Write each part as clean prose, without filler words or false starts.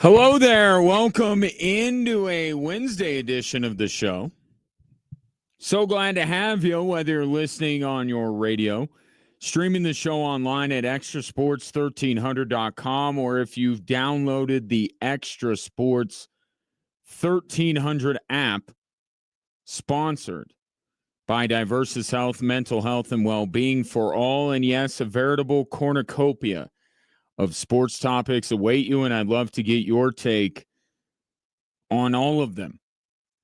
Hello there. Welcome into a Wednesday edition of the show. So glad to have you, whether you're listening on your radio, streaming the show online at extrasports1300.com, or if you've downloaded the Extra Sports 1300 app, sponsored by Diversus Health, Mental Health, and Well-Being for All. And yes, a veritable cornucopia of sports topics await you, and I'd love to get your take on all of them.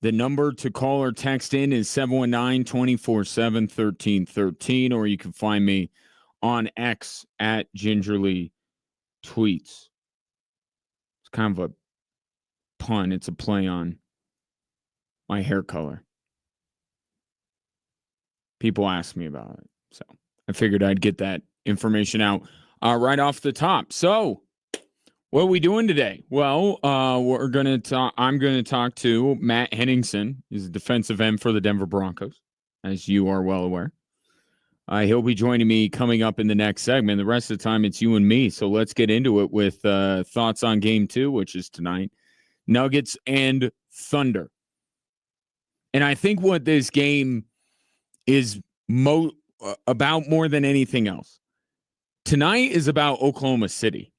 The number to call or text in is 719-247-1313, or you can find me on X at Gingerly Tweets. It's kind of a pun. It's a play on my hair color. People ask me about it, so I figured I'd get that information out right off the top. So, what are we doing today? Well, we're going to I'm going to talk to Matt Henningsen. He's a defensive end for the Denver Broncos, as you are well aware. He'll be joining me coming up in the next segment. The rest of the time, it's you and me. So let's get into it with thoughts on Game 2, which is tonight. Nuggets and Thunder. And I think what this game is about more than anything else. Tonight is about Oklahoma City.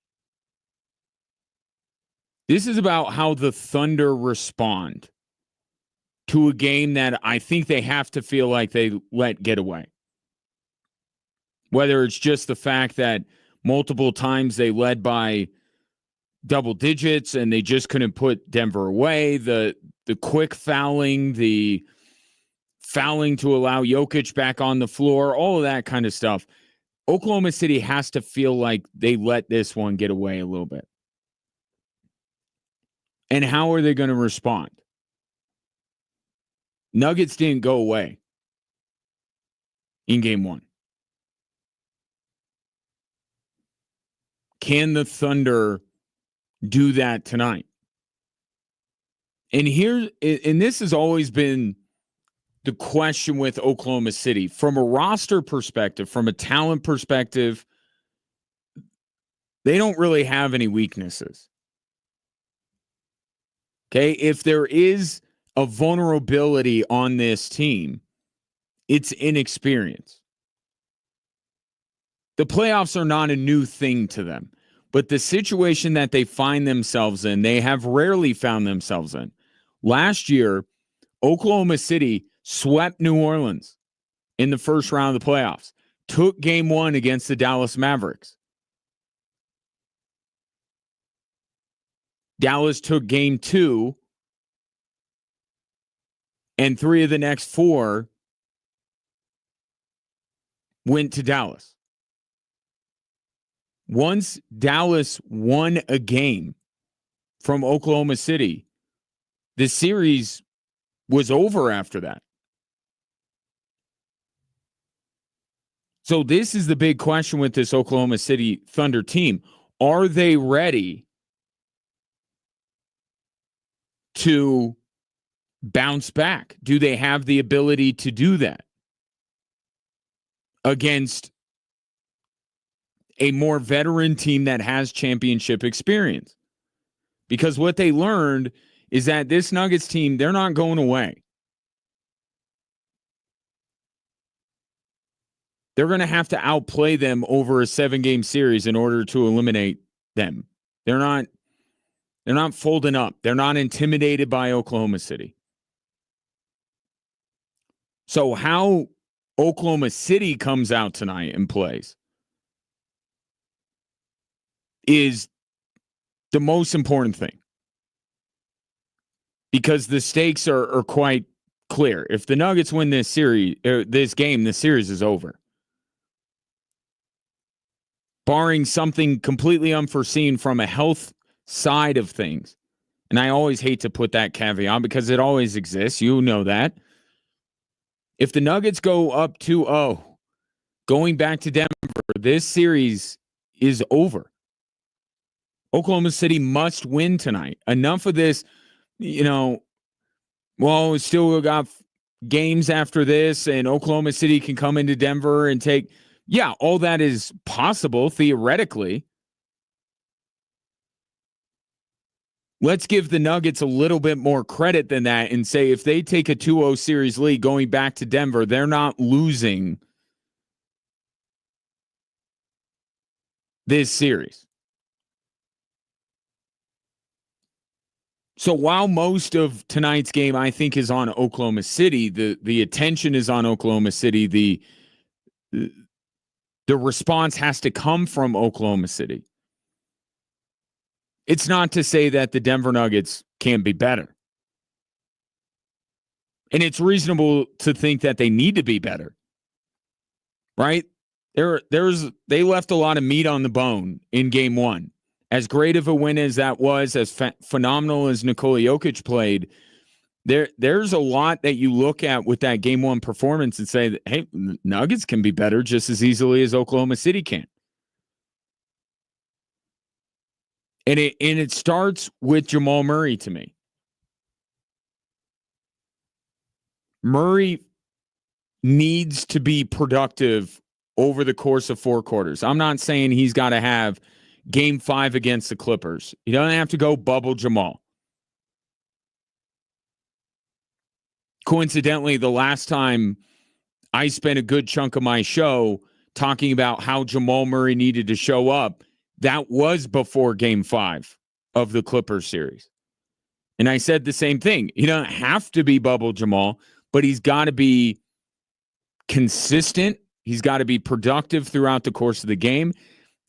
This is about how the Thunder respond to a game that I think they have to feel like they let get away. Whether it's just the fact that multiple times they led by double digits and they just couldn't put Denver away, the quick fouling, the fouling to allow Jokic back on the floor, all of that kind of stuff. Oklahoma City has to feel like they let this one get away a little bit. And how are they going to respond? Nuggets didn't go away in Game 1. Can the Thunder do that tonight? And this has always been the question with Oklahoma City. From a roster perspective, from a talent perspective, they don't really have any weaknesses. Okay, if there is a vulnerability on this team, it's inexperience. The playoffs are not a new thing to them, but the situation that they find themselves in, they have rarely found themselves in. Last year, Oklahoma City swept New Orleans in the first round of the playoffs, took Game 1 against the Dallas Mavericks. Dallas took Game 2, and 3 of the next 4 went to Dallas. Once Dallas won a game from Oklahoma City, the series was over after that. So this is the big question with this Oklahoma City Thunder team. Are they ready to bounce back? Do they have the ability to do that against a more veteran team that has championship experience? Because what they learned is that this Nuggets team, they're not going away. They're going to have to outplay them over a 7-game series in order to eliminate them. They're not folding up. They're not intimidated by Oklahoma City. So how Oklahoma City comes out tonight and plays is the most important thing. Because the stakes are quite clear. If the Nuggets win this game, the series is over. Barring something completely unforeseen from a health side of things. And I always hate to put that caveat because it always exists. You know that. If the Nuggets go up 2-0, going back to Denver, this series is over. Oklahoma City must win tonight. Enough of this, we still got games after this, and Oklahoma City can come into Denver and take. Yeah, all that is possible theoretically. let's give the Nuggets a little bit more credit than that and say if they take a 2-0 series lead going back to Denver, they're not losing this series. So while most of tonight's game, I think, is on Oklahoma City, the attention is on Oklahoma City. The response has to come from Oklahoma City. It's not to say that the Denver Nuggets can't be better. And it's reasonable to think that they need to be better. Right? They left a lot of meat on the bone in game one. As great of a win as that was, as phenomenal as Nikola Jokic played, there's a lot that you look at with that game one performance and say, that, hey, Nuggets can be better just as easily as Oklahoma City can. And it starts with Jamal Murray to me. Murray needs to be productive over the course of 4 quarters. I'm not saying he's got to have game 5 against the Clippers. You don't have to go bubble Jamal. Coincidentally, the last time I spent a good chunk of my show talking about how Jamal Murray needed to show up, that was before game 5 of the Clippers series. And I said the same thing. You don't have to be bubble Jamal, but he's got to be consistent. He's got to be productive throughout the course of the game.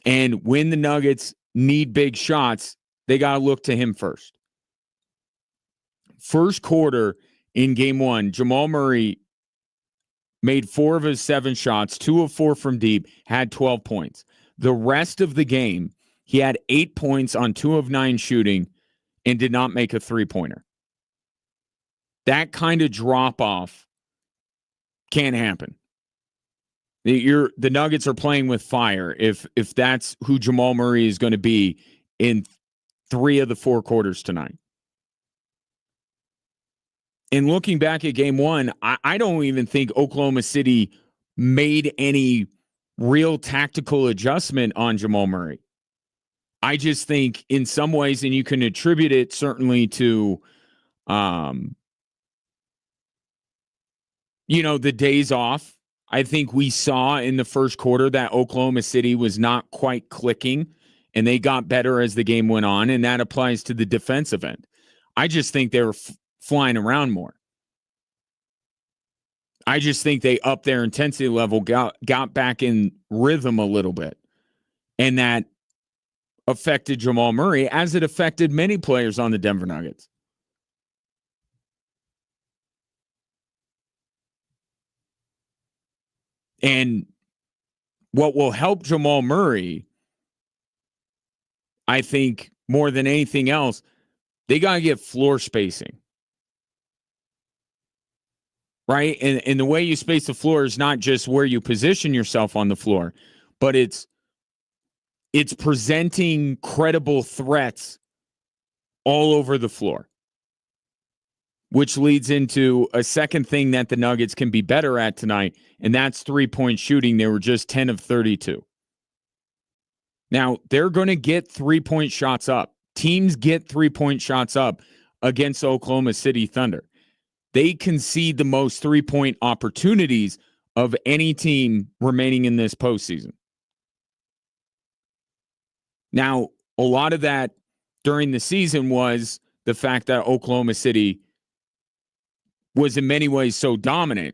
And when the Nuggets need big shots, they got to look to him first. First quarter in game 1, Jamal Murray made 4 of his 7 shots, 2 of 4 from deep, had 12 points. The rest of the game, he had 8 points on 2 of 9 shooting and did not make a 3-pointer. That kind of drop-off can't happen. The Nuggets are playing with fire if that's who Jamal Murray is going to be in 3 of the 4 quarters tonight. And looking back at game 1, I don't even think Oklahoma City made any real tactical adjustment on Jamal Murray. I just think in some ways, and you can attribute it certainly to, the days off. I think we saw in the first quarter that Oklahoma City was not quite clicking, and they got better as the game went on, and that applies to the defensive end. I just think they were flying around more. I just think they upped their intensity level, got back in rhythm a little bit, and that affected Jamal Murray as it affected many players on the Denver Nuggets. And what will help Jamal Murray, I think, more than anything else, they got to get floor spacing. Right? And the way you space the floor is not just where you position yourself on the floor, but it's presenting credible threats all over the floor. Which leads into a second thing that the Nuggets can be better at tonight, and that's 3-point shooting. They were just 10 of 32. Now, they're going to get 3-point shots up. Teams get 3-point shots up against Oklahoma City Thunder. They concede the most 3-point opportunities of any team remaining in this postseason. Now, a lot of that during the season was the fact that Oklahoma City was in many ways so dominant,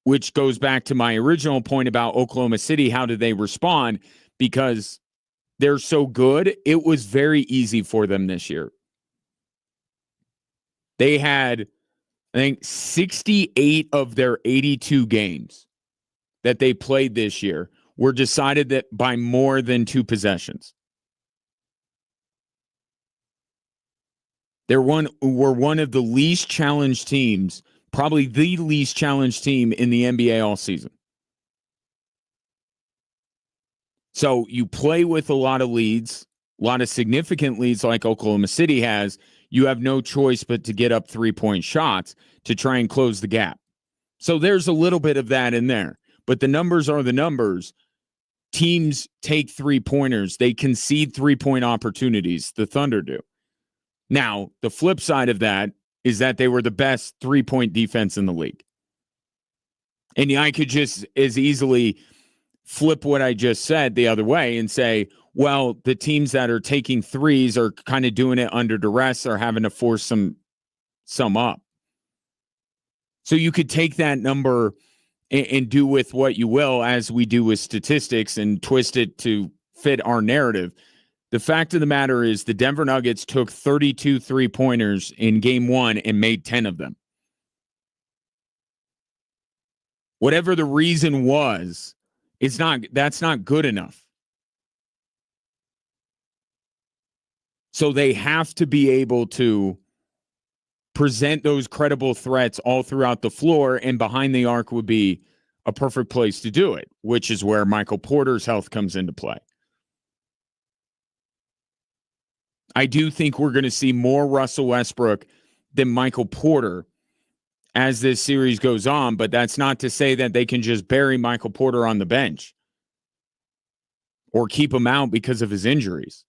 which goes back to my original point about Oklahoma City. How did they respond? Because they're so good, it was very easy for them this year. They had, I think, 68 of their 82 games that they played this year were decided that by more than 2 possessions. They were one of the least challenged teams, probably the least challenged team in the NBA all season. So you play with a lot of leads, a lot of significant leads like Oklahoma City has. You have no choice but to get up 3-point shots to try and close the gap. So there's a little bit of that in there. But the numbers are the numbers. Teams take 3-pointers. They concede 3-point opportunities. The Thunder do. Now, the flip side of that is that they were the best 3-point defense in the league. And I could just as easily flip what I just said the other way and say, well, the teams that are taking threes are kind of doing it under duress or having to force some up. So you could take that number and do with what you will, as we do with statistics, and twist it to fit our narrative. The fact of the matter is the Denver Nuggets took 32 3-pointers in game 1 and made 10 of them. Whatever the reason was, that's not good enough. So they have to be able to present those credible threats all throughout the floor, and behind the arc would be a perfect place to do it, which is where Michael Porter's health comes into play. I do think we're going to see more Russell Westbrook than Michael Porter as this series goes on, but that's not to say that they can just bury Michael Porter on the bench or keep him out because of his injuries.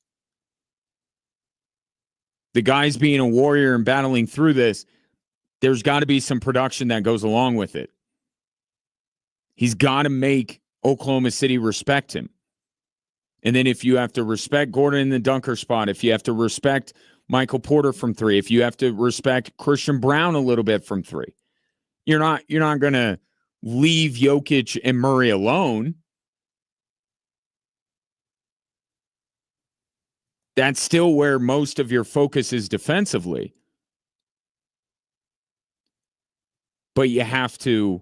The guy's being a warrior and battling through this, there's got to be some production that goes along with it. He's got to make Oklahoma City respect him. And then if you have to respect Gordon in the dunker spot, if you have to respect Michael Porter from 3, if you have to respect Christian Brown a little bit from 3, you're not going to leave Jokic and Murray alone. That's still where most of your focus is defensively. But you have to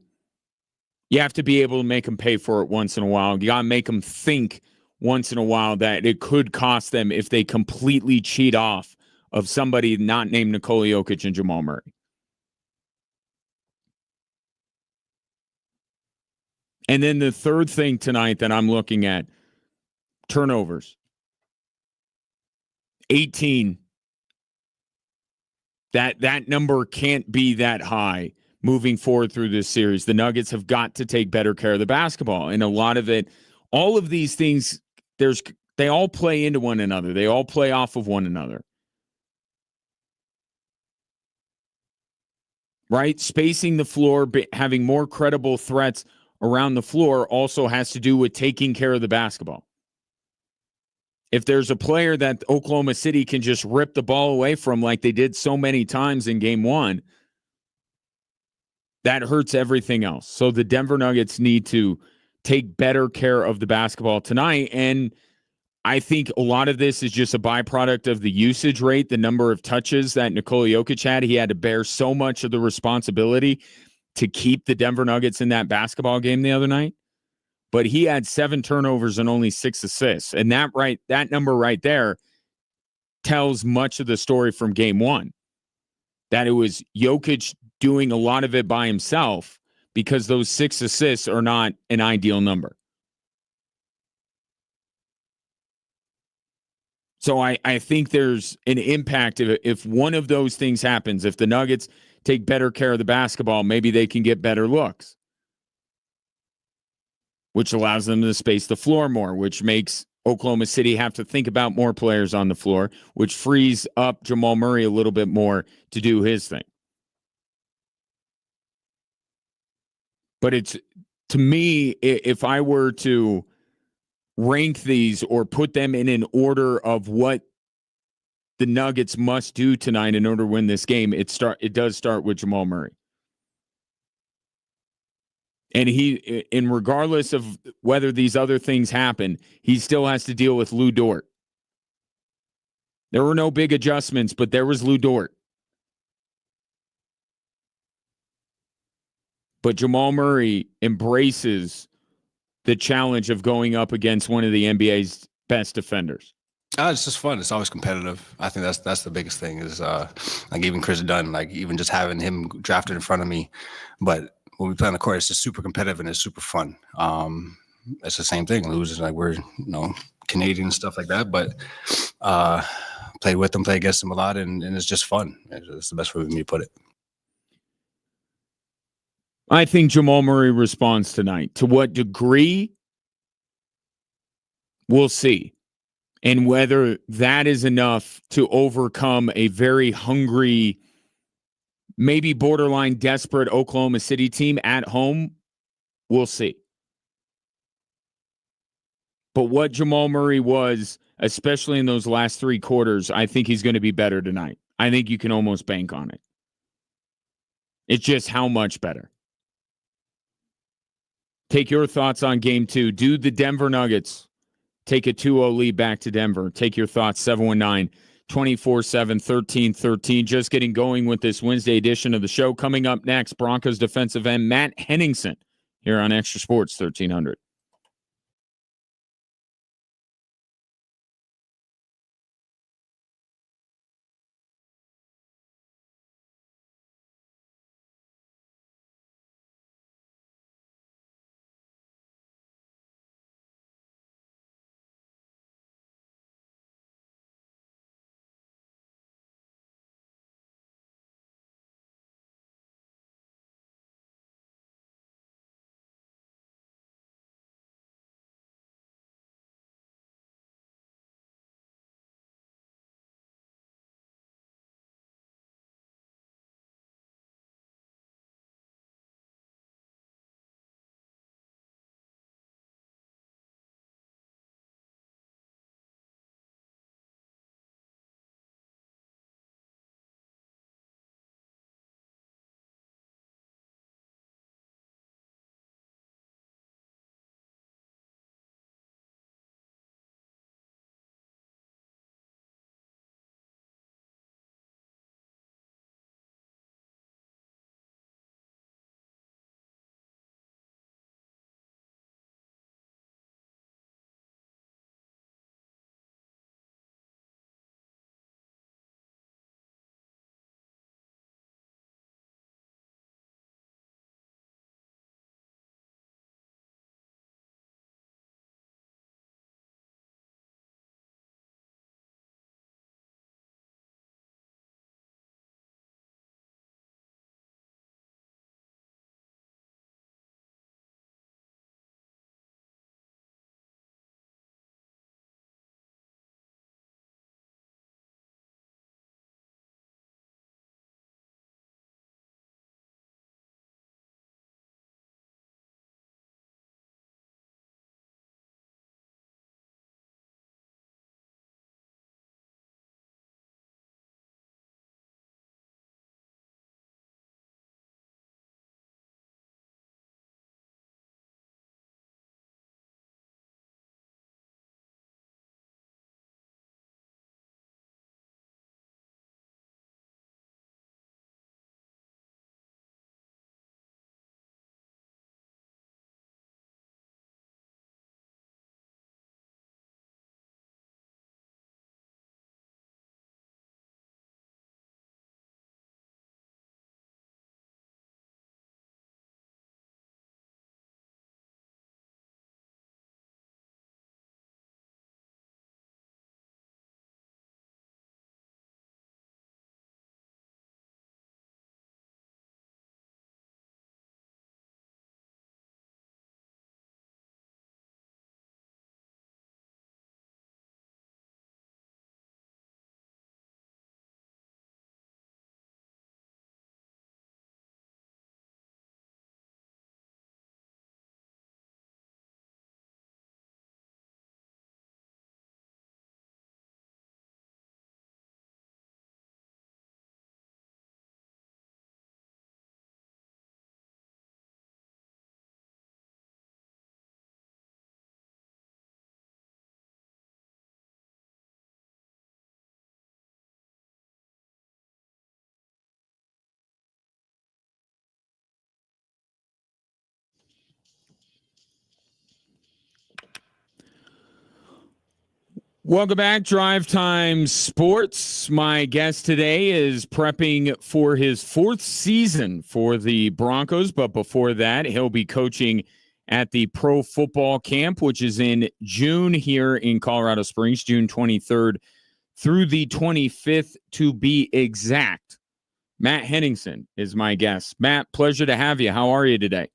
be able to make them pay for it once in a while. You got to make them think once in a while that it could cost them if they completely cheat off of somebody not named Nikola Jokic and Jamal Murray. And then the third thing tonight that I'm looking at, turnovers. 18. That number can't be that high moving forward through this series. The Nuggets have got to take better care of the basketball. And a lot of it, all of these things, they all play into one another. They all play off of one another. Right? Spacing the floor, having more credible threats around the floor also has to do with taking care of the basketball. If there's a player that Oklahoma City can just rip the ball away from like they did so many times in game 1, that hurts everything else. So the Denver Nuggets need to take better care of the basketball tonight. And I think a lot of this is just a byproduct of the usage rate, the number of touches that Nikola Jokic had. He had to bear so much of the responsibility to keep the Denver Nuggets in that basketball game the other night. But he had 7 turnovers and only 6 assists. And that number right there tells much of the story from game 1. That it was Jokic doing a lot of it by himself, because those 6 assists are not an ideal number. So I think there's an impact if one of those things happens. If the Nuggets take better care of the basketball, maybe they can get better looks, which allows them to space the floor more, which makes Oklahoma City have to think about more players on the floor, which frees up Jamal Murray a little bit more to do his thing. But it's, to me, if I were to rank these or put them in an order of what the Nuggets must do tonight in order to win this game, it does start with Jamal Murray. And regardless of whether these other things happen, he still has to deal with Lou Dort. There were no big adjustments, but there was Lou Dort. But Jamal Murray embraces the challenge of going up against one of the NBA's best defenders. It's just fun. It's always competitive. I think that's the biggest thing is like even Chris Dunn, like even just having him drafted in front of me. But when we play on the court, it's just super competitive and it's super fun. It's the same thing. Losing, like we're Canadian and stuff like that, but play with them, play against them a lot, and it's just fun. It's the best way for me to put it. I think Jamal Murray responds tonight. To what degree, we'll see. And whether that is enough to overcome a very hungry, maybe borderline desperate Oklahoma City team at home, we'll see. But what Jamal Murray was, especially in those last three quarters, I think he's going to be better tonight. I think you can almost bank on it. It's just how much better. Take your thoughts on game 2. Do the Denver Nuggets take a 2-0 lead back to Denver? Take your thoughts, 719-247-1313. Just getting going with this Wednesday edition of the show. Coming up next, Broncos defensive end Matt Henningsen here on Extra Sports 1300. Welcome back, Drive Time Sports. My guest today is prepping for his 4th season for the Broncos, but before that, he'll be coaching at the Pro Football Camp, which is in June here in Colorado Springs, June 23rd through the 25th to be exact. Matt Henningsen is my guest. Matt, pleasure to have you. How are you today?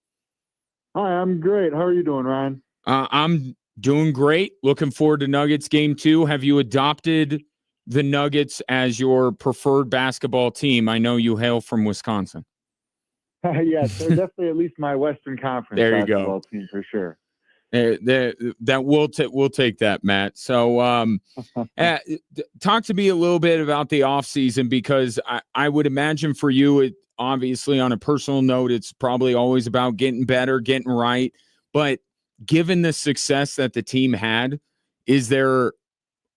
Hi, I'm great. How are you doing, Ryan? I'm Doing great. Looking forward to Nuggets game 2. Have you adopted the Nuggets as your preferred basketball team? I know you hail from Wisconsin. Yes, they're definitely at least my Western Conference There you basketball go. team for sure. That we'll take that, Matt. So talk to me a little bit about the offseason, because I would imagine for you, it obviously on a personal note, it's probably always about getting better, getting right. But given the success that the team had,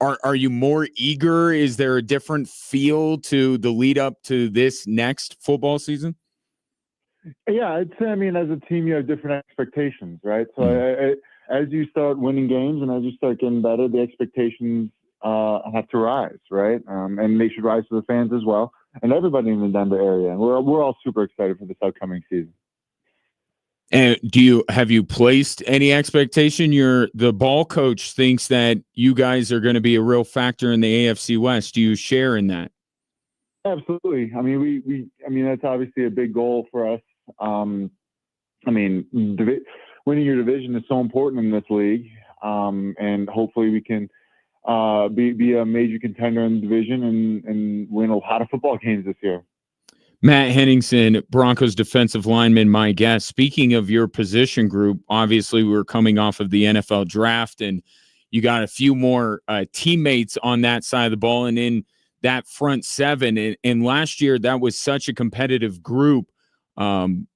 are you more eager? Is there a different feel to the lead up to this next football season? Yeah, I'd say, I mean, as a team, you have different expectations, right? So as you start winning games and as you start getting better, the expectations have to rise, right? And they should rise for the fans as well, and everybody in the Denver area. And we're all super excited for this upcoming season. And have you placed any expectation? The ball coach thinks that you guys are going to be a real factor in the AFC West. Do you share in that? Absolutely. I mean, I mean, that's obviously a big goal for us. I mean, winning your division is so important in this league, and hopefully we can be a major contender in the division and win a lot of football games this year. Matt Henningsen, Broncos defensive lineman, my guest. Speaking of your position group, obviously we're coming off of the NFL draft, and you got a few more teammates on that side of the ball and in that front seven. And last year, that was such a competitive group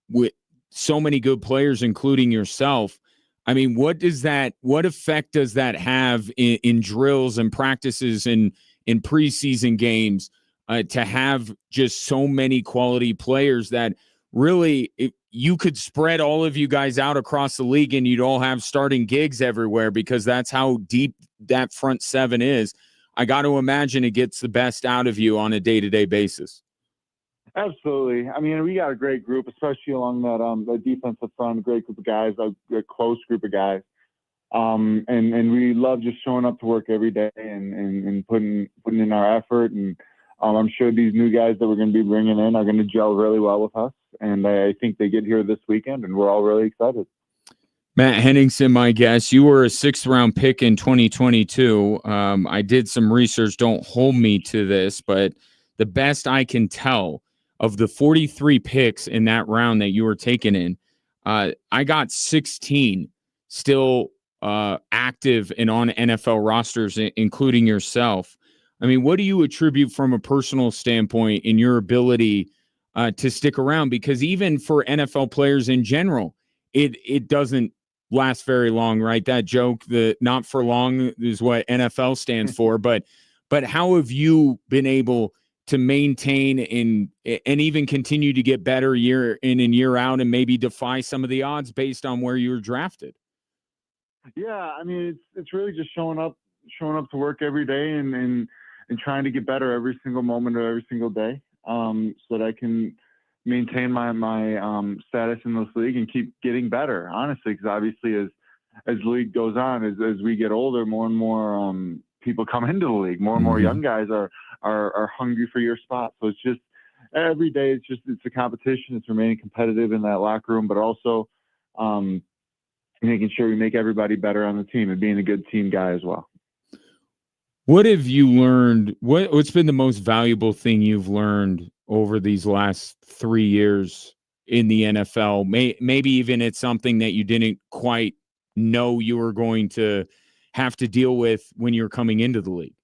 with so many good players, including yourself. I mean, what effect does that have in drills and practices and in preseason games? To have just so many quality players that really you could spread all of you guys out across the league and you'd all have starting gigs everywhere, because that's how deep that front seven is. I got to imagine it gets the best out of you on a day-to-day basis. Absolutely. I mean, we got a great group, especially along that defensive front, a great group of guys, a close group of guys. And we love just showing up to work every day and putting in our effort. And I'm sure these new guys that we're going to be bringing in are going to gel really well with us. And I think they get here this weekend, and we're all really excited. Matt Henningsen, my guest. You were a 6th-round pick in 2022. I did some research. Don't hold me to this, but the best I can tell, of the 43 picks in that round that you were taken in, I got 16 still active and on NFL rosters, including yourself. I mean, what do you attribute from a personal standpoint in your ability to stick around? Because even for NFL players in general, it doesn't last very long, right? That joke, the not for long, is what NFL stands for. But how have you been able to maintain and even continue to get better year in and year out, and maybe defy some of the odds based on where you were drafted? Yeah, I mean, it's really just showing up to work every day and trying to get better every single moment of every single day, so that I can maintain my status in this league and keep getting better, honestly, because obviously as the league goes on, as we get older, more and more people come into the league, more and more young guys are hungry for your spot. So it's just every day, it's a competition. It's remaining competitive in that locker room, but also making sure we make everybody better on the team and being a good team guy as well. What have you learned? What's been the most valuable thing you've learned over these last 3 years in the NFL? Maybe even it's something that you didn't quite know you were going to have to deal with when you were coming into the league.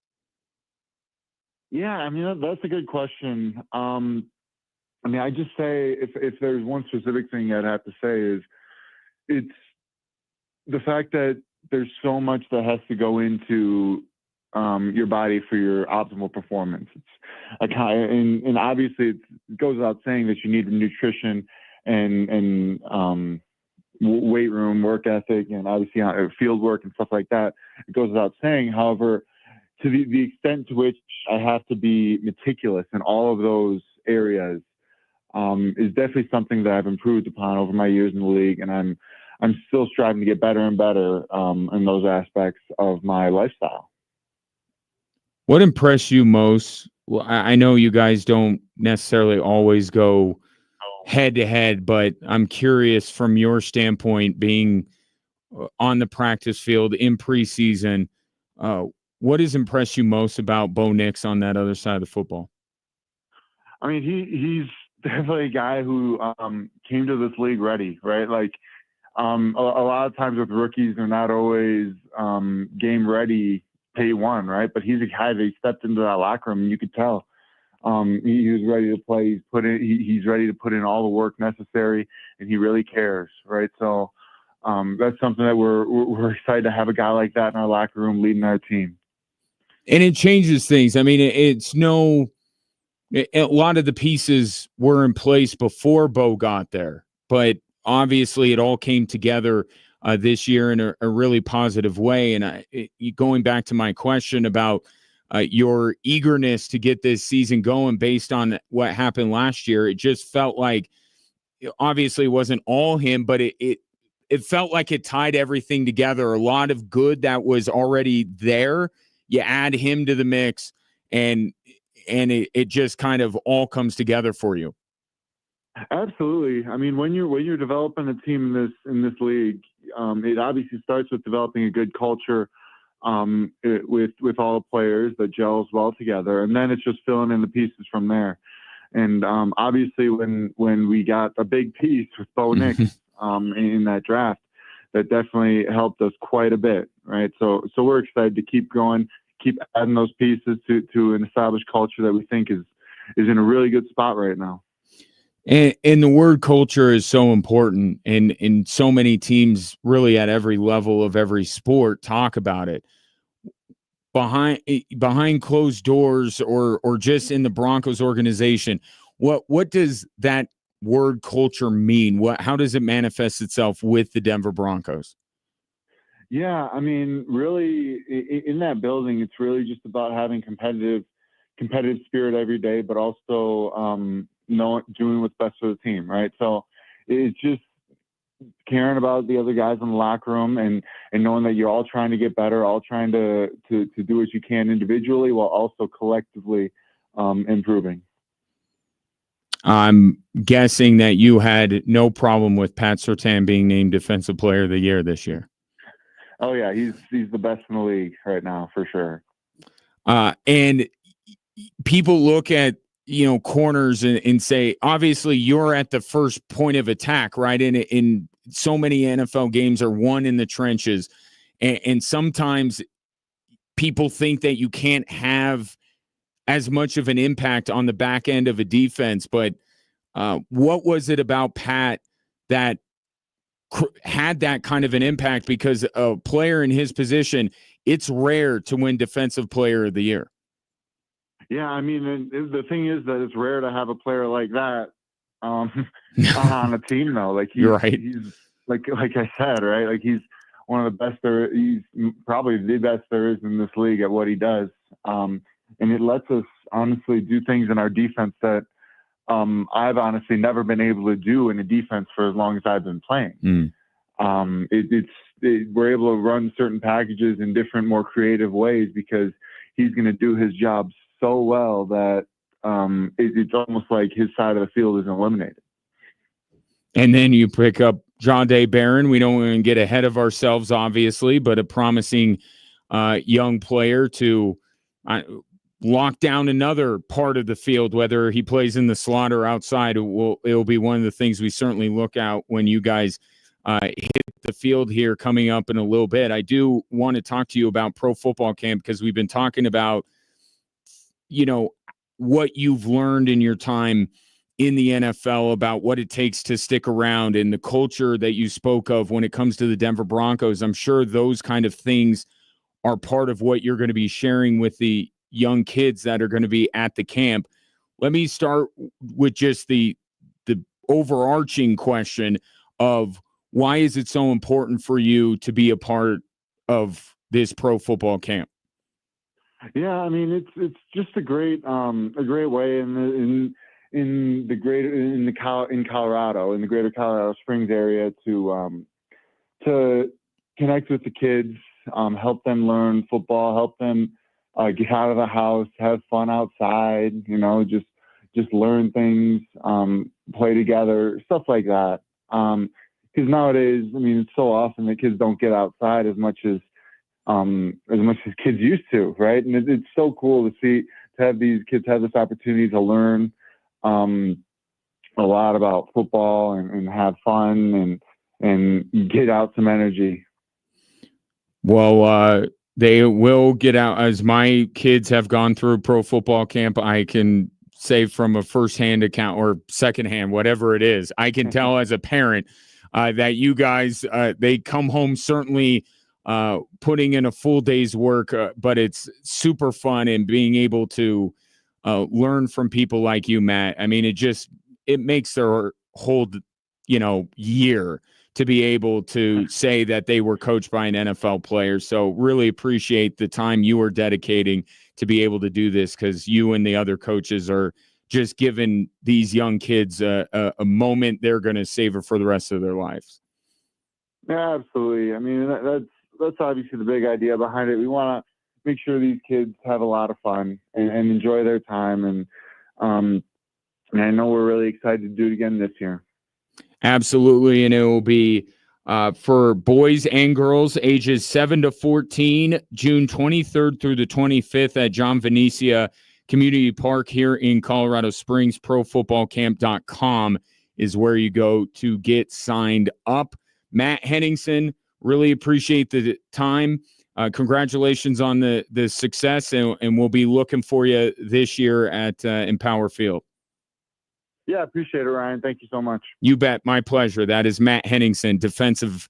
Yeah, I mean, that's a good question. I mean, I just say if there's one specific thing I'd have to say is it's the fact that there's so much that has to go into your body for your optimal performance. It's and obviously it goes without saying that you need nutrition and weight room work ethic and obviously field work and stuff like that. It goes without saying. However, to the extent to which I have to be meticulous in all of those areas is definitely something that I've improved upon over my years in the league, and I'm still striving to get better and better in those aspects of my lifestyle. What impressed you most? Well, I know you guys don't necessarily always go head to head, but I'm curious from your standpoint, being on the practice field in preseason. What has impressed you most about Bo Nix on that other side of the football? I mean, he's definitely a guy who came to this league ready, right? Like a lot of times with rookies, they're not always game ready day one, right? But he's a guy that stepped into that locker room and you could tell he was ready to play. He's ready to put in all the work necessary, and he really cares, right? So that's something that we're excited to have a guy like that in our locker room leading our team. And it changes things. I mean, a lot of the pieces were in place before Bo got there, but obviously it all came together this year in a really positive way. And going back to my question about your eagerness to get this season going based on what happened last year, it just felt like, obviously it wasn't all him, but it felt like it tied everything together. A lot of good that was already there. You add him to the mix, and it just kind of all comes together for you. Absolutely. I mean, when you're developing a team in this league, it obviously starts with developing a good culture with all the players that gels well together, and then it's just filling in the pieces from there. And obviously, when we got a big piece with Bo Nix in that draft, that definitely helped us quite a bit, right? So we're excited to keep going, keep adding those pieces to an established culture that we think is in a really good spot right now. And the word culture is so important, and so many teams really at every level of every sport talk about it. Behind closed doors or just in the Broncos organization, what does that word culture mean? How does it manifest itself with the Denver Broncos? Yeah, I mean, really, in that building, it's really just about having competitive spirit every day, but also doing what's best for the team, right? So it's just caring about the other guys in the locker room and knowing that you're all trying to get better, all trying to do what you can individually while also collectively improving. I'm guessing that you had no problem with Pat Surtain being named Defensive Player of the Year this year. Oh yeah, he's the best in the league right now for sure. And people look at corners and say, obviously you're at the first point of attack, right? In so many NFL games are won in the trenches, and sometimes people think that you can't have as much of an impact on the back end of a defense. But what was it about Pat that had that kind of an impact? Because a player in his position, it's rare to win Defensive Player of the Year. Yeah, I mean, the thing is that it's rare to have a player like that on a team, though. Like he's like I said, right? Like he's one of the best there. He's probably the best there is in this league at what he does, and it lets us honestly do things in our defense that I've honestly never been able to do in a defense for as long as I've been playing. We're able to run certain packages in different, more creative ways because he's going to do his job so well that it's almost like his side of the field is eliminated. And then you pick up Jahdae Barron. We don't want to get ahead of ourselves, obviously, but a promising young player to lock down another part of the field, whether he plays in the slot or outside. It'll be one of the things we certainly look out when you guys hit the field here coming up in a little bit. I do want to talk to you about Pro Football Camp because we've been talking about what you've learned in your time in the NFL about what it takes to stick around and the culture that you spoke of when it comes to the Denver Broncos. I'm sure those kind of things are part of what you're going to be sharing with the young kids that are going to be at the camp. Let me start with just the overarching question of why is it so important for you to be a part of this pro football camp? Yeah, I mean it's just a great way in Colorado, in the greater Colorado Springs area to connect with the kids, help them learn football, help them get out of the house, have fun outside, just learn things, play together, stuff like that. Because nowadays, I mean, it's so often that kids don't get outside as much as kids used to, right? And it's so cool to have these kids have this opportunity to learn a lot about football and have fun and get out some energy. Well, they will get out. As my kids have gone through pro football camp, I can say from a firsthand account or secondhand, whatever it is, I can tell as a parent that you guys, they come home certainly putting in a full day's work, but it's super fun and being able to learn from people like you, Matt. I mean, it makes their whole, year to be able to say that they were coached by an NFL player. So really appreciate the time you are dedicating to be able to do this, because you and the other coaches are just giving these young kids a moment they're going to savor for the rest of their lives. Yeah, absolutely. I mean, that's obviously the big idea behind it. We want to make sure these kids have a lot of fun and enjoy their time. And I know we're really excited to do it again this year. Absolutely. And it will be for boys and girls ages 7 to 14, June 23rd through the 25th at John Venetia Community Park here in Colorado Springs. ProFootballCamp.com is where you go to get signed up. Matt Henningsen, really appreciate the time. Congratulations on the success, and we'll be looking for you this year at Empower Field. Yeah, appreciate it, Ryan. Thank you so much. You bet. My pleasure. That is Matt Henningsen, defensive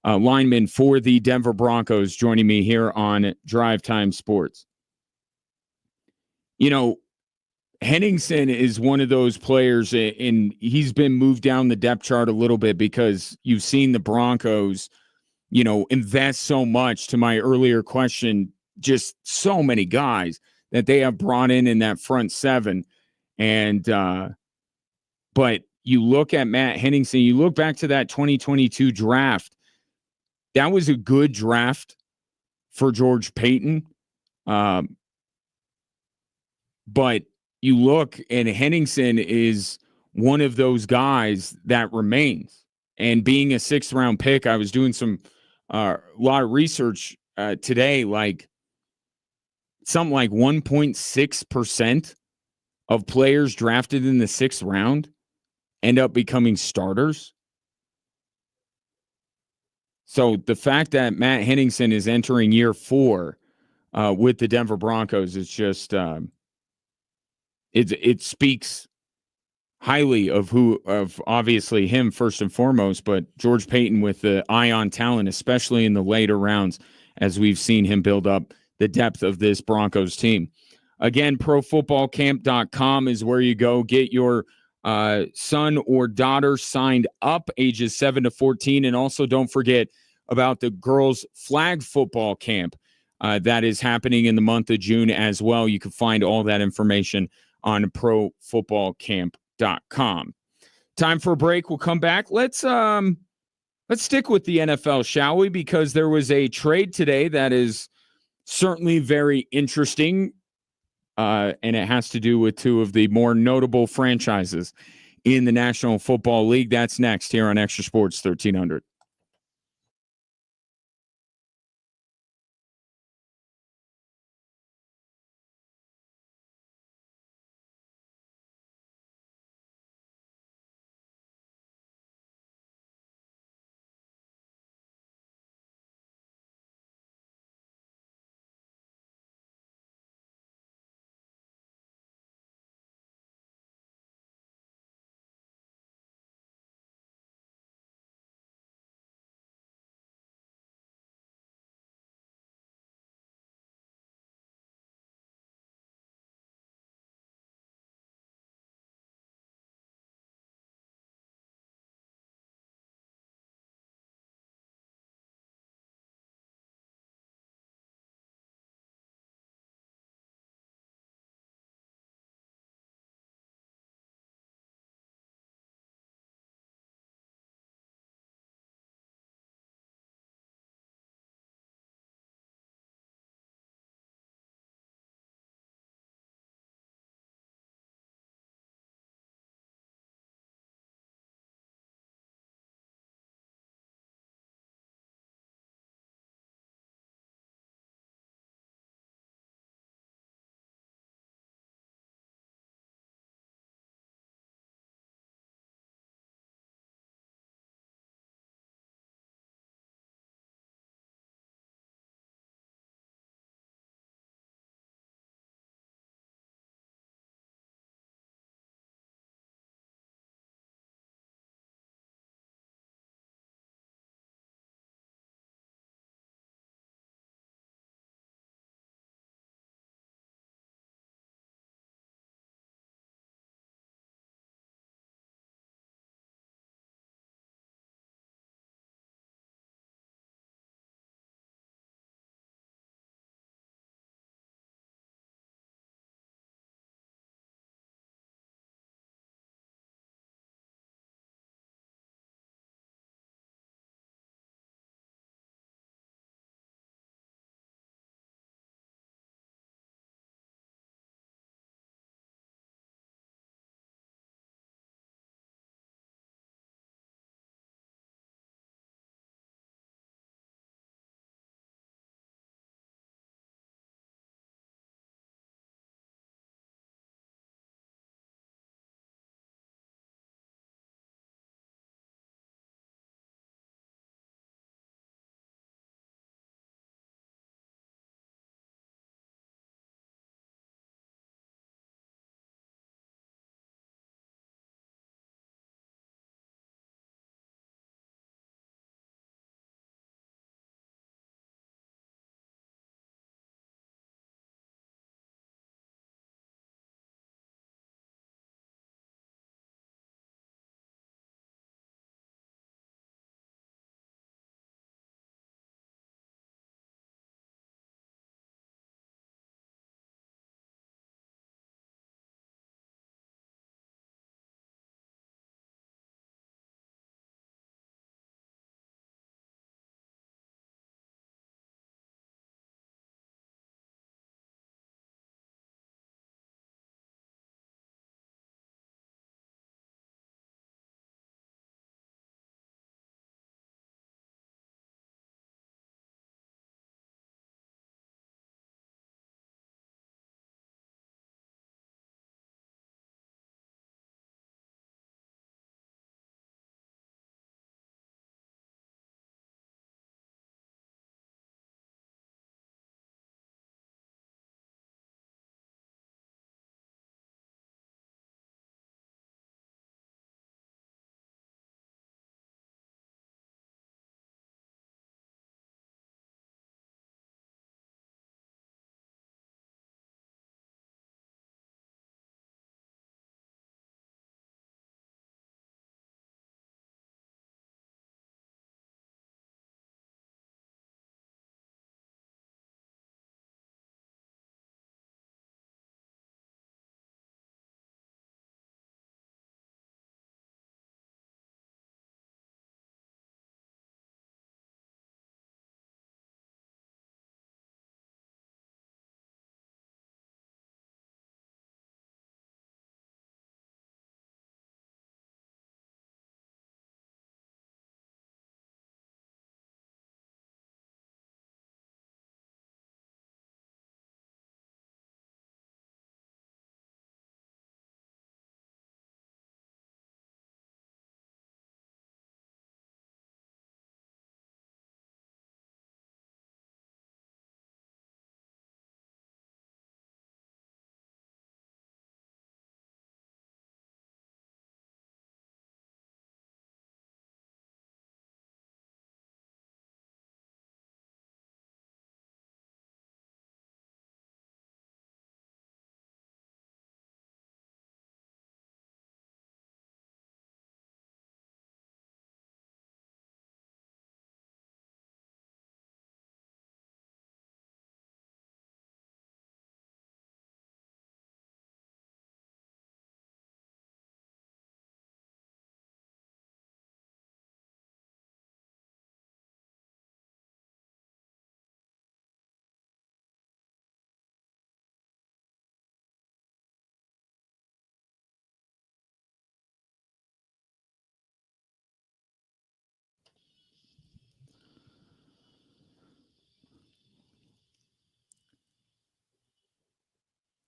lineman for the Denver Broncos, joining me here on Drive Time Sports. Henningsen is one of those players, and he's been moved down the depth chart a little bit because you've seen the Broncos, invest so much. To my earlier question, just so many guys that they have brought in that front seven. And, but you look at Matt Henningsen, you look back to that 2022 draft, that was a good draft for George Payton. But you look, and Henningsen is one of those guys that remains. And being a sixth-round pick, I was doing a lot of research today, like something like 1.6% of players drafted in the sixth round end up becoming starters. So the fact that Matt Henningsen is entering year 4 with the Denver Broncos is just it speaks highly of obviously him first and foremost, but George Payton with the eye on talent, especially in the later rounds, as we've seen him build up the depth of this Broncos team. Again, ProFootballCamp.com is where you go. Get your son or daughter signed up, ages 7 to 14. And also don't forget about the girls' flag football camp that is happening in the month of June as well. You can find all that information on ProFootballCamp.com. Time for a break. We'll come back. Let's stick with the NFL, shall we? Because there was a trade today that is certainly very interesting. And it has to do with two of the more notable franchises in the National Football League. That's next here on Extra Sports 1300.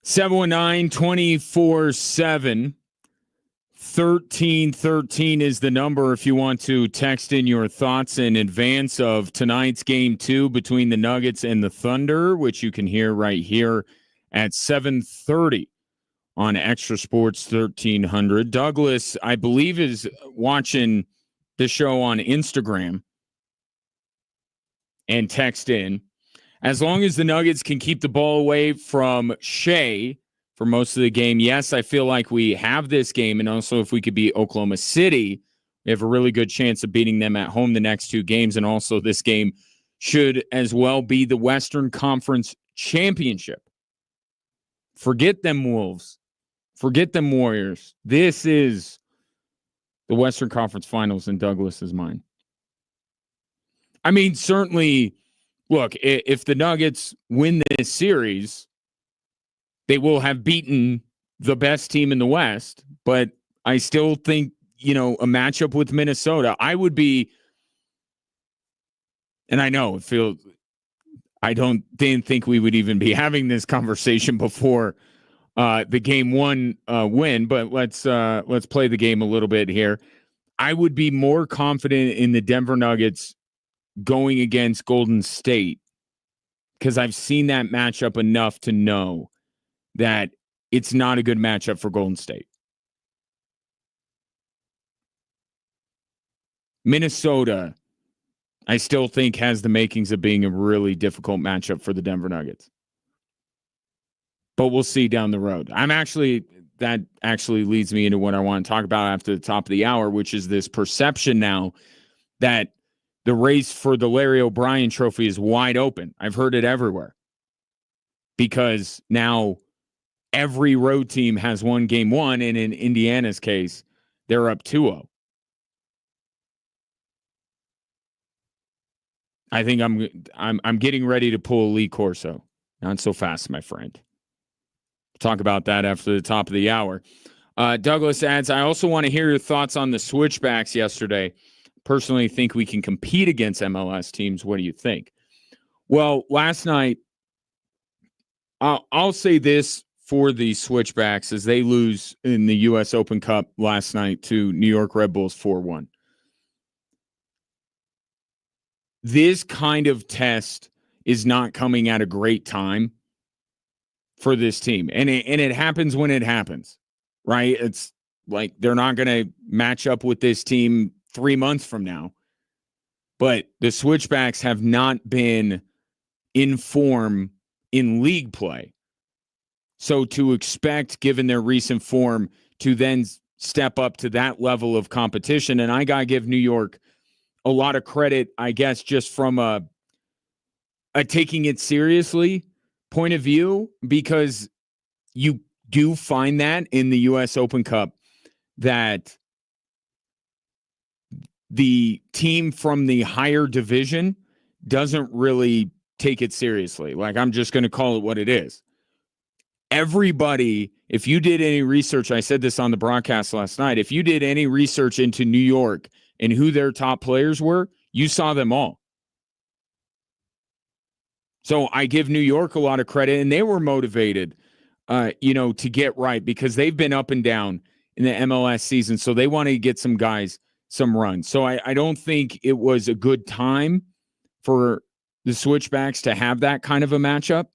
719-24/7. 1313 is the number if you want to text in your thoughts in advance of tonight's game 2 between the Nuggets and the Thunder, which you can hear right here at 7:30 on Extra Sports 1300. Douglas, I believe, is watching the show on Instagram and text in. As long as the Nuggets can keep the ball away from Shea for most of the game, yes, I feel like we have this game. And also, if we could beat Oklahoma City, we have a really good chance of beating them at home the next 2 games. And also, this game should as well be the Western Conference Championship. Forget them Wolves. Forget them Warriors. This is the Western Conference Finals in Douglas's mind. I mean, certainly, look, if the Nuggets win this series, they will have beaten the best team in the West. But I still think, a matchup with Minnesota, I would be, and I know it feels, didn't think we would even be having this conversation before the game 1 win, but let's play the game a little bit here. I would be more confident in the Denver Nuggets going against Golden State because I've seen that matchup enough to know that it's not a good matchup for Golden State. Minnesota, I still think, has the makings of being a really difficult matchup for the Denver Nuggets. But we'll see down the road. That actually leads me into what I want to talk about after the top of the hour, which is this perception now that the race for the Larry O'Brien trophy is wide open. I've heard it everywhere. Because now every road team has won game 1, and in Indiana's case, they're up 2-0. I think I'm getting ready to pull Lee Corso. Not so fast, my friend. Talk about that after the top of the hour. Douglas adds, I also want to hear your thoughts on the switchbacks yesterday. Personally think we can compete against MLS teams. What do you think? Well, last night, I'll say this for the switchbacks as they lose in the U.S. Open Cup last night to New York Red Bulls 4-1. This kind of test is not coming at a great time for this team. And it happens when it happens, right? It's like they're not going to match up with this team 3 months from now. But the switchbacks have not been in form in league play. So to expect, given their recent form, to then step up to that level of competition, and I got to give New York a lot of credit, I guess, just from a taking it seriously point of view, because you do find that in the U.S. Open Cup that the team from the higher division doesn't really take it seriously. Like, I'm just going to call it what it is. Everybody, if you did any research, I said this on the broadcast last night, if you did any research into New York and who their top players were, you saw them all. So I give New York a lot of credit, and they were motivated, to get right because they've been up and down in the MLS season. So they want to get some guys some runs. So I don't think it was a good time for the switchbacks to have that kind of a matchup.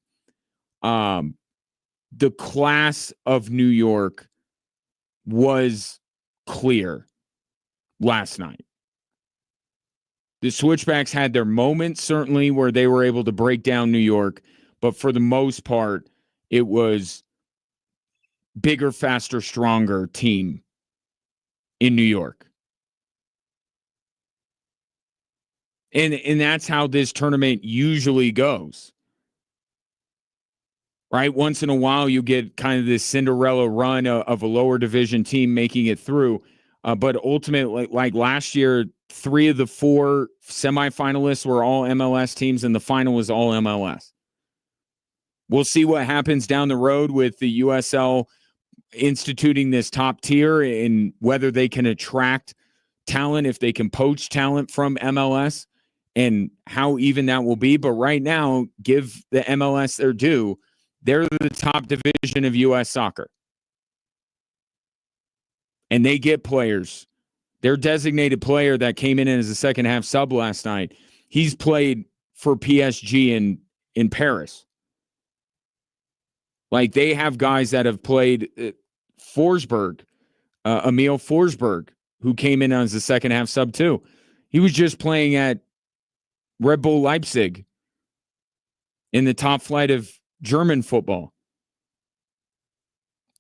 The class of New York was clear last night. The switchbacks had their moments, certainly, where they were able to break down New York. But for the most part, it was bigger, faster, stronger team in New York. And that's how this tournament usually goes. Right? Once in a while, you get kind of this Cinderella run of a lower division team making it through. But ultimately, like last year, 3 of the 4 semifinalists were all MLS teams, and the final was all MLS. We'll see what happens down the road with the USL instituting this top tier and whether they can attract talent, if they can poach talent from MLS, and how even that will be. But right now, give the MLS their due. They're the top division of U.S. soccer. And they get players. Their designated player that came in as a second half sub last night, he's played for PSG in Paris. Like, they have guys that have played Forsberg, Emil Forsberg, who came in as a second half sub too. He was just playing at Red Bull Leipzig in the top flight of German football.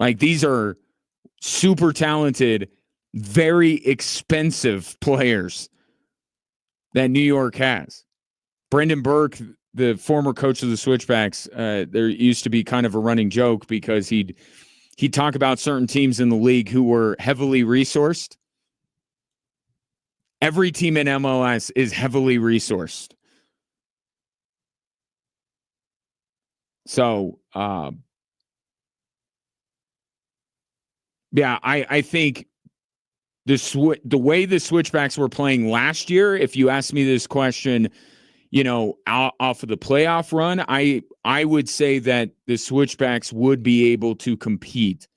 Like, these are super talented, very expensive players that New York has. Brendan Burke, the former coach of the Switchbacks, there used to be kind of a running joke because he'd talk about certain teams in the league who were heavily resourced. Every team in MLS is heavily resourced. So, yeah, I think the way the Switchbacks were playing last year, if you asked me this question, off of the playoff run, I would say that the Switchbacks would be able to compete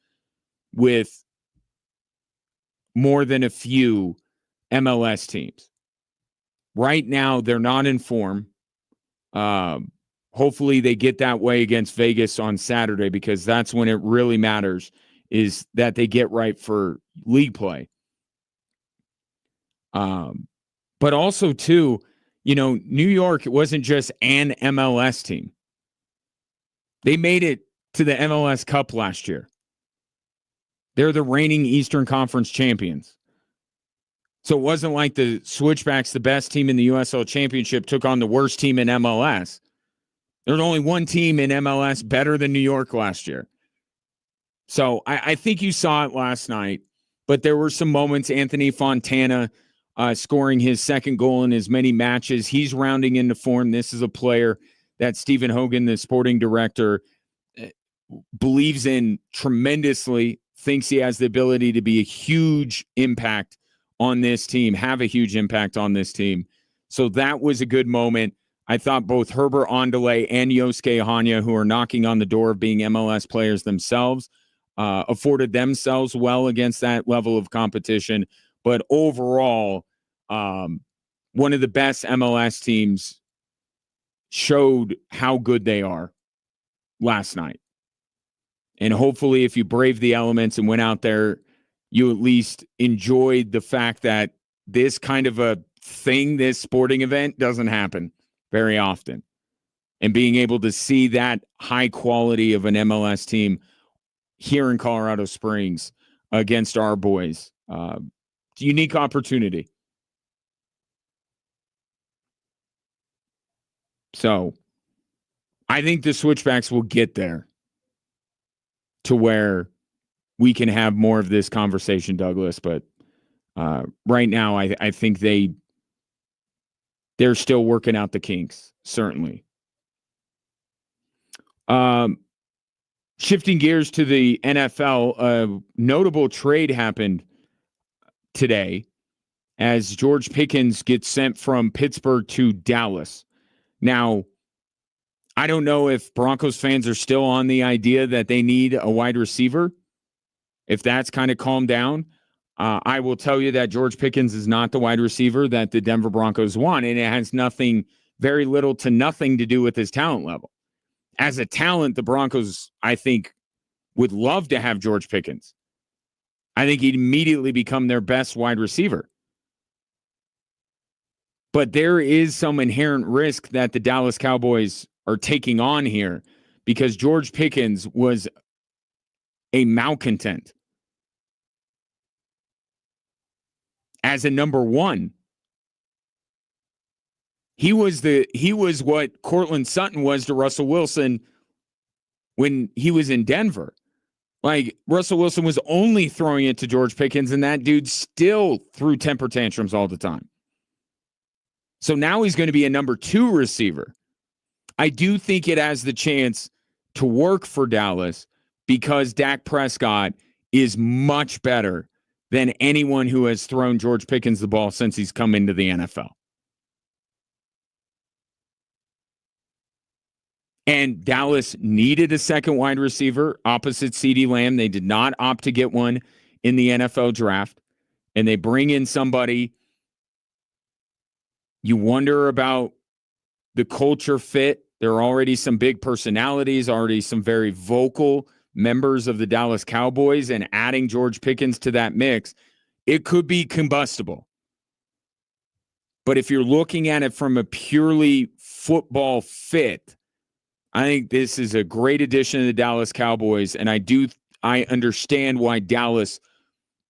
with more than a few MLS teams. Right now, they're not in form. Hopefully they get that way against Vegas on Saturday, because that's when it really matters, is that they get right for league play. But also, too, New York, it wasn't just an MLS team. They made it to the MLS Cup last year. They're the reigning Eastern Conference champions. So it wasn't like the Switchbacks, the best team in the USL Championship, took on the worst team in MLS. There's only one team in MLS better than New York last year. So I think you saw it last night, but there were some moments. Anthony Fontana scoring his second goal in as many matches. He's rounding into form. This is a player that Stephen Hogan, the sporting director, believes in tremendously, thinks he has the ability to be a huge impact on this team, have a huge impact on this team. So that was a good moment. I thought both Herbert Ondele and Yosuke Hanya, who are knocking on the door of being MLS players themselves, afforded themselves well against that level of competition. But overall, one of the best MLS teams showed how good they are last night. And hopefully, if you brave the elements and went out there, you at least enjoyed the fact that this kind of a thing, this sporting event, doesn't happen very often. And being able to see that high quality of an MLS team here in Colorado Springs against our boys, unique opportunity. So I think the Switchbacks will get there to where we can have more of this conversation, Douglas. But right now, I think they're still working out the kinks, certainly. Shifting gears to the NFL, a notable trade happened today as George Pickens gets sent from Pittsburgh to Dallas. Now, I don't know if Broncos fans are still on the idea that they need a wide receiver, if that's kind of calmed down. I will tell you that George Pickens is not the wide receiver that the Denver Broncos want, and it has very little to nothing to do with his talent level. As a talent, the Broncos, I think, would love to have George Pickens. I think he'd immediately become their best wide receiver. But there is some inherent risk that the Dallas Cowboys are taking on here, because George Pickens was a malcontent as a number one. He was what Cortland Sutton was to Russell Wilson when he was in Denver. Like, Russell Wilson was only throwing it to George Pickens, and that dude still threw temper tantrums all the time. So now he's going to be a number two receiver. I do think it has the chance to work for Dallas because Dak Prescott is much better than anyone who has thrown George Pickens the ball since he's come into the NFL. And Dallas needed a second wide receiver opposite CeeDee Lamb. They did not opt to get one in the NFL draft. And they bring in somebody. You wonder about the culture fit. There are already some big personalities, already some very vocal members of the Dallas Cowboys, and adding George Pickens to that mix, it could be combustible. But if you're looking at it from a purely football fit, I think this is a great addition to the Dallas Cowboys, and I understand why Dallas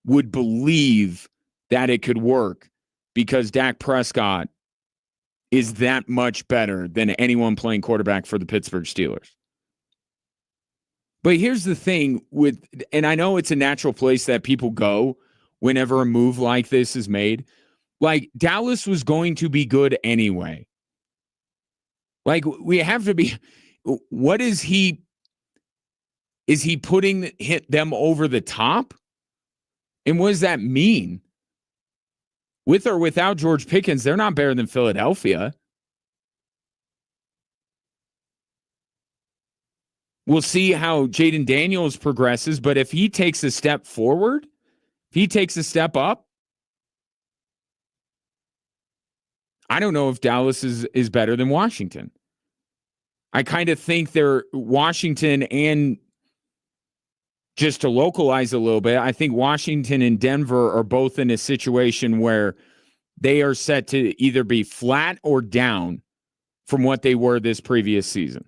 would believe that it could work, because Dak Prescott is that much better than anyone playing quarterback for the Pittsburgh Steelers. But here's the thing and I know it's a natural place that people go whenever a move like this is made. Like, Dallas was going to be good anyway. Like, we have to be, what is he putting them over the top? And what does that mean? With or without George Pickens, they're not better than Philadelphia. We'll see how Jaden Daniels progresses, but if he takes a step forward, if he takes a step up, I don't know if Dallas is better than Washington. I kind of think they're Washington, and just to localize a little bit, I think Washington and Denver are both in a situation where they are set to either be flat or down from what they were this previous season.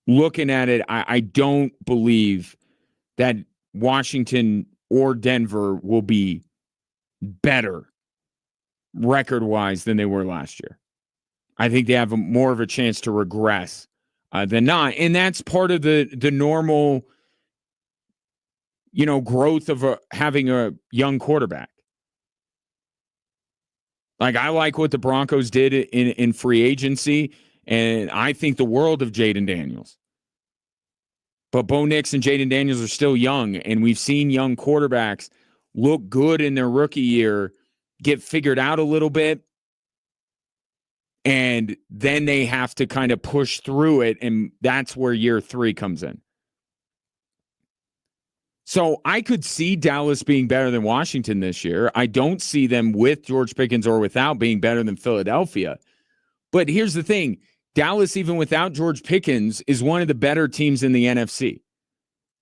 Looking at it, I don't believe that Washington or Denver will be better record-wise than they were last year. I think they have more of a chance to regress than not. And that's part of the normal, growth of having a young quarterback. Like, I like what the Broncos did in free agency, and I think the world of Jaden Daniels. But Bo Nix and Jaden Daniels are still young, and we've seen young quarterbacks look good in their rookie year, get figured out a little bit, and then they have to kind of push through it, and that's where year 3 comes in. So I could see Dallas being better than Washington this year. I don't see them with George Pickens or without being better than Philadelphia. But here's the thing. Dallas, even without George Pickens, is one of the better teams in the NFC.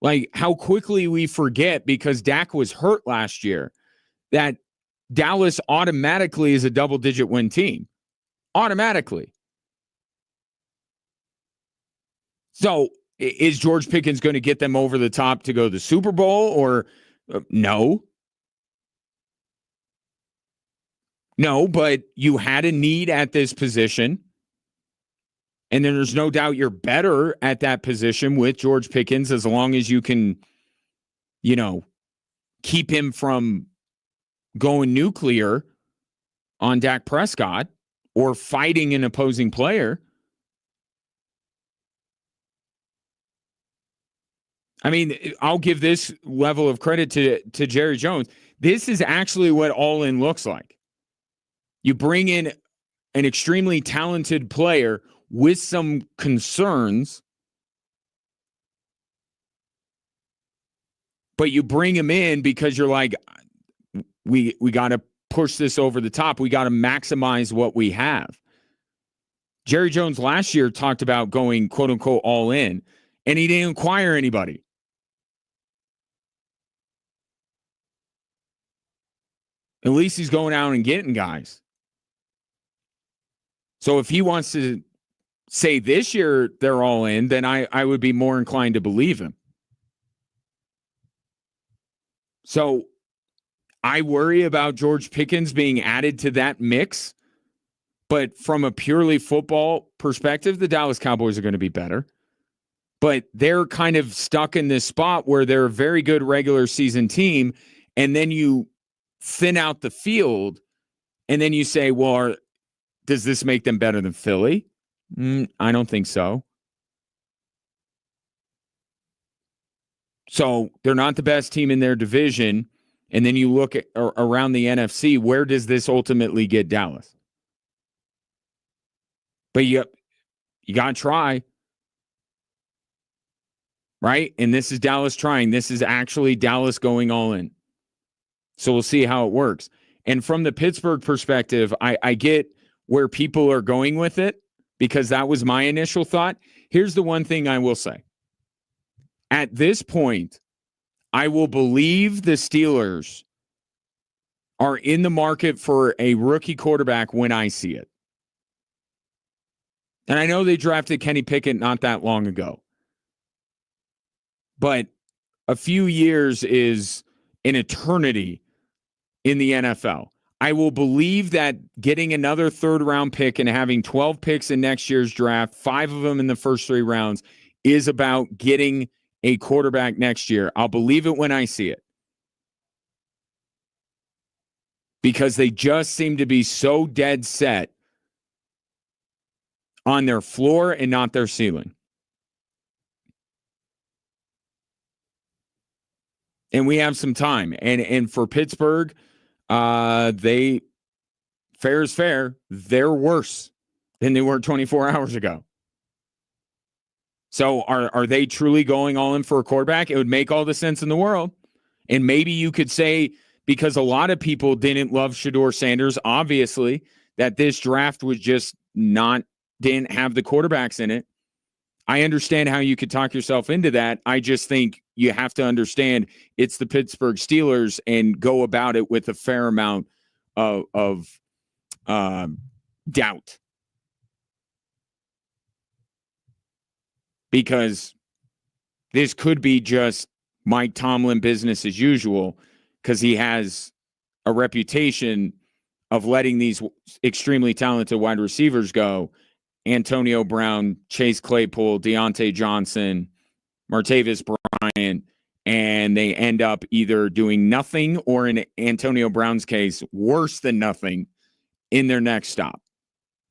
Like, how quickly we forget, because Dak was hurt last year, that Dallas automatically is a double-digit win team. Automatically. So, is George Pickens going to get them over the top to go to the Super Bowl, or no? No, but you had a need at this position. And then there's no doubt you're better at that position with George Pickens, as long as you can, keep him from going nuclear on Dak Prescott or fighting an opposing player. I mean, I'll give this level of credit to Jerry Jones. This is actually what all-in looks like. You bring in an extremely talented player with some concerns, but you bring him in because you're like, we got to push this over the top. We got to maximize what we have. Jerry Jones last year talked about going, quote unquote, all in, and he didn't acquire anybody. At least he's going out and getting guys. So if he wants to say this year they're all in, then I would be more inclined to believe him. So I worry about George Pickens being added to that mix. But from a purely football perspective, the Dallas Cowboys are going to be better. But they're kind of stuck in this spot where they're a very good regular season team, and then you thin out the field, and then you say, well, does this make them better than Philly? I don't think so. So they're not the best team in their division. And then you look at around the NFC, where does this ultimately get Dallas? But you got to try. Right? And this is Dallas trying. This is actually Dallas going all in. So we'll see how it works. And from the Pittsburgh perspective, I get where people are going with it because that was my initial thought. Here's the one thing I will say. At this point, I will believe the Steelers are in the market for a rookie quarterback when I see it. And I know they drafted Kenny Pickett not that long ago. But a few years is an eternity in the NFL. I will believe that getting another third-round pick and having 12 picks in next year's draft, 5 of them in the first 3 rounds, is about getting a quarterback next year. I'll believe it when I see it. Because they just seem to be so dead set on their floor and not their ceiling. And we have some time. And for Pittsburgh, fair is fair. They're worse than they were 24 hours ago. So are they truly going all in for a quarterback? It would make all the sense in the world. And maybe you could say, because a lot of people didn't love Shedeur Sanders, obviously, that this draft was just didn't have the quarterbacks in it. I understand how you could talk yourself into that. I just think you have to understand it's the Pittsburgh Steelers and go about it with a fair amount of doubt. Because this could be just Mike Tomlin business as usual because he has a reputation of letting these extremely talented wide receivers go. Antonio Brown, Chase Claypool, Deontay Johnson, Martavis Bryant, and they end up either doing nothing or, in Antonio Brown's case, worse than nothing in their next stop.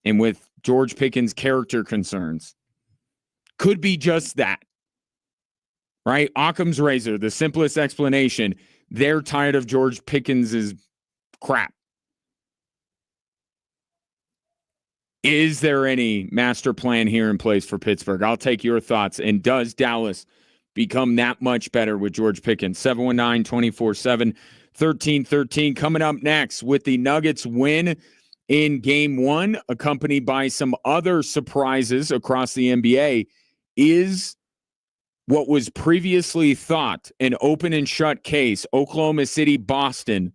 And with George Pickens' character concerns, could be just that. Right? Occam's razor, the simplest explanation. They're tired of George Pickens' crap. Is there any master plan here in place for Pittsburgh? I'll take your thoughts. And does Dallas become that much better with George Pickens? 719-247-1313. Coming up next with the Nuggets win in Game 1, accompanied by some other surprises across the NBA, is what was previously thought an open and shut case, Oklahoma City, Boston,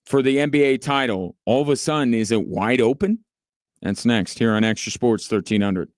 for the NBA title. All of a sudden, is it wide open? That's next here on Extra Sports 1300.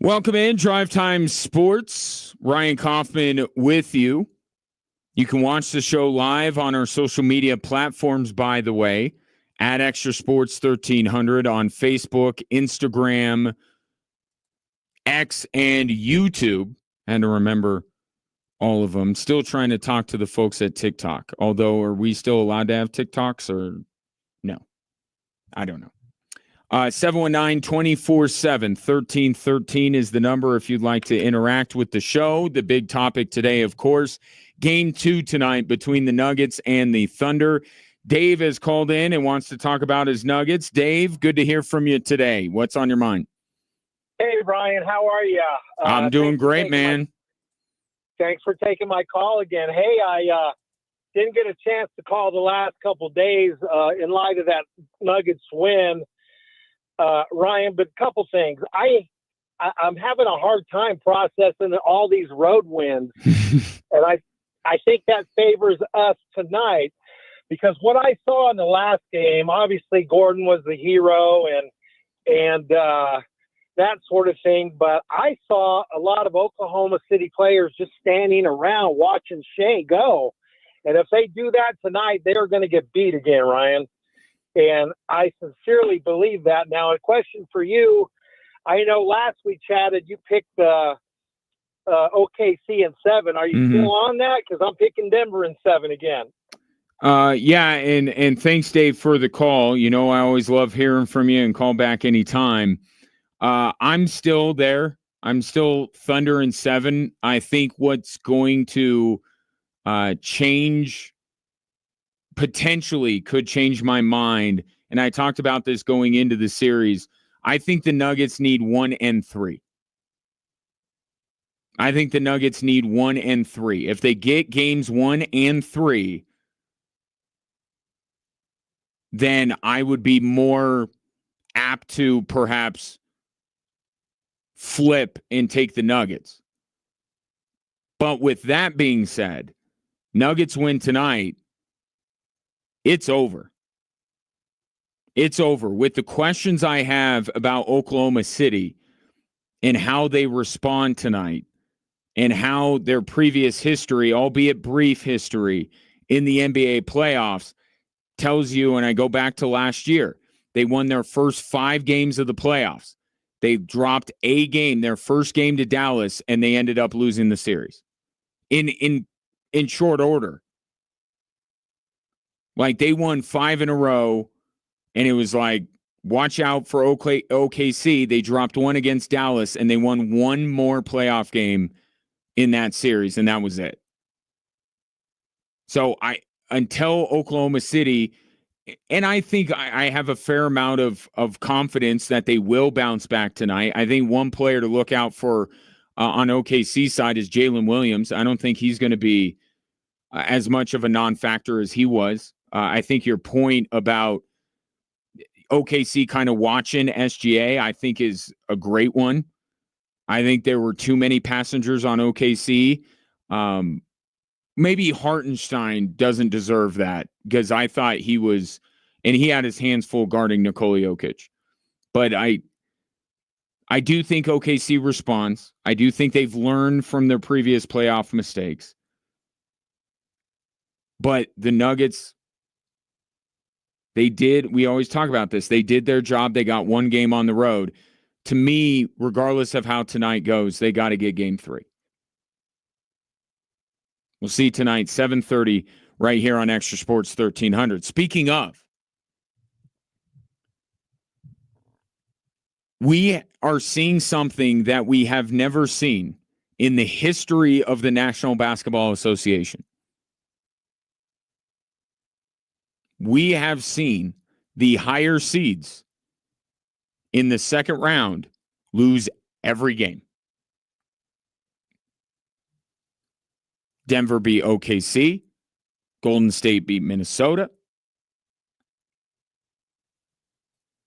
Welcome in, Drive Time Sports. Ryan Kaufman with you. You can watch the show live on our social media platforms, by the way, at Extra Sports 1300 on Facebook, Instagram, X, and YouTube. And to remember all of them. Still trying to talk to the folks at TikTok. Although, are we still allowed to have TikToks or no? I don't know. 719-247-1313 is the number if you'd like to interact with the show. The big topic today, of course, Game 2 tonight between the Nuggets and the Thunder. Dave has called in and wants to talk about his Nuggets. Dave, good to hear from you today. What's on your mind? Hey, Brian, how are you? I'm doing great, man. Thanks for taking my call again. Hey, I didn't get a chance to call the last couple days in light of that Nuggets win. Ryan, but a couple things. I'm having a hard time processing all these road wins, and I think that favors us tonight because what I saw in the last game, obviously Gordon was the hero and that sort of thing, but I saw a lot of Oklahoma City players just standing around watching Shea go, and if they do that tonight, they're going to get beat again, Ryan. And I sincerely believe that. Now, a question for you. I know last we chatted, you picked OKC in 7. Are you still on that? Because I'm picking Denver in 7 again. Yeah, and thanks, Dave, for the call. You know, I always love hearing from you and call back anytime. I'm still there. I'm still Thunder in 7. I think what's going to change potentially could change my mind. And I talked about this going into the series. I think the Nuggets need 1 and 3. I think the Nuggets need 1 and 3. If they get games 1 and 3, then I would be more apt to perhaps flip and take the Nuggets. But with that being said, Nuggets win tonight. It's over. It's over. With the questions I have about Oklahoma City and how they respond tonight and how their previous history, albeit brief history, in the NBA playoffs tells you, and I go back to last year, they won their first 5 games of the playoffs. They dropped a game, their first game to Dallas, and they ended up losing the series in short order. Like, they won 5 in a row, and it was like, watch out for OKC. They dropped 1 against Dallas, and they won 1 more playoff game in that series, and that was it. So until Oklahoma City, and I think I have a fair amount of confidence that they will bounce back tonight. I think one player to look out for on OKC side is Jalen Williams. I don't think he's going to be as much of a non-factor as he was. I think your point about OKC kind of watching SGA, I think is a great one. I think there were too many passengers on OKC. Maybe Hartenstein doesn't deserve that because I thought he was, and he had his hands full guarding Nikola Jokic. But I do think OKC responds. I do think they've learned from their previous playoff mistakes. But the Nuggets, we always talk about this, they did their job. They got 1 game on the road. To me, regardless of how tonight goes, they got to get game 3. We'll see tonight, 7:30, right here on Extra Sports 1300. Speaking of, we are seeing something that we have never seen in the history of the National Basketball Association. We have seen the higher seeds in the second round lose every game. Denver beat OKC. Golden State beat Minnesota.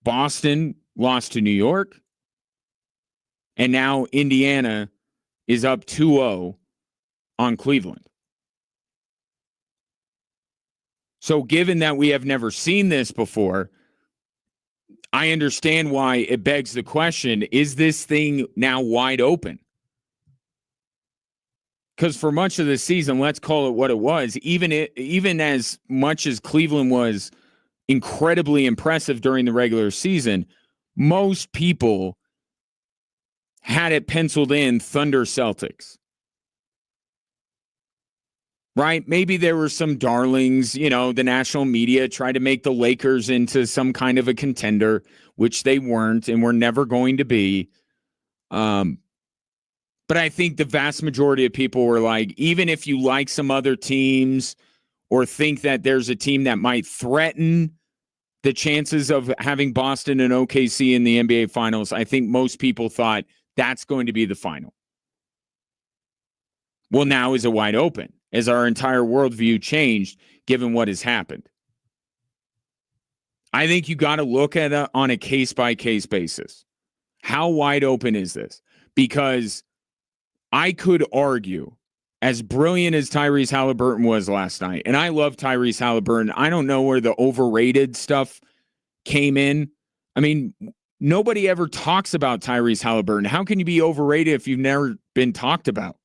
Boston lost to New York. And now Indiana is up 2-0 on Cleveland. So given that we have never seen this before, I understand why it begs the question, is this thing now wide open? Because for much of the season, let's call it what it was, even as much as Cleveland was incredibly impressive during the regular season, most people had it penciled in Thunder Celtics. Right? Maybe there were some darlings, the national media tried to make the Lakers into some kind of a contender, which they weren't and were never going to be. But I think the vast majority of people were like, even if you like some other teams or think that there's a team that might threaten the chances of having Boston and OKC in the NBA Finals, I think most people thought that's going to be the final. Well, now is it wide open as our entire worldview changed given what has happened. I think you got to look at it on a case-by-case basis. How wide open is this? Because I could argue, as brilliant as Tyrese Halliburton was last night, and I love Tyrese Halliburton, I don't know where the overrated stuff came in. I mean, nobody ever talks about Tyrese Halliburton. How can you be overrated if you've never been talked about?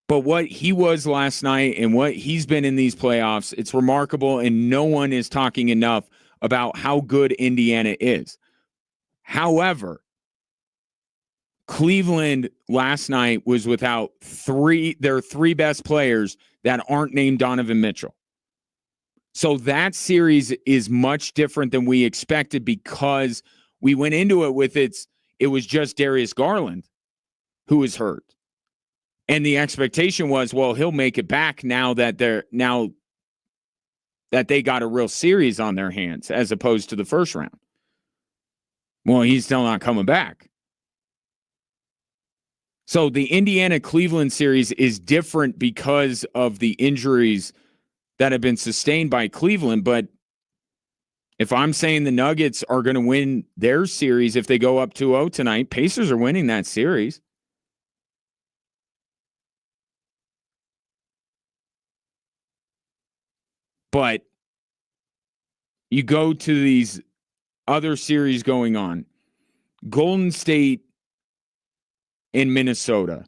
But what he was last night and what he's been in these playoffs, it's remarkable, and no one is talking enough about how good Indiana is. However, Cleveland last night was without their three best players that aren't named Donovan Mitchell. So that series is much different than we expected because we went into it with it was just Darius Garland who was hurt. And the expectation was, well, he'll make it back now that they got a real series on their hands as opposed to the first round. Well, he's still not coming back. So the Indiana-Cleveland series is different because of the injuries that have been sustained by Cleveland. But if I'm saying the Nuggets are going to win their series if they go up 2-0 tonight, Pacers are winning that series. But you go to these other series going on. Golden State in Minnesota,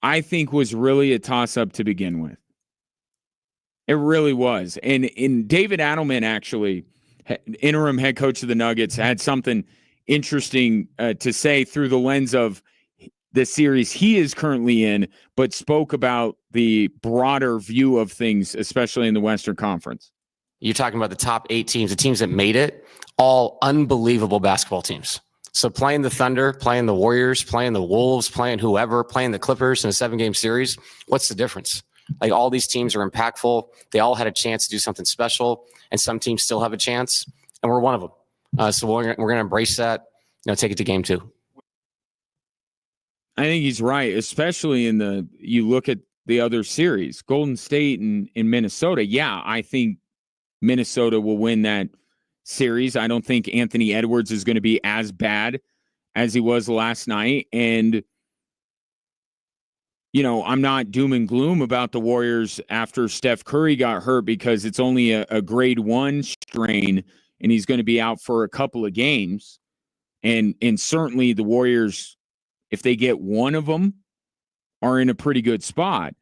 I think was really a toss-up to begin with. It really was. And David Adelman, actually, interim head coach of the Nuggets, had something interesting to say through the lens of the series he is currently in, but spoke about the broader view of things, especially in the Western Conference. You're talking about the top 8 teams, the teams that made it, all unbelievable basketball teams. So playing the Thunder, playing the Warriors, playing the Wolves, playing whoever, playing the Clippers in a 7-game series, what's the difference? Like, all these teams are impactful. They all had a chance to do something special, and some teams still have a chance, and we're one of them. So we're going to embrace that, take it to game 2. I think he's right, especially you look at the other series, Golden State and in Minnesota. Yeah, I think Minnesota will win that series. I don't think Anthony Edwards is going to be as bad as he was last night. And, I'm not doom and gloom about the Warriors after Steph Curry got hurt because it's only a grade 1 strain and he's going to be out for a couple of games. And certainly the Warriors, if they get one of them, are in a pretty good spot.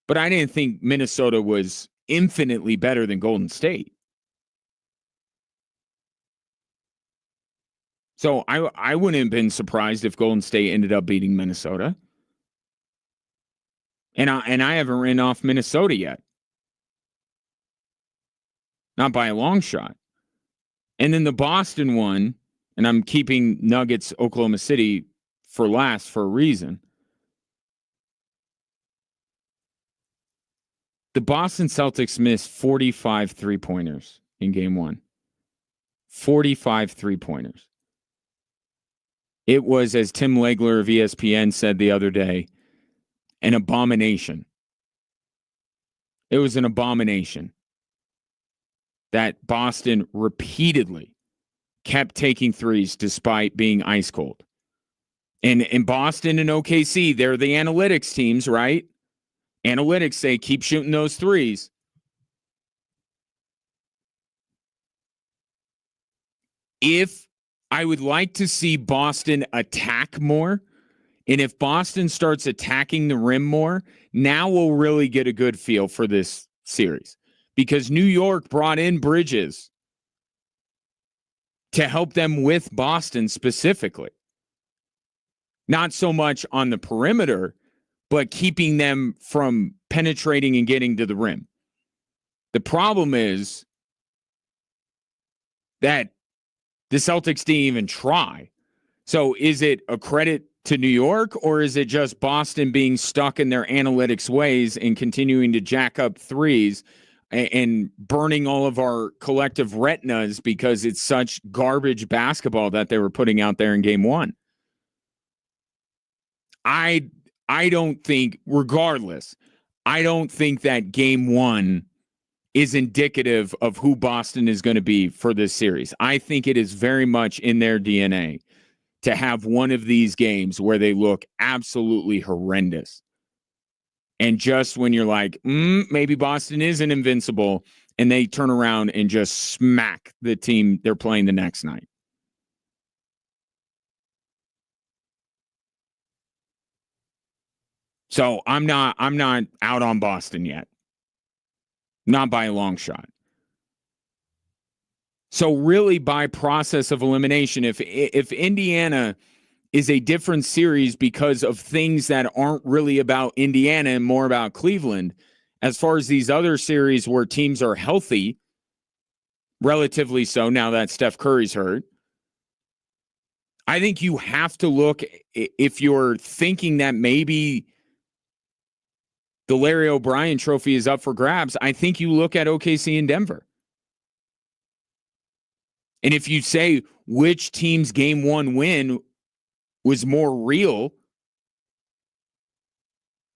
But I didn't think Minnesota was infinitely better than Golden State. So I wouldn't have been surprised if Golden State ended up beating Minnesota. And I haven't written off Minnesota yet. Not by a long shot. And then the Boston one, and I'm keeping Nuggets, Oklahoma City for last for a reason. The Boston Celtics missed 45 three-pointers in game 1. 45 three-pointers. It was, as Tim Legler of ESPN said the other day, an abomination. It was an abomination that Boston repeatedly kept taking threes despite being ice cold. And in Boston and OKC, they're the analytics teams, right? Analytics say keep shooting those threes. If I would like to see Boston attack more, and if Boston starts attacking the rim more, now we'll really get a good feel for this series. Because New York brought in Bridges to help them with Boston specifically. Not so much on the perimeter, but keeping them from penetrating and getting to the rim. The problem is that the Celtics didn't even try. So is it a credit to New York, or is it just Boston being stuck in their analytics ways and continuing to jack up threes and burning all of our collective retinas because it's such garbage basketball that they were putting out there in game one? I don't think, regardless, I don't think that game one is indicative of who Boston is going to be for this series. I think it is very much in their DNA to have one of these games where they look absolutely horrendous. And just when you're like, maybe Boston isn't invincible, and they turn around and just smack the team they're playing the next night. So I'm not out on Boston yet. Not by a long shot. So really, by process of elimination, if Indiana is a different series because of things that aren't really about Indiana and more about Cleveland, as far as these other series where teams are healthy, relatively so now that Steph Curry's hurt, I think you have to look, if you're thinking that maybe the Larry O'Brien trophy is up for grabs, I think you look at OKC and Denver. And if you say which team's game one win was more real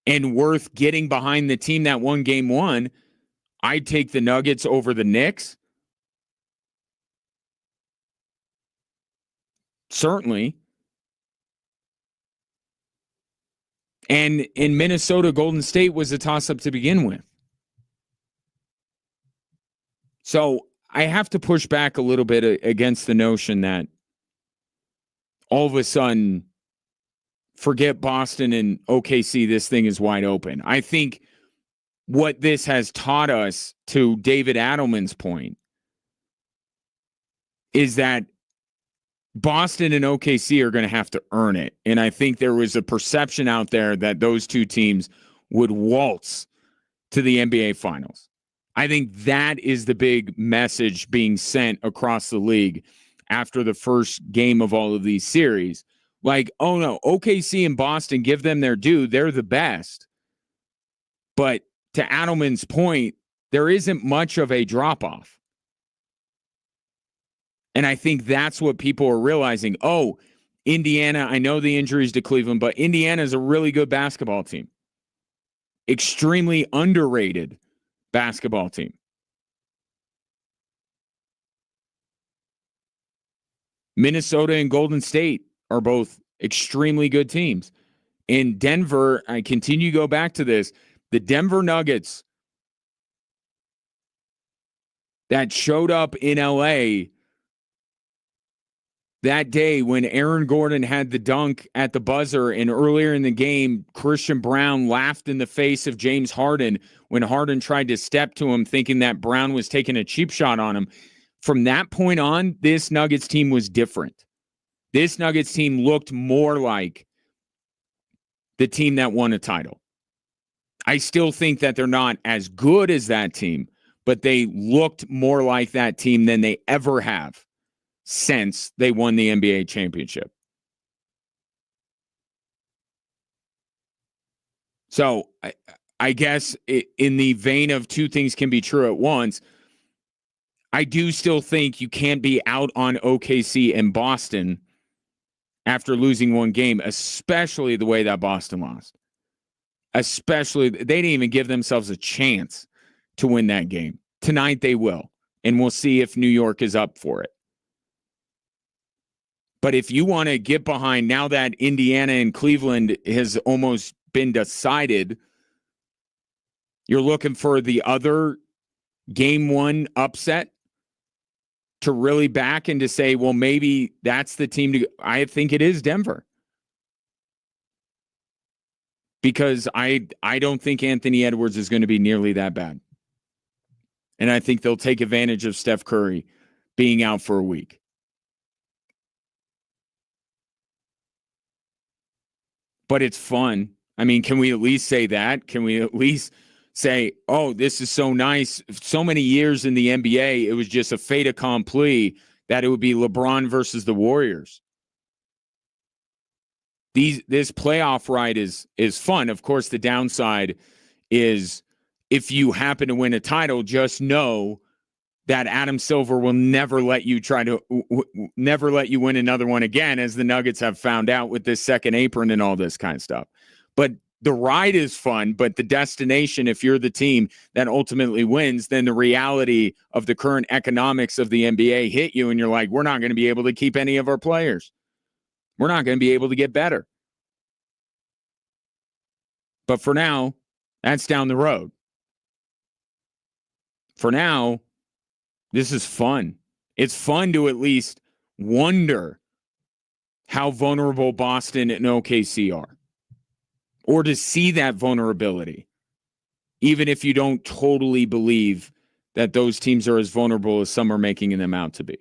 and worth getting behind the team that won game one, I'd take the Nuggets over the Knicks. Certainly. And in Minnesota, Golden State was a toss-up to begin with. So I have to push back a little bit against the notion that all of a sudden, forget Boston and OKC, this thing is wide open. I think what this has taught us, to David Adelman's point, is that Boston and OKC are going to have to earn it. And I think there was a perception out there that those two teams would waltz to the NBA Finals. I think that is the big message being sent across the league after the first game of all of these series. Like, oh no, OKC and Boston, give them their due. They're the best. But to Adelman's point, there isn't much of a drop-off. And I think that's what people are realizing. Oh, Indiana, I know the injuries to Cleveland, but Indiana is a really good basketball team. Extremely underrated basketball team. Minnesota and Golden State are both extremely good teams. In Denver, I continue to go back to this, the Denver Nuggets that showed up in LA that day when Aaron Gordon had the dunk at the buzzer, and earlier in the game, Christian Brown laughed in the face of James Harden when Harden tried to step to him thinking that Brown was taking a cheap shot on him. From that point on, this Nuggets team was different. This Nuggets team looked more like the team that won a title. I still think that they're not as good as that team, but they looked more like that team than they ever have since they won the NBA championship. So I guess in the vein of two things can be true at once, I do still think you can't be out on OKC and Boston after losing one game, especially the way that Boston lost. Especially, they didn't even give themselves a chance to win that game. Tonight they will, and we'll see if New York is up for it. But if you want to get behind, now that Indiana and Cleveland has almost been decided, you're looking for the other game one upset, to really back and to say, well, maybe that's the team to. I think it is Denver. Because I don't think Anthony Edwards is going to be nearly that bad. And I think they'll take advantage of Steph Curry being out for a week. But it's fun. I mean, can we at least say that? Can we at least say, oh, this is so nice? So many years in the NBA, it was just a fait accompli that it would be LeBron versus the Warriors. This playoff ride is fun. Of course, the downside is if you happen to win a title, just know that Adam Silver will never let you never let you win another one again, as the Nuggets have found out with this second apron and all this kind of stuff. But the ride is fun, but the destination, if you're the team that ultimately wins, then the reality of the current economics of the NBA hit you, and you're like, we're not going to be able to keep any of our players. We're not going to be able to get better. But for now, that's down the road. For now, this is fun. It's fun to at least wonder how vulnerable Boston and OKC are, or to see that vulnerability, even if you don't totally believe that those teams are as vulnerable as some are making them out to be.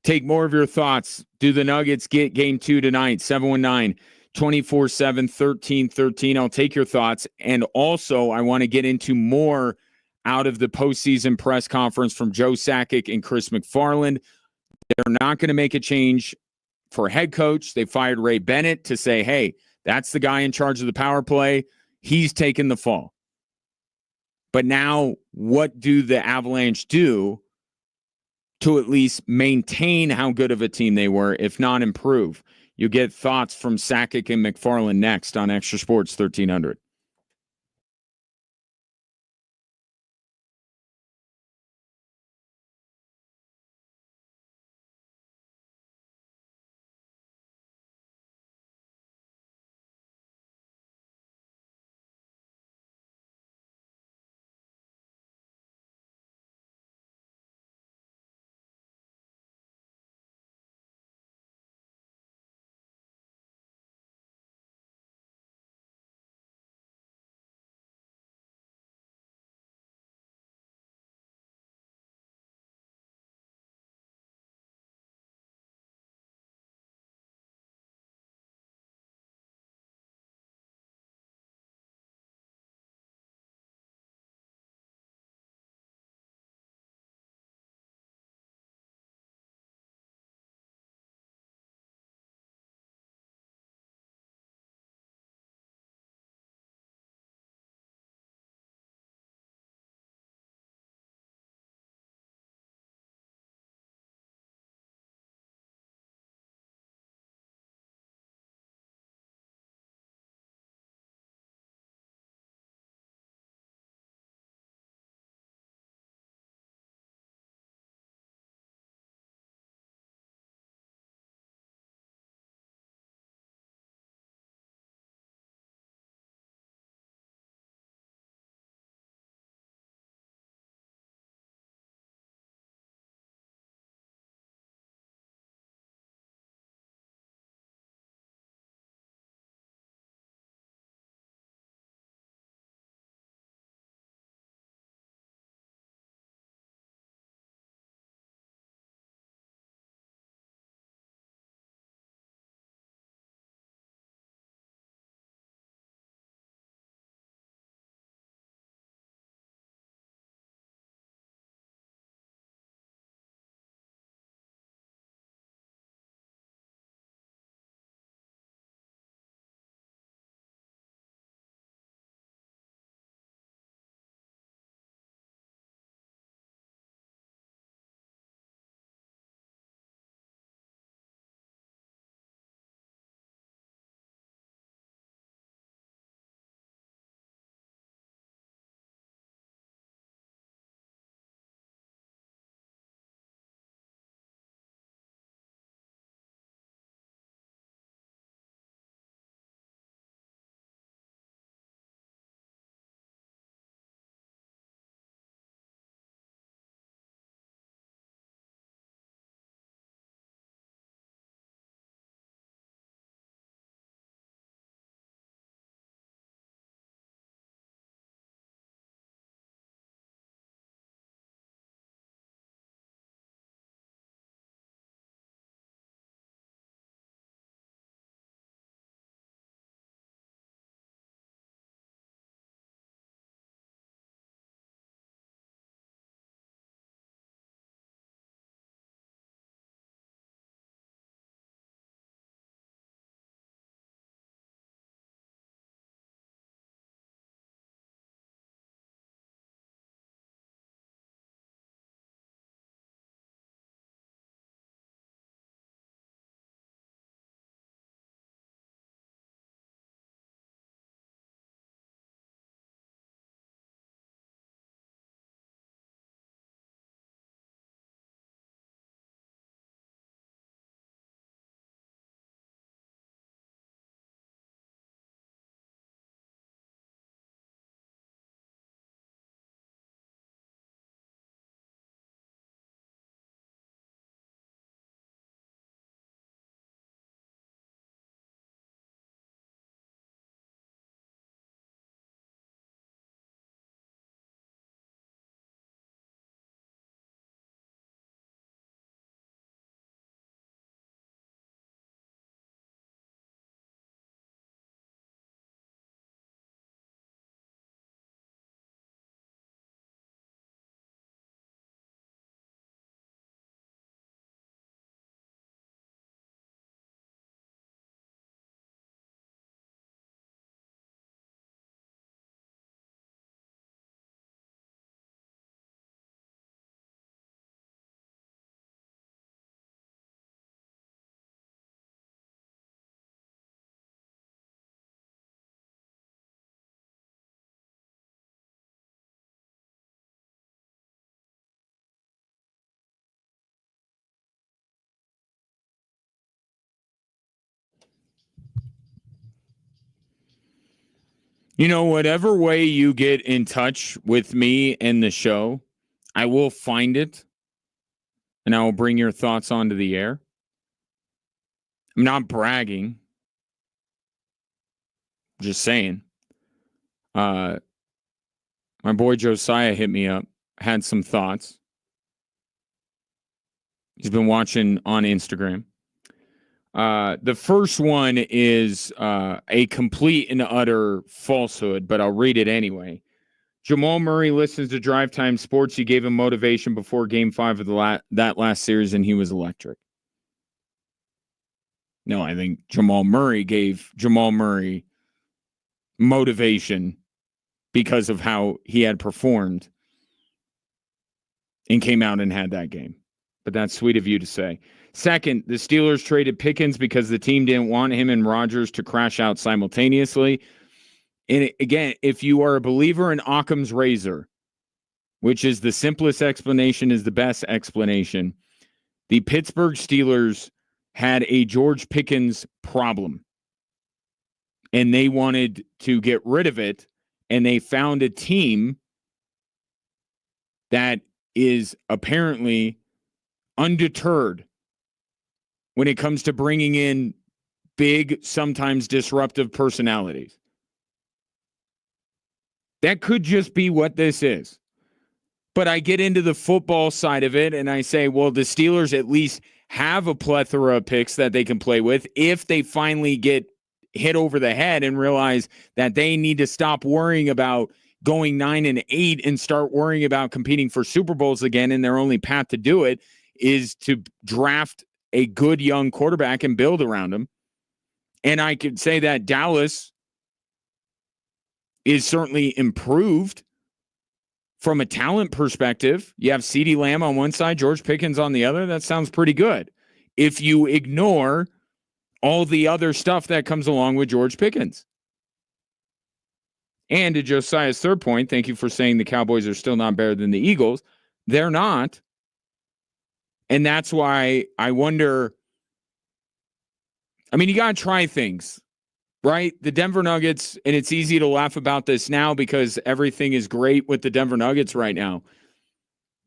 Take more of your thoughts. Do the Nuggets get game 2 tonight? 719-247-1313. I'll take your thoughts. And also, I want to get into more out of the postseason press conference from Joe Sakic and Chris McFarland. They're not going to make a change for head coach. They fired Ray Bennett to say, hey, that's the guy in charge of the power play. He's taken the fall. But now, what do the Avalanche do to at least maintain how good of a team they were, if not improve? You get thoughts from Sakic and McFarland next on Extra Sports 1300. You know, whatever way you get in touch with me and the show, I will find it and I will bring your thoughts onto the air. I'm not bragging. Just saying. My boy Josiah hit me up, had some thoughts. He's been watching on Instagram. The first one is a complete and utter falsehood, but I'll read it anyway. Jamal Murray listens to Drive Time Sports. You gave him motivation before Game 5 of that last series, and he was electric. No, I think Jamal Murray gave Jamal Murray motivation because of how he had performed and came out and had that game. But that's sweet of you to say. Second, the Steelers traded Pickens because the team didn't want him and Rodgers to crash out simultaneously. And again, if you are a believer in Occam's razor, which is the simplest explanation is the best explanation, the Pittsburgh Steelers had a George Pickens problem. And they wanted to get rid of it. And they found a team that is apparently undeterred when it comes to bringing in big, sometimes disruptive personalities. That could just be what this is. But I get into the football side of it and I say, well, the Steelers at least have a plethora of picks that they can play with if they finally get hit over the head and realize that they need to stop worrying about going 9-8 and start worrying about competing for Super Bowls again. And their only path to do it is to draft a good young quarterback and build around him. And I could say that Dallas is certainly improved from a talent perspective. You have CeeDee Lamb on one side, George Pickens on the other. That sounds pretty good. If you ignore all the other stuff that comes along with George Pickens. And to Josiah's third point, thank you for saying the Cowboys are still not better than the Eagles. They're not. And that's why I wonder, I mean, you got to try things, right? The Denver Nuggets, and it's easy to laugh about this now because everything is great with the Denver Nuggets right now.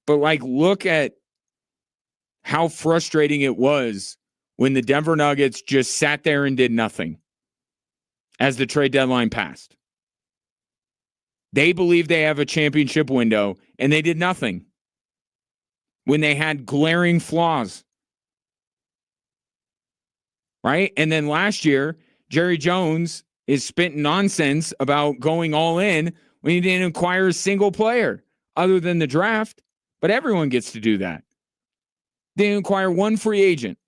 But like, look at how frustrating it was when the Denver Nuggets just sat there and did nothing as the trade deadline passed. They believe they have a championship window, and they did nothing when they had glaring flaws. Right? And then last year, Jerry Jones is spitting nonsense about going all in when he didn't acquire a single player other than the draft. But everyone gets to do that. They didn't acquire one free agent.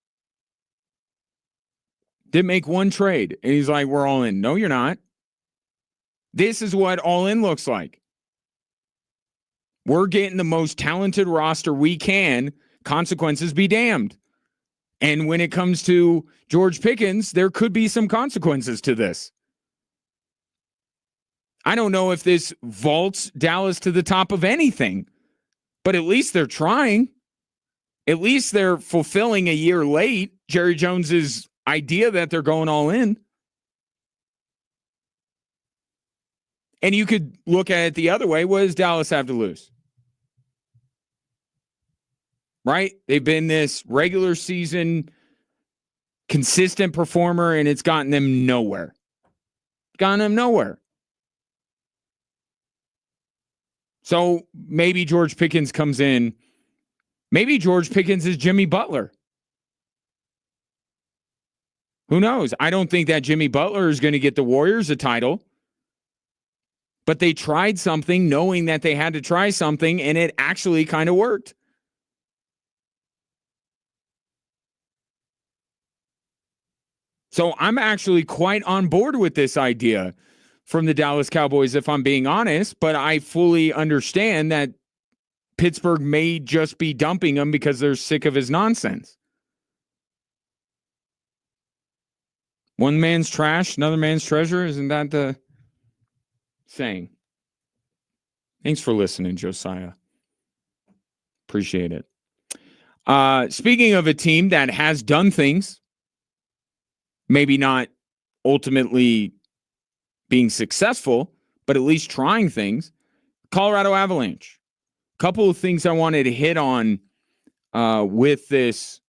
Didn't make one trade. And he's like, we're all in. No, you're not. This is what all in looks like. We're getting the most talented roster we can. Consequences be damned. And when it comes to George Pickens, there could be some consequences to this. I don't know if this vaults Dallas to the top of anything, but at least they're trying. At least they're fulfilling a year late Jerry Jones's idea that they're going all in. And you could look at it the other way. What does Dallas have to lose? Right? They've been this regular season consistent performer, and it's gotten them nowhere. So maybe George Pickens comes in. Maybe George Pickens is Jimmy Butler. Who knows? I don't think that Jimmy Butler is going to get the Warriors a title. But they tried something knowing that they had to try something, and it actually kind of worked. So I'm actually quite on board with this idea from the Dallas Cowboys, if I'm being honest, but I fully understand that Pittsburgh may just be dumping him because they're sick of his nonsense. One man's trash, another man's treasure. Isn't that the saying? Thanks for listening, Josiah. Appreciate it. Speaking of a team that has done things, maybe not ultimately being successful, but at least trying things. Colorado Avalanche. Couple of things I wanted to hit on with this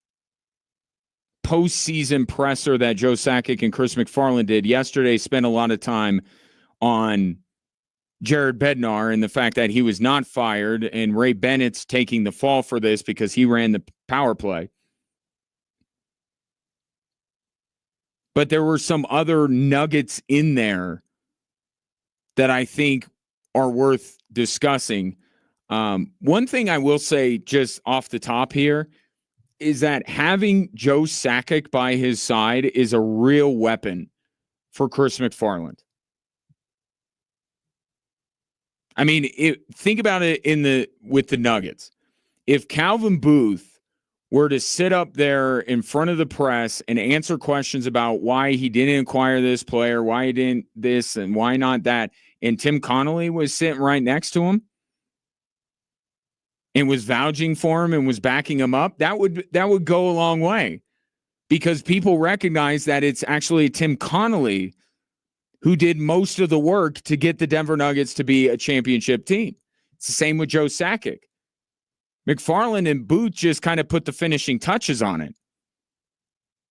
postseason presser that Joe Sakic and Chris McFarland did yesterday. Spent a lot of time on Jared Bednar and the fact that he was not fired, and Ray Bennett's taking the fall for this because he ran the power play. But there were some other nuggets in there that I think are worth discussing. One thing I will say just off the top here is that having Joe Sakic by his side is a real weapon for Chris McFarland. I mean, think about it with the Nuggets. If Calvin Booth were to sit up there in front of the press and answer questions about why he didn't acquire this player, why he didn't this, and why not that, and Tim Connolly was sitting right next to him and was vouching for him and was backing him up, that would go a long way, because people recognize that it's actually Tim Connolly who did most of the work to get the Denver Nuggets to be a championship team. It's the same with Joe Sakic. McFarland and Booth just kind of put the finishing touches on it.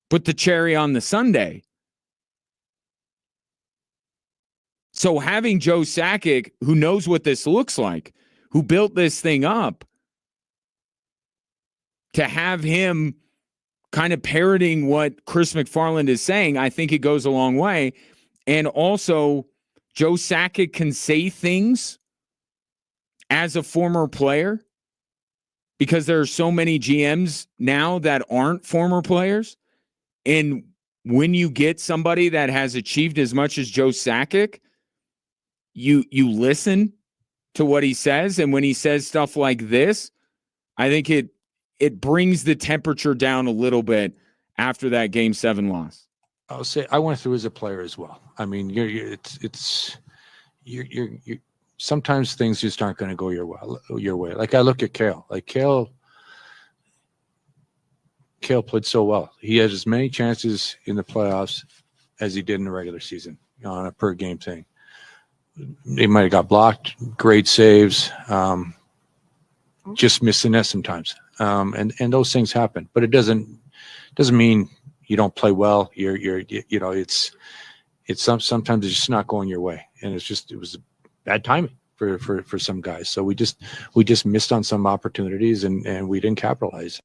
Put the cherry on the sundae. So having Joe Sakic, who knows what this looks like, who built this thing up, to have him kind of parroting what Chris McFarland is saying, I think it goes a long way. And also, Joe Sakic can say things as a former player, because there are so many GMs now that aren't former players. And when you get somebody that has achieved as much as Joe Sakic, you listen to what he says. And when he says stuff like this, I think it brings the temperature down a little bit after that Game 7 loss. I'll say I went through as a player as well. I mean, you're sometimes things just aren't going to go your way. Like I look at Kale. Like Kale played so well. He has as many chances in the playoffs as he did in the regular season on a per game thing. They might have got blocked, great saves, just missed the net sometimes. And those things happen, but it doesn't mean you don't play well. It's sometimes it's just not going your way, and it was bad timing for some guys. So we just missed on some opportunities, and we didn't capitalize.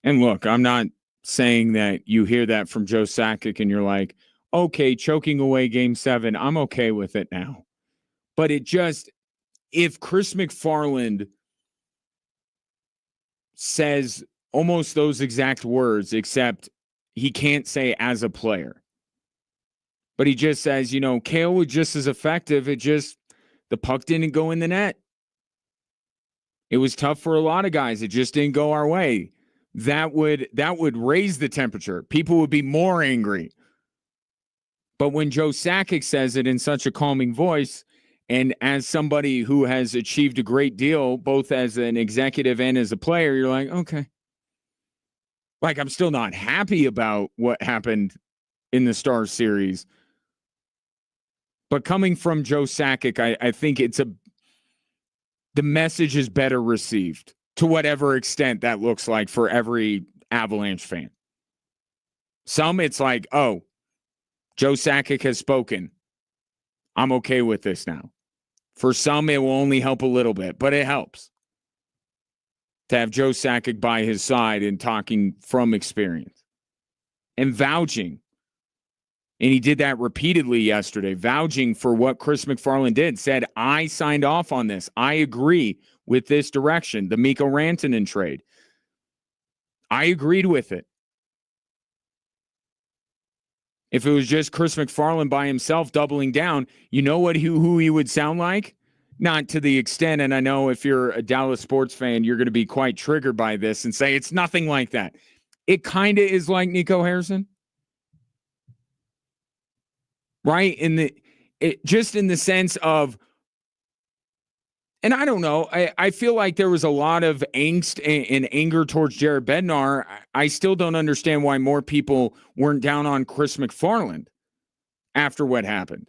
And look, I'm not saying that you hear that from Joe Sakic and you're like, okay, choking away Game 7, I'm okay with it now. But if Chris McFarland says almost those exact words, except he can't say as a player, but he just says, Kale was just as effective. The puck didn't go in the net. It was tough for a lot of guys. It just didn't go our way. That would raise the temperature. People would be more angry. But when Joe Sakic says it in such a calming voice, and as somebody who has achieved a great deal, both as an executive and as a player, you're like, okay. Like, I'm still not happy about what happened in the Stars series. But coming from Joe Sakic, I think the message is better received, to whatever extent that looks like for every Avalanche fan. Some, it's like, oh, Joe Sakic has spoken. I'm okay with this now. For some, it will only help a little bit, but it helps to have Joe Sakic by his side and talking from experience and vouching. And he did that repeatedly yesterday, vouching for what Chris McFarland did, said, I signed off on this. I agree with this direction, the Mikko Rantanen trade. I agreed with it. If it was just Chris McFarland by himself doubling down, you know who he would sound like? Not to the extent, and I know if you're a Dallas sports fan, you're going to be quite triggered by this and say it's nothing like that. It kind of is like Nico Harrison. Right? Just in the sense of, and I don't know, I feel like there was a lot of angst and anger towards Jared Bednar. I still don't understand why more people weren't down on Chris McFarland. after what happened.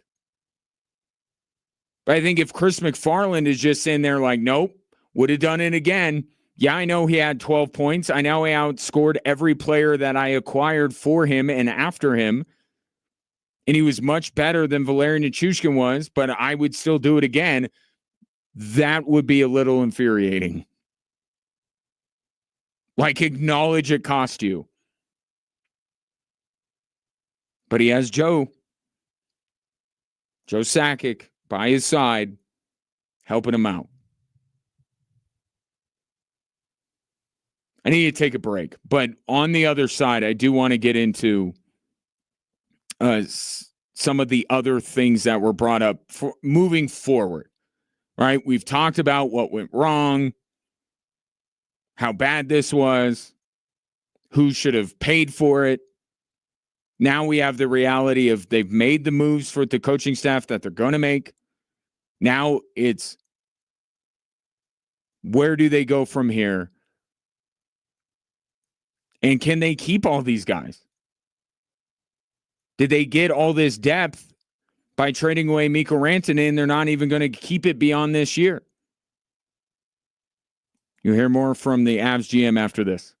But I think if Chris McFarland is just in there like, nope, would have done it again. Yeah, I know he had 12 points. I know he outscored every player that I acquired for him and after him. And he was much better than Valerian Nichushkin was, but I would still do it again. That would be a little infuriating. Like, acknowledge it cost you. But he has Joe Sakic by his side, helping him out. I need to take a break. But on the other side, I do want to get into some of the other things that were brought up for moving forward. Right? We've talked about what went wrong, how bad this was, who should have paid for it. Now we have the reality of they've made the moves for the coaching staff that they're going to make. Now it's where do they go from here? And can they keep all these guys? Did they get all this depth by trading away Mikko Rantanen? They're not even going to keep it beyond this year. You'll hear more from the Avs GM after this.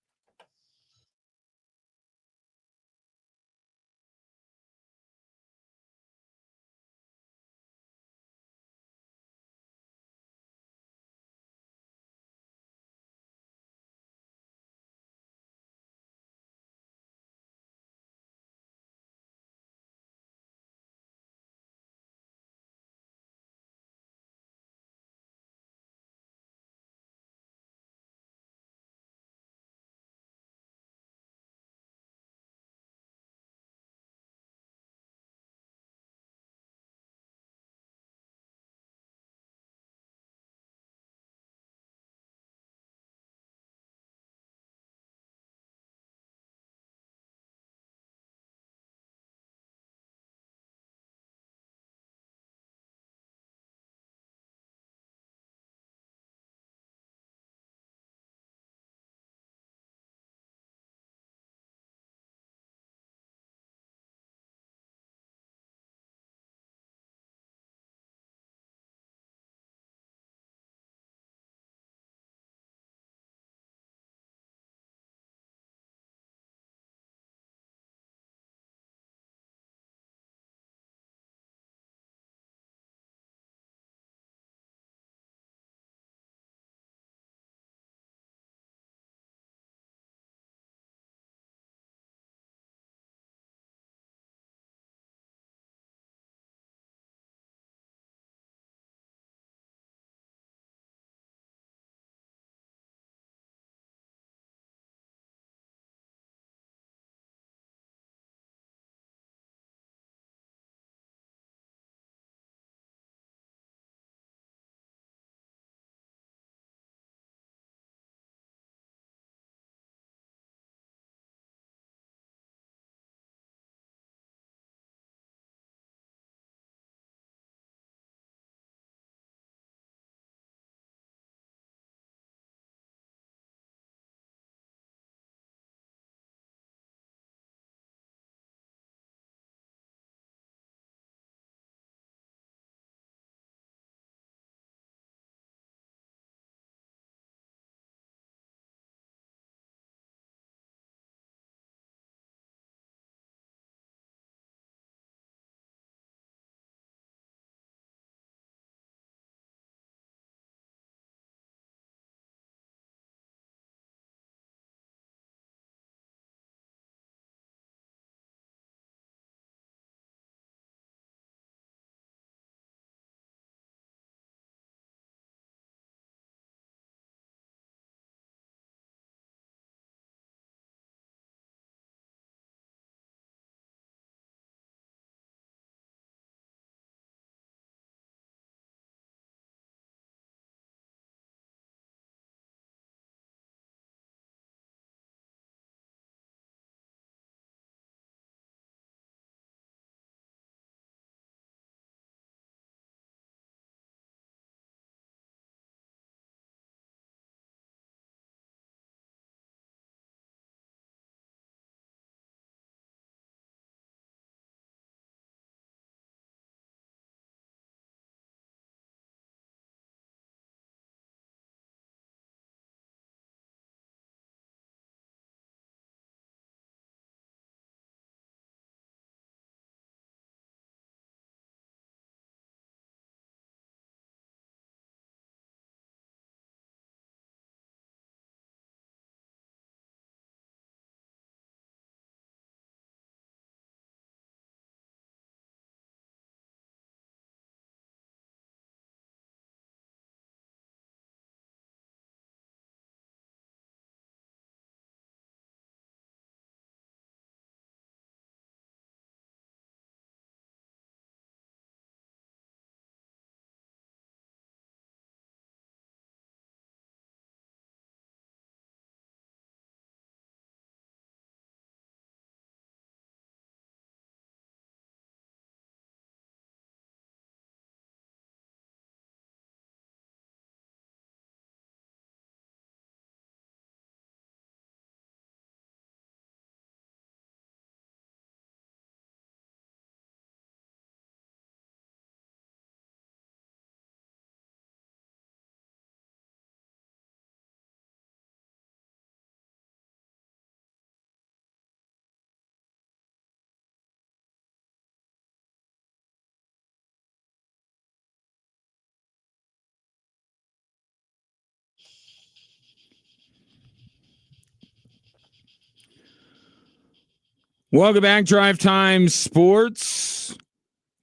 Welcome back, Drive Time Sports.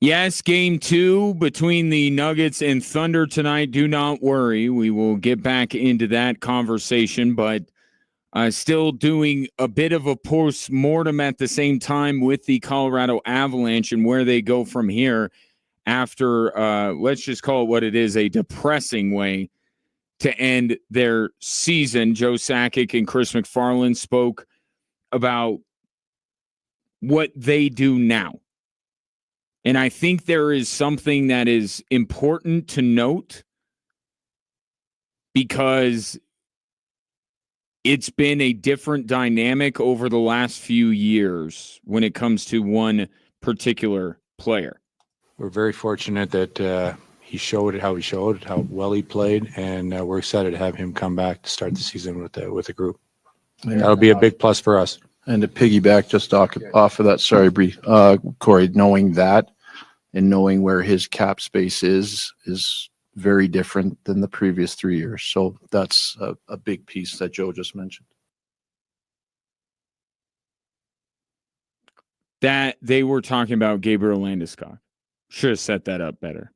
Yes, game 2 between the Nuggets and Thunder tonight. Do not worry. We will get back into that conversation, but still doing a bit of a post-mortem at the same time with the Colorado Avalanche and where they go from here after, let's just call it what it is, a depressing way to end their season. Joe Sakic and Chris McFarland spoke about what they do now. And I think there is something that is important to note because it's been a different dynamic over the last few years when it comes to one particular player. We're very fortunate that he showed how well he played, and we're excited to have him come back to start the season with the group. That'll be a big plus for us. And to piggyback just off of that, sorry, Bree, Corey, knowing that and knowing where his cap space is very different than the previous 3 years. So that's a big piece that Joe just mentioned. That they were talking about Gabriel Landeskog. Should have set that up better.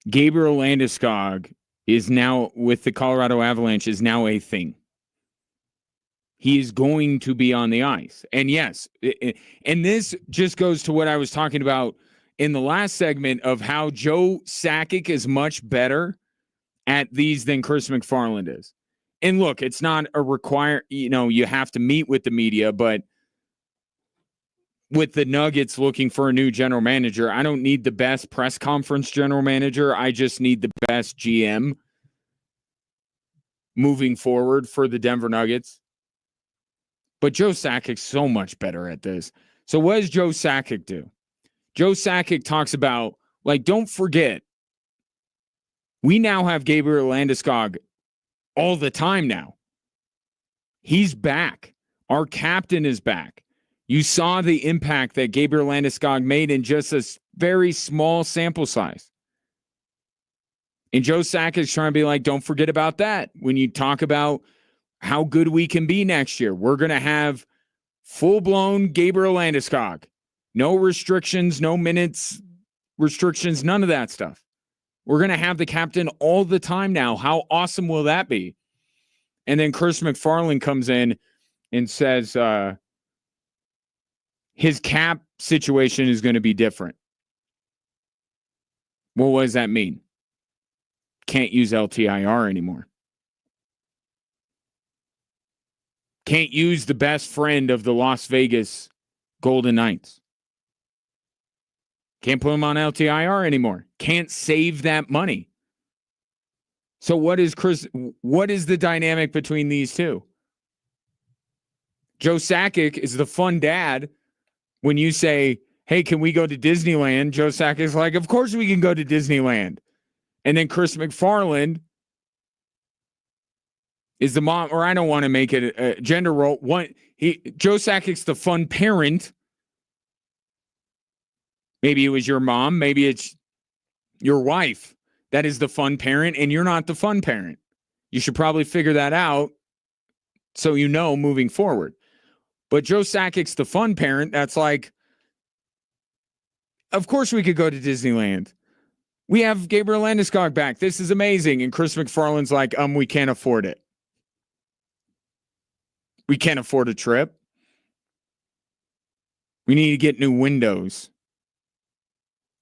Gabriel Landeskog is now with the Colorado Avalanche is now a thing. He is going to be on the ice. And yes, and this just goes to what I was talking about in the last segment of how Joe Sakic is much better at these than Chris McFarland is. And look, it's not a you have to meet with the media, but with the Nuggets looking for a new general manager, I don't need the best press conference general manager. I just need the best GM moving forward for the Denver Nuggets. But Joe Sakic's so much better at this. So what does Joe Sakic do? Joe Sakic talks about, don't forget, we now have Gabriel Landeskog all the time now. He's back. Our captain is back. You saw the impact that Gabriel Landeskog made in just a very small sample size. And Joe Sakic's trying to be like, don't forget about that. When you talk about how good we can be next year, we're going to have full-blown Gabriel Landeskog. No restrictions, no minutes restrictions, none of that stuff. We're going to have the captain all the time now. How awesome will that be? And then Chris McFarland comes in and says his cap situation is going to be different. Well, what does that mean? Can't use LTIR anymore. Can't use the best friend of the Las Vegas Golden Knights. Can't put him on LTIR anymore. Can't save that money. So what is the dynamic between these two? Joe Sakic is the fun dad. When you say, hey, can we go to Disneyland? Joe Sakic is like, of course we can go to Disneyland. And then Chris McFarland is the mom, or I don't want to make it a gender role. Joe Sakic's the fun parent. Maybe it was your mom. Maybe it's your wife that is the fun parent, and you're not the fun parent. You should probably figure that out so you know moving forward. But Joe Sakic's the fun parent. That's like, of course we could go to Disneyland. We have Gabriel Landeskog back. This is amazing. And Chris McFarland's like, we can't afford it. We can't afford a trip. We need to get new windows.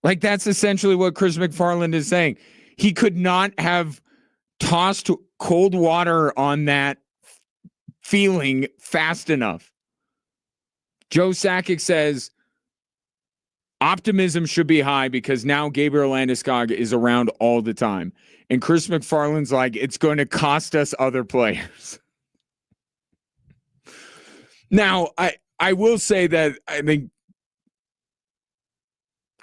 Like, that's essentially what Chris McFarland is saying. He could not have tossed cold water on that feeling fast enough. Joe Sakic says optimism should be high because now Gabriel Landeskog is around all the time. And Chris McFarland's like, it's going to cost us other players. Now, I will say that I think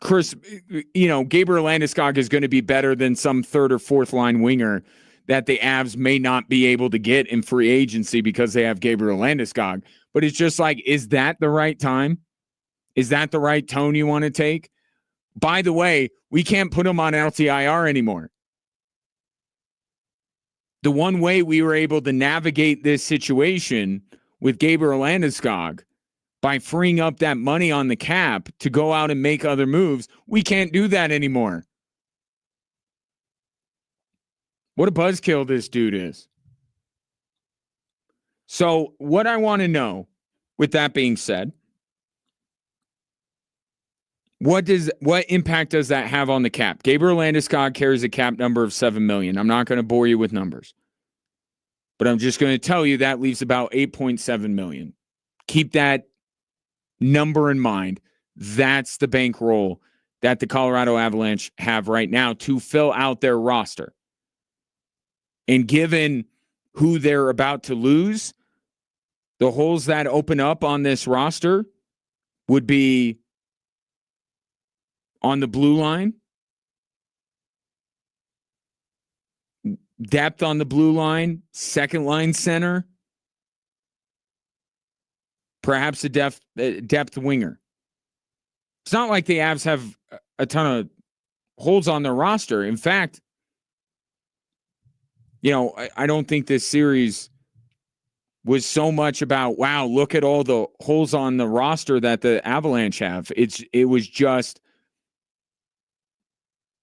Gabriel Landeskog is going to be better than some third or fourth line winger that the Avs may not be able to get in free agency because they have Gabriel Landeskog. But it's just like, is that the right time? Is that the right tone you want to take? By the way, we can't put him on LTIR anymore. The one way we were able to navigate this situation with Gabriel Landeskog by freeing up that money on the cap to go out and make other moves. We can't do that anymore. What a buzzkill this dude is. So what I want to know, with that being said, what impact does that have on the cap? Gabriel Landeskog carries a cap number of $7 million. I'm not going to bore you with numbers, but I'm just going to tell you that leaves about $8.7 million. Keep that number in mind. That's the bankroll that the Colorado Avalanche have right now to fill out their roster. And given who they're about to lose, the holes that open up on this roster would be on the blue line, depth on the blue line, second line center, perhaps a depth winger. It's not like the Avs have a ton of holes on their roster. In fact, I don't think this series was so much about, wow, look at all the holes on the roster that the Avalanche have. It was just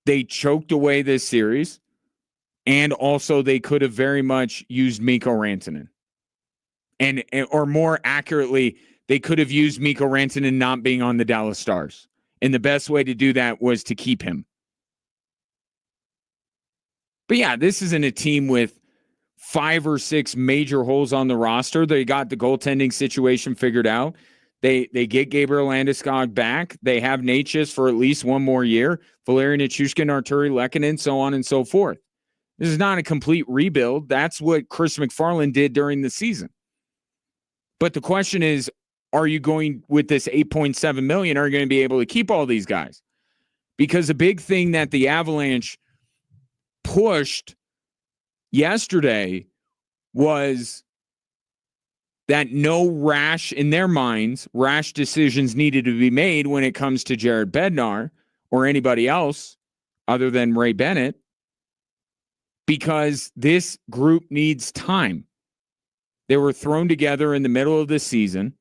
they choked away this series, and also they could have very much used Mikko Rantanen. Or more accurately, they could have used Mikko Rantanen not being on the Dallas Stars. And the best way to do that was to keep him. But yeah, this isn't a team with 5 or 6 major holes on the roster. They got the goaltending situation figured out. They get Gabriel Landeskog back. They have Natchez for at least one more year. Valeri Nichushkin, Arturi Lehkonen, so on and so forth. This is not a complete rebuild. That's what Chris McFarland did during the season. But the question is, are you going with this $8.7 million? Are you going to be able to keep all these guys? Because a big thing that the Avalanche pushed yesterday was that no rash decisions needed to be made when it comes to Jared Bednar or anybody else other than Ray Bennett, because this group needs time. They were thrown together in the middle of the season,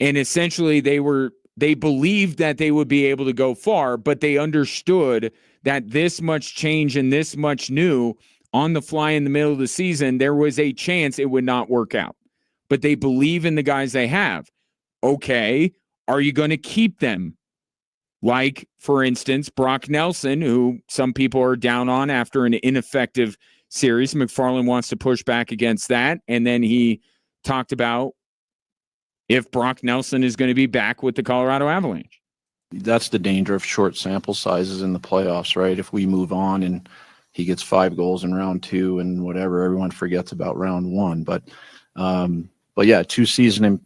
and essentially they believed that they would be able to go far, but they understood that this much change and this much new on the fly in the middle of the season, there was a chance it would not work out. But they believe in the guys they have. Okay, are you going to keep them? Like, for instance, Brock Nelson, who some people are down on after an ineffective series. McFarland wants to push back against that. And then he talked about if Brock Nelson is going to be back with the Colorado Avalanche. That's the danger of short sample sizes in the playoffs, right? If we move on and he gets 5 goals in round 2 and whatever, everyone forgets about round 1. But yeah, 2 season,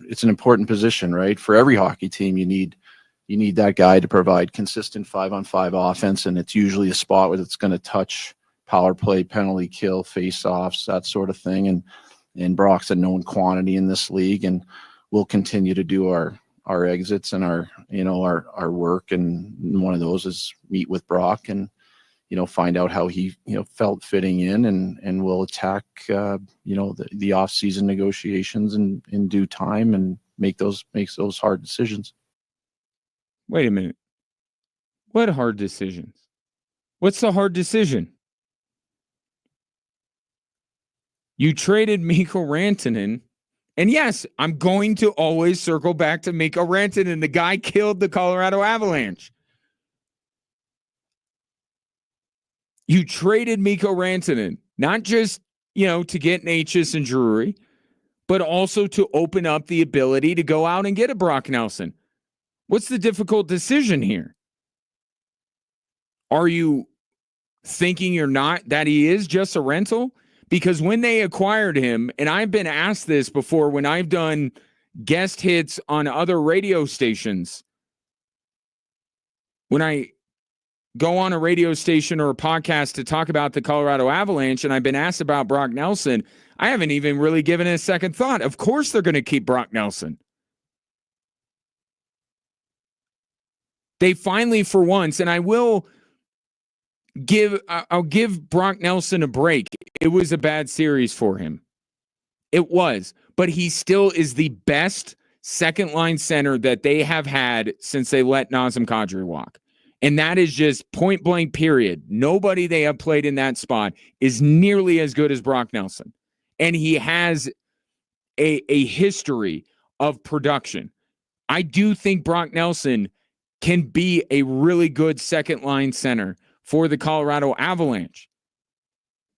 it's an important position, right? For every hockey team, you need that guy to provide consistent 5-on-5 offense, and it's usually a spot where it's going to touch power play, penalty kill, face-offs, that sort of thing. And Brock's a known quantity in this league, and we'll continue to do our exits and our work. And one of those is meet with Brock and find out how he felt fitting in, and we'll attack the off-season negotiations in due time and make those hard decisions. Wait a minute. What hard decisions? What's the hard decision? You traded Mikko Rantanen, and yes, I'm going to always circle back to Mikko Rantanen. The guy killed the Colorado Avalanche. You traded Mikko Rantanen, not just, to get Natchez and Drury, but also to open up the ability to go out and get a Brock Nelson. What's the difficult decision here? Are you thinking that he is just a rental? Because when they acquired him, and I've been asked this before when I've done guest hits on other radio stations, when I go on a radio station or a podcast to talk about the Colorado Avalanche, and I've been asked about Brock Nelson, I haven't even really given it a second thought. Of course they're going to keep Brock Nelson. They finally, for once, and I'll give Brock Nelson a break. It was a bad series for him. It was, but he still is the best second line center that they have had since they let Nazem Kadri walk. And that is just point blank, period. Nobody they have played in that spot is nearly as good as Brock Nelson. And he has a history of production. I do think Brock Nelson can be a really good second line center for the Colorado Avalanche.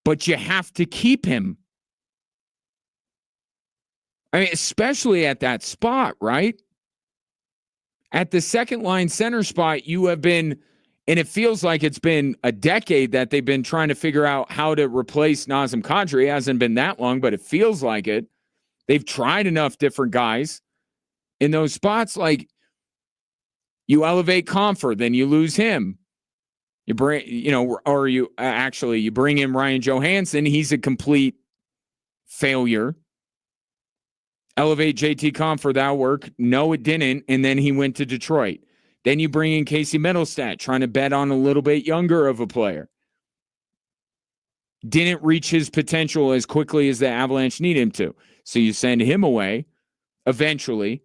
But you have to keep him. I mean, especially at that spot, right? At the second line center spot, you have been, and it feels like it's been a decade that they've been trying to figure out how to replace Nazem Kadri. It hasn't been that long, but it feels like it. They've tried enough different guys in those spots. Like, you elevate Comfort, then you lose him. You bring, or you bring in Ryan Johansson. He's a complete failure. Elevate JT Comfort, that work. No, it didn't. And then he went to Detroit. Then you bring in Casey Middlestat, trying to bet on a little bit younger of a player. Didn't reach his potential as quickly as the Avalanche need him to. So you send him away eventually,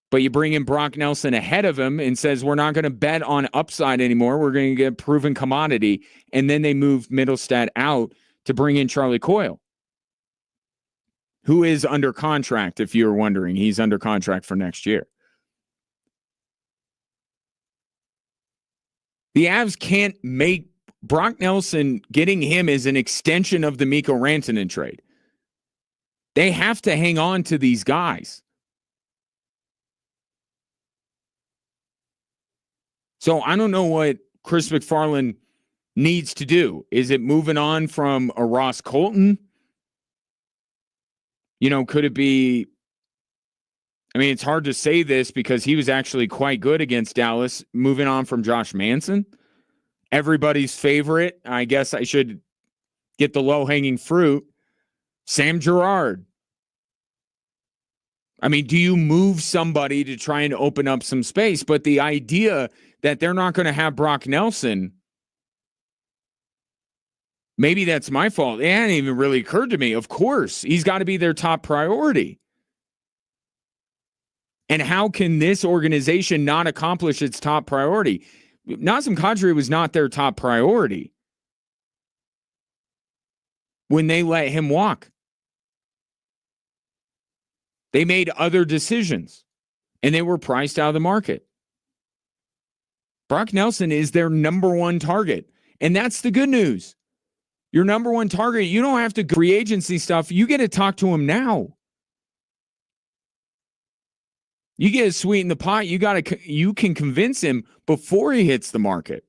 but you bring in Brock Nelson ahead of him and says, we're not going to bet on upside anymore. We're going to get proven commodity. And then they move Middlestat out to bring in Charlie Coyle, who is under contract, if you're wondering. He's under contract for next year. The Avs can't make Brock Nelson, getting him as an extension of the Mikko Rantanen trade. They have to hang on to these guys. So I don't know what Chris McFarland needs to do. Is it moving on from a Ross Colton? Could it be? I mean, it's hard to say this because he was actually quite good against Dallas. Moving on from Josh Manson, everybody's favorite. I guess I should get the low-hanging fruit. Sam Girard. I mean, do you move somebody to try and open up some space? But the idea that they're not going to have Brock Nelson, maybe that's my fault. It hadn't even really occurred to me. Of course, he's got to be their top priority. And how can this organization not accomplish its top priority? Nazem Kadri was not their top priority when they let him walk. They made other decisions, and they were priced out of the market. Brock Nelson is their number one target, and that's the good news. Your number one target, you don't have to go free agency stuff. You get to talk to him now. You get to sweeten the pot. You can convince him before he hits the market.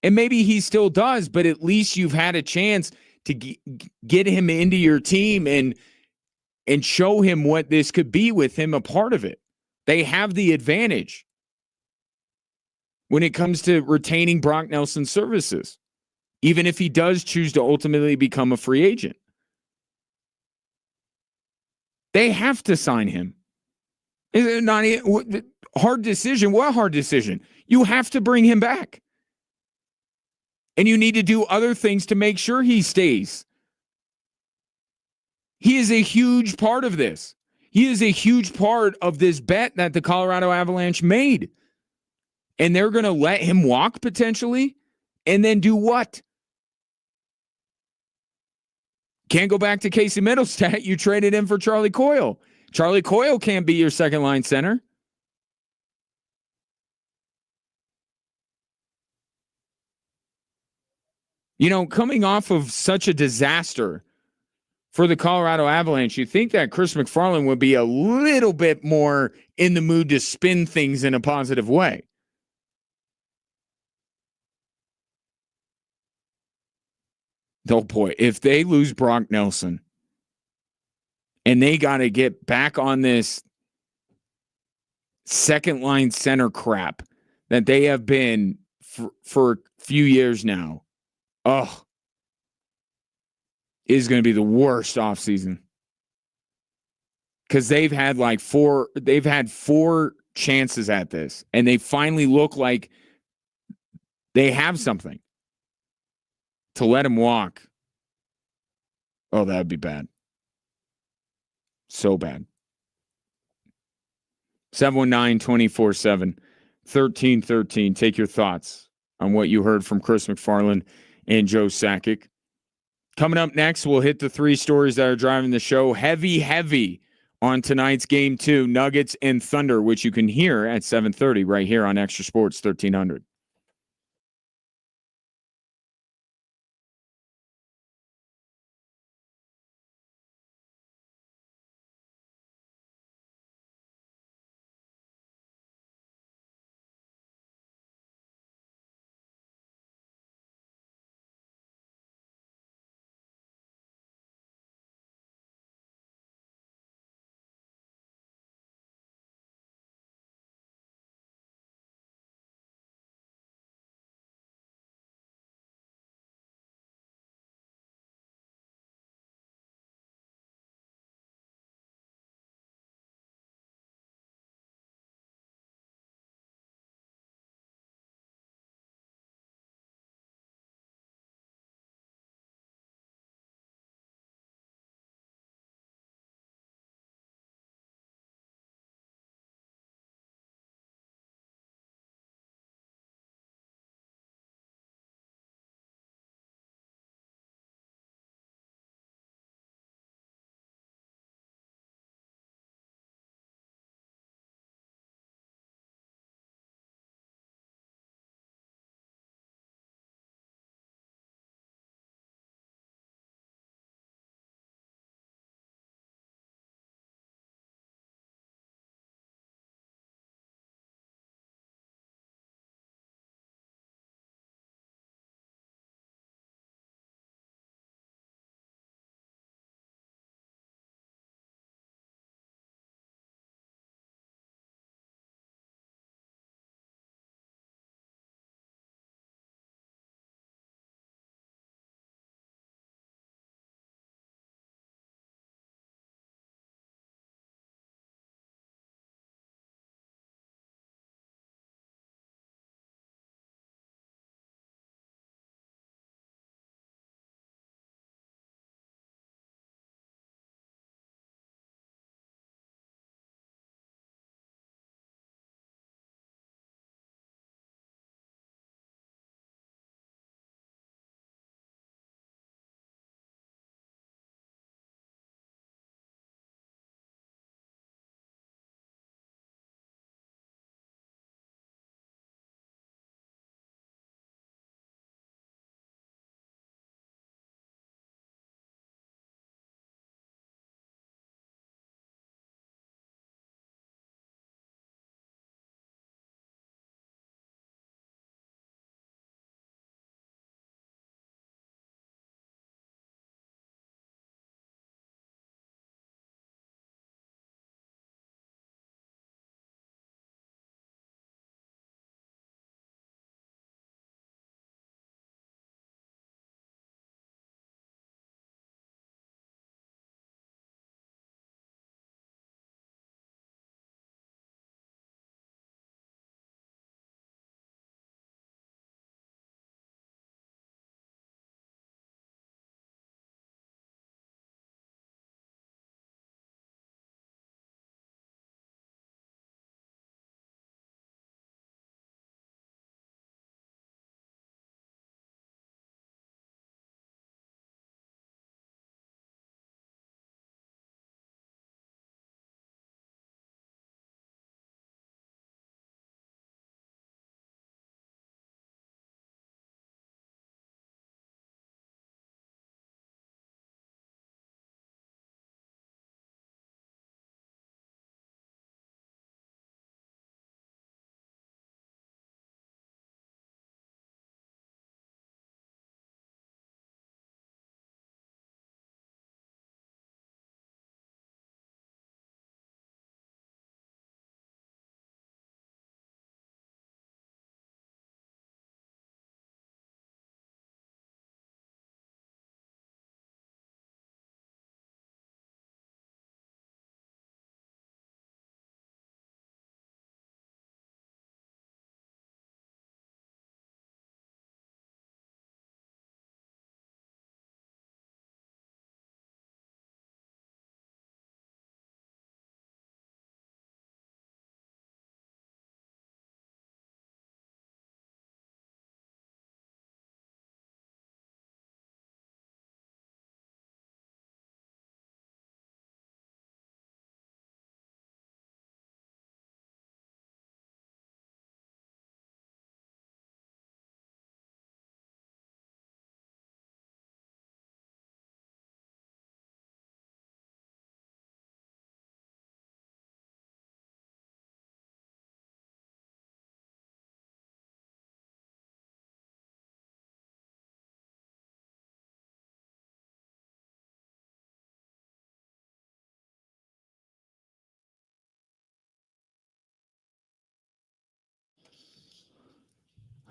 And maybe he still does, but at least you've had a chance to get him into your team and show him what this could be with him a part of it. They have the advantage when it comes to retaining Brock Nelson's services, even if he does choose to ultimately become a free agent. They have to sign him. Is it not a hard decision? What hard decision? You have to bring him back. And you need to do other things to make sure he stays. He is a huge part of this. He is a huge part of this bet that the Colorado Avalanche made. And they're going to let him walk potentially? And then do what? Can't go back to Casey Middlestat. You traded him for Charlie Coyle. Charlie Coyle can't be your second line center. Coming off of such a disaster for the Colorado Avalanche, you think that Chris McFarland would be a little bit more in the mood to spin things in a positive way. Oh boy, if they lose Brock Nelson and they got to get back on this second line center crap that they have been for a few years now, is going to be the worst offseason. Because they've had four chances at this, and they finally look like they have something. To let him walk, that would be bad. So bad. 719-24/7, 1313. Take your thoughts on what you heard from Chris McFarland and Joe Sakic. Coming up next, we'll hit the three stories that are driving the show. Heavy on tonight's game 2, Nuggets and Thunder, which you can hear at 7:30 right here on Extra Sports 1300.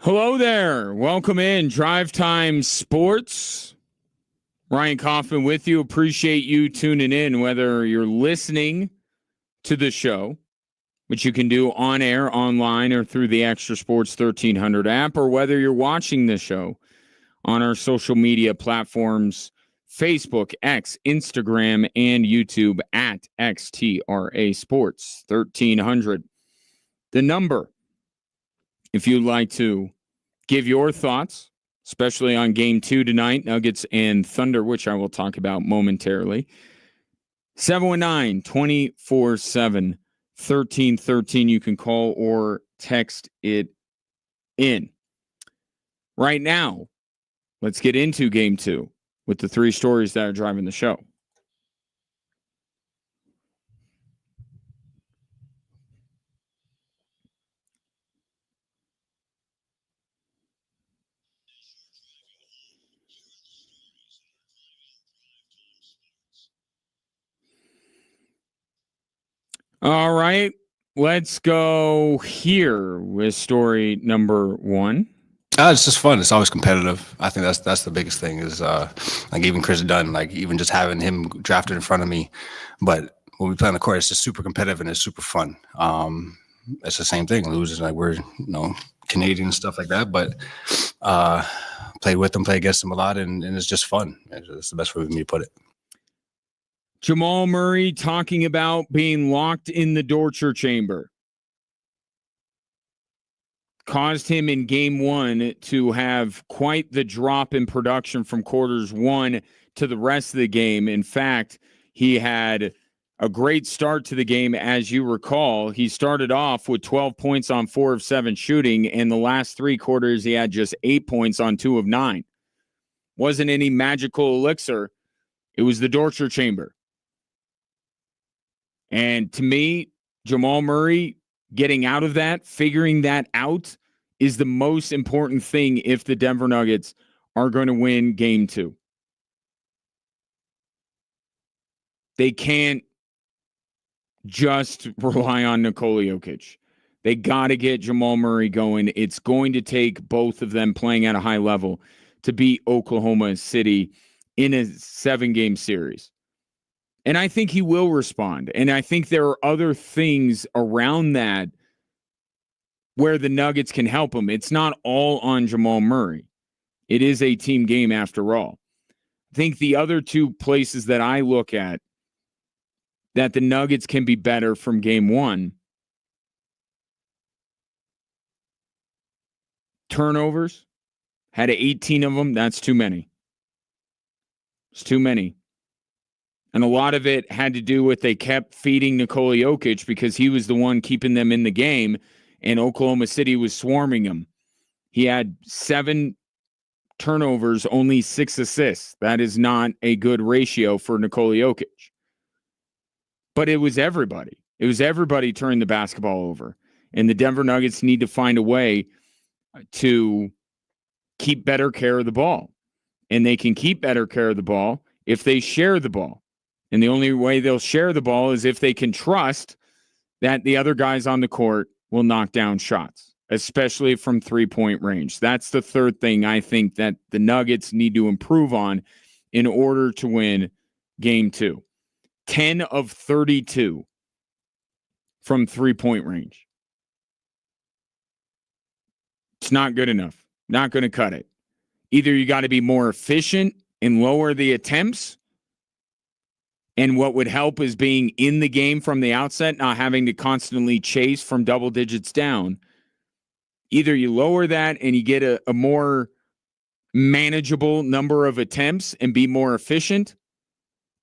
Hello there. Welcome in Drive Time Sports. Ryan Kaufman with you. Appreciate you tuning in, whether you're listening to the show, which you can do on air, online, or through the Extra Sports 1300 app, or whether you're watching the show on our social media platforms, Facebook, X, Instagram, and YouTube at XTRA Sports 1300. The number, if you'd like to give your thoughts, especially on Game 2 tonight, Nuggets and Thunder, which I will talk about momentarily. 719-247-1313. You can call or text it in. Right now, let's get into Game 2 with the three stories that are driving the show. All right, let's go here with story number 1. It's just fun. It's always competitive. I think that's the biggest thing is like even Chris Dunn, like even just having him drafted in front of me. But when we play on the court, it's just super competitive and it's super fun. It's the same thing. Losing, like we're Canadian and stuff like that, but play with them, play against them a lot, and it's just fun. It's the best way for me to put it. Jamal Murray talking about being locked in the torture chamber. Caused him in Game 1 to have quite the drop in production from quarters 1 to the rest of the game. In fact, he had a great start to the game. As you recall, he started off with 12 points on 4 of 7 shooting. And the last 3 quarters, he had just 8 points on 2 of 9. Wasn't any magical elixir. It was the torture chamber. And to me, Jamal Murray getting out of that, figuring that out, is the most important thing if the Denver Nuggets are going to win Game 2. They can't just rely on Nikola Jokic. They got to get Jamal Murray going. It's going to take both of them playing at a high level to beat Oklahoma City in a 7-game series. And I think he will respond. And I think there are other things around that where the Nuggets can help him. It's not all on Jamal Murray. It is a team game after all. I think the other two places that I look at that the Nuggets can be better from Game 1, turnovers, had 18 of them. That's too many. It's too many. And a lot of it had to do with they kept feeding Nikola Jokic because he was the one keeping them in the game, and Oklahoma City was swarming him. He had 7 turnovers, only 6 assists. That is not a good ratio for Nikola Jokic. But it was everybody. It was everybody turning the basketball over. And the Denver Nuggets need to find a way to keep better care of the ball. And they can keep better care of the ball if they share the ball. And the only way they'll share the ball is if they can trust that the other guys on the court will knock down shots, especially from 3-point range. That's the third thing I think that the Nuggets need to improve on in order to win Game 2. 10 of 32 from 3-point range. It's not good enough. Not going to cut it. Either you got to be more efficient and lower the attempts, and what would help is being in the game from the outset, not having to constantly chase from double digits down. Either you lower that and you get a more manageable number of attempts and be more efficient,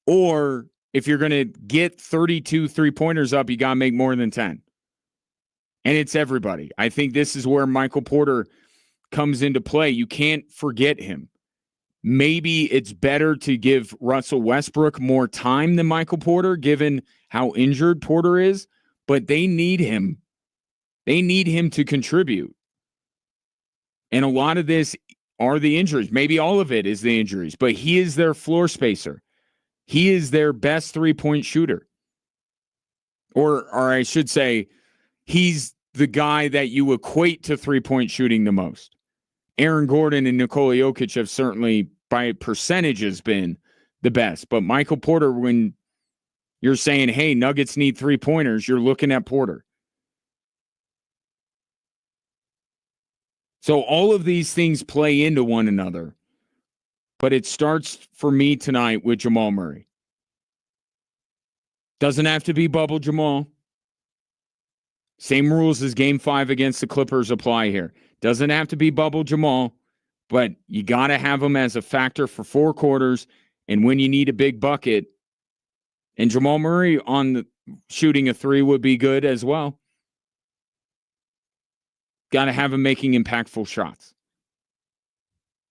or if you're going to get 32 3-pointers up, you got to make more than 10. And it's everybody. I think this is where Michael Porter comes into play. You can't forget him. Maybe it's better to give Russell Westbrook more time than Michael Porter, given how injured Porter is, but they need him. They need him to contribute. And a lot of this are the injuries. Maybe all of it is the injuries, but he is their floor spacer. He is their best 3-point shooter. Or I should say, he's the guy that you equate to three-point shooting the most. Aaron Gordon and Nikola Jokic have certainly, by percentages, been the best. But Michael Porter, when you're saying, hey, Nuggets need three-pointers, you're looking at Porter. So all of these things play into one another. But it starts for me tonight with Jamal Murray. Doesn't have to be bubble Jamal. Same rules as Game 5 against the Clippers apply here. Doesn't have to be bubble Jamal, but you got to have him as a factor for 4 quarters. And when you need a big bucket, and Jamal Murray on the shooting a 3 would be good as well. Got to have him making impactful shots.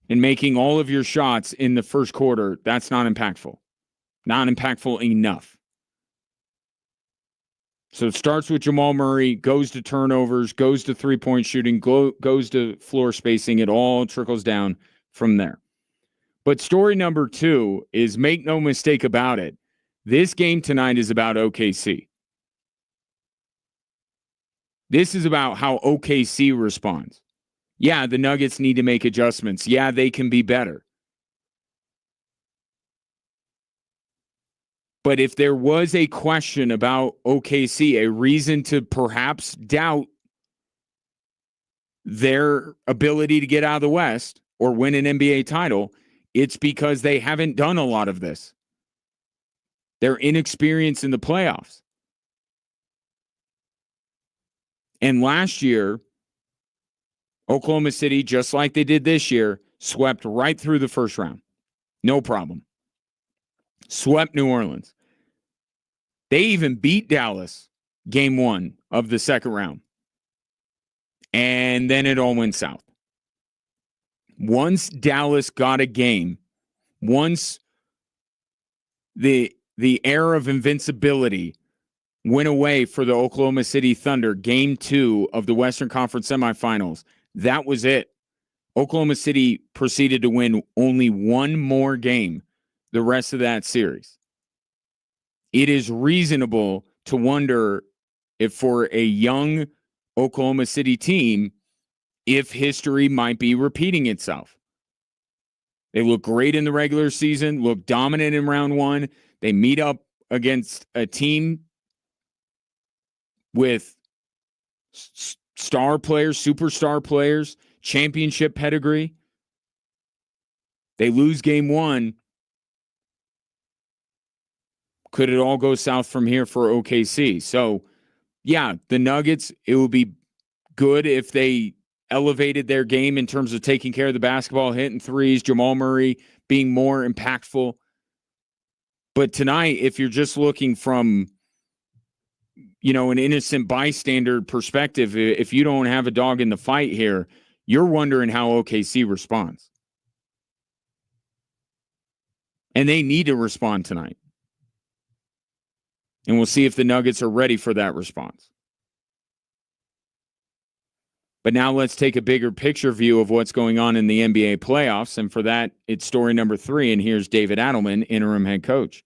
And making all of your shots in the first quarter, that's not impactful. Not impactful enough. So it starts with Jamal Murray, goes to turnovers, goes to three-point shooting, goes to floor spacing. It all trickles down from there. But story number 2 is, make no mistake about it, this game tonight is about OKC. This is about how OKC responds. Yeah, the Nuggets need to make adjustments. Yeah, they can be better. But if there was a question about OKC, a reason to perhaps doubt their ability to get out of the West or win an NBA title, it's because they haven't done a lot of this. They're inexperienced in the playoffs. And last year, Oklahoma City, just like they did this year, swept right through the first round. No problem. Swept New Orleans. They even beat Dallas game 1 of the second round. And then it all went south. Once Dallas got a game, once the air of invincibility went away for the Oklahoma City Thunder, game 2 of the Western Conference semifinals, that was it. Oklahoma City proceeded to win only one more game the rest of that series. It is reasonable to wonder if, for a young Oklahoma City team, if history might be repeating itself. They look great in the regular season, look dominant in round 1. They meet up against a team with star players, superstar players, championship pedigree. They lose game 1. Could it all go south from here for OKC? So, yeah, the Nuggets, it would be good if they elevated their game in terms of taking care of the basketball, hitting threes, Jamal Murray being more impactful. But tonight, if you're just looking from, an innocent bystander perspective, if you don't have a dog in the fight here, you're wondering how OKC responds. And they need to respond tonight. And we'll see if the Nuggets are ready for that response. But now let's take a bigger picture view of what's going on in the NBA playoffs. And for that, it's story number 3. And here's David Adelman, interim head coach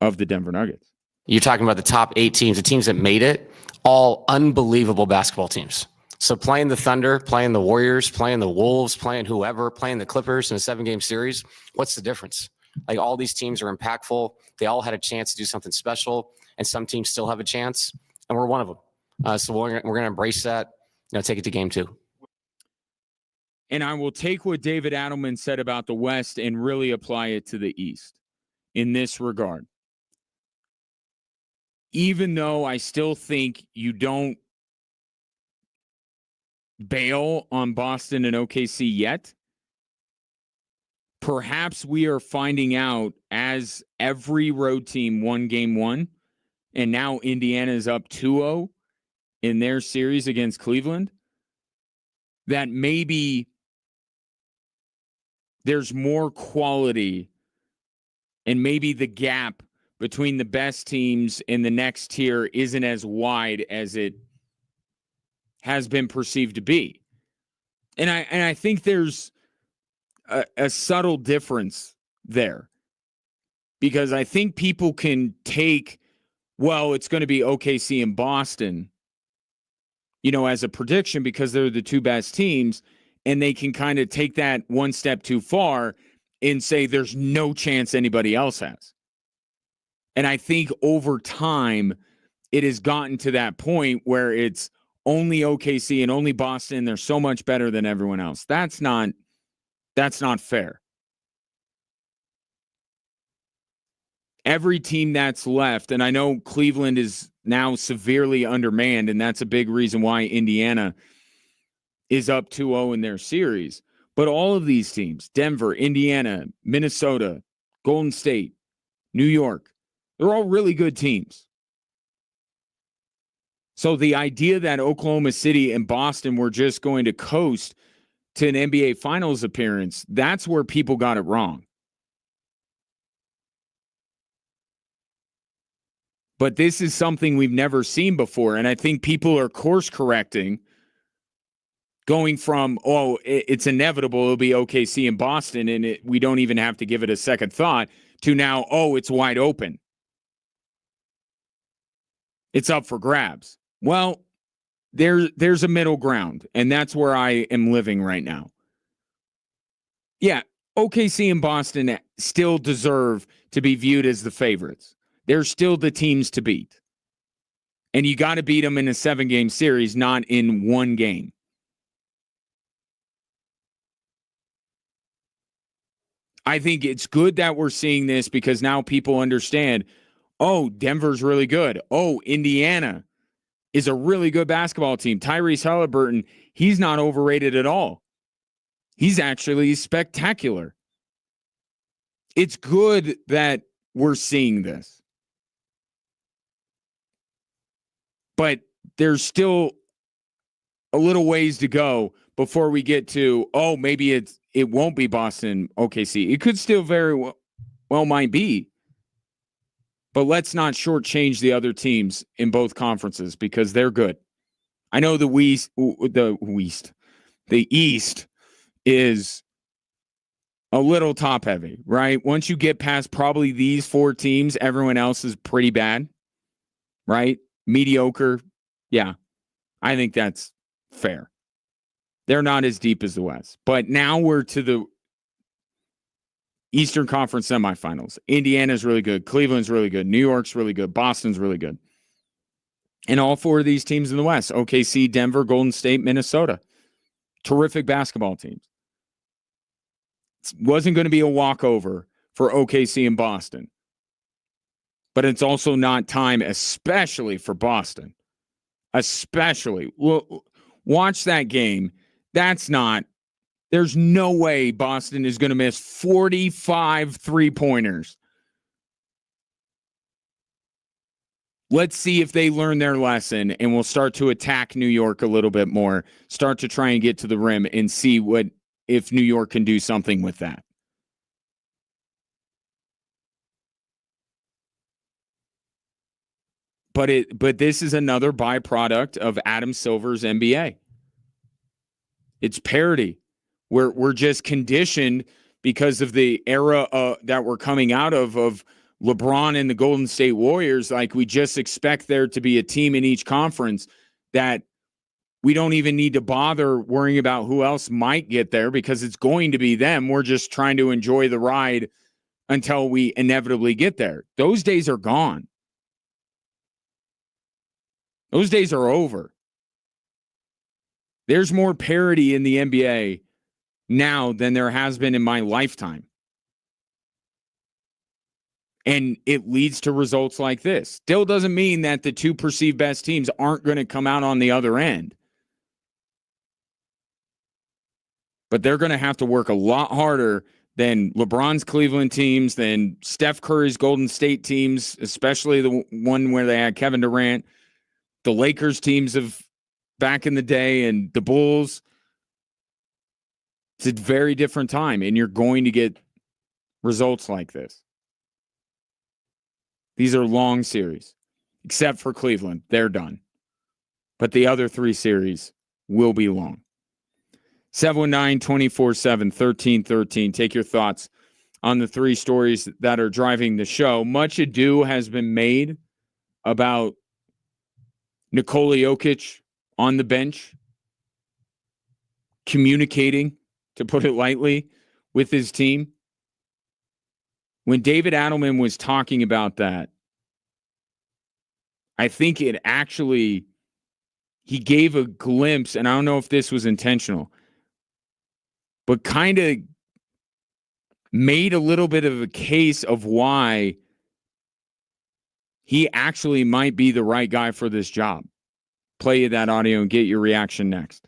of the Denver Nuggets. You're talking about the top 8 teams, the teams that made it, all unbelievable basketball teams. So playing the Thunder, playing the Warriors, playing the Wolves, playing whoever, playing the Clippers in a 7-game series, what's the difference? Like, all these teams are impactful. They all had a chance to do something special, and some teams still have a chance, and we're one of them. So we're going to embrace that, take it to game 2. And I will take what David Adelman said about the West and really apply it to the East in this regard. Even though I still think you don't bail on Boston and OKC yet, perhaps we are finding out as every road team won game 1, and now Indiana is up 2-0 in their series against Cleveland, that maybe there's more quality and maybe the gap between the best teams in the next tier isn't as wide as it has been perceived to be. And I think there's a subtle difference there, because I think people can take, well, it's going to be OKC and Boston as a prediction because they're the two best teams, and they can kind of take that one step too far and say there's no chance anybody else has. And I think over time, it has gotten to that point where it's only OKC and only Boston. They're so much better than everyone else. That's not fair. Every team that's left, and I know Cleveland is now severely undermanned, and that's a big reason why Indiana is up 2-0 in their series. But all of these teams, Denver, Indiana, Minnesota, Golden State, New York, they're all really good teams. So the idea that Oklahoma City and Boston were just going to coast to an NBA Finals appearance, that's where people got it wrong. But this is something we've never seen before, and I think people are course correcting, going from, it's inevitable, it'll be OKC and Boston, and we don't even have to give it a second thought, to now, it's wide open. It's up for grabs. Well, there's a middle ground, and that's where I am living right now. Yeah, OKC and Boston still deserve to be viewed as the favorites. They're still the teams to beat. And you got to beat them in a 7-game series, not in one game. I think it's good that we're seeing this because now people understand, Denver's really good. Indiana is a really good basketball team. Tyrese Halliburton, he's not overrated at all. He's actually spectacular. It's good that we're seeing this. But there's still a little ways to go before we get to, maybe it won't be Boston, OKC. It could still very well might be. But let's not shortchange the other teams in both conferences because they're good. I know the East is a little top heavy, right? Once you get past probably these 4 teams, everyone else is pretty bad, right? Mediocre. Yeah, I think that's fair. They're not as deep as the West. But now we're to the Eastern Conference semifinals. Indiana's really good. Cleveland's really good. New York's really good. Boston's really good. And all 4 of these teams in the West, OKC, Denver, Golden State, Minnesota. Terrific basketball teams. It wasn't going to be a walkover for OKC and Boston. But it's also not time, especially for Boston. Especially. Well, watch that game. There's no way Boston is going to miss 45 3-pointers. Let's see if they learn their lesson, and we'll start to attack New York a little bit more, start to try and get to the rim and see if New York can do something with that. But this is another byproduct of Adam Silver's NBA. It's parity. We're just conditioned because of the era that we're coming out of LeBron and the Golden State Warriors. Like, we just expect there to be a team in each conference that we don't even need to bother worrying about who else might get there because it's going to be them. We're just trying to enjoy the ride until we inevitably get there. Those days are gone. Those days are over. There's more parity in the NBA now than there has been in my lifetime. And it leads to results like this. Still doesn't mean that the 2 perceived best teams aren't going to come out on the other end. But they're going to have to work a lot harder than LeBron's Cleveland teams, than Steph Curry's Golden State teams, especially the one where they had Kevin Durant, the Lakers teams of back in the day, and the Bulls. It's a very different time, and you're going to get results like this. These are long series, except for Cleveland. They're done. But the other 3 series will be long. 719-247-1313. Take your thoughts on the 3 stories that are driving the show. Much ado has been made about Nikola Jokic on the bench, communicating, to put it lightly, with his team. When David Adelman was talking about that, I think it actually, he gave a glimpse, and I don't know if this was intentional, but kind of made a little bit of a case of why he actually might be the right guy for this job. Play you that audio and get your reaction next.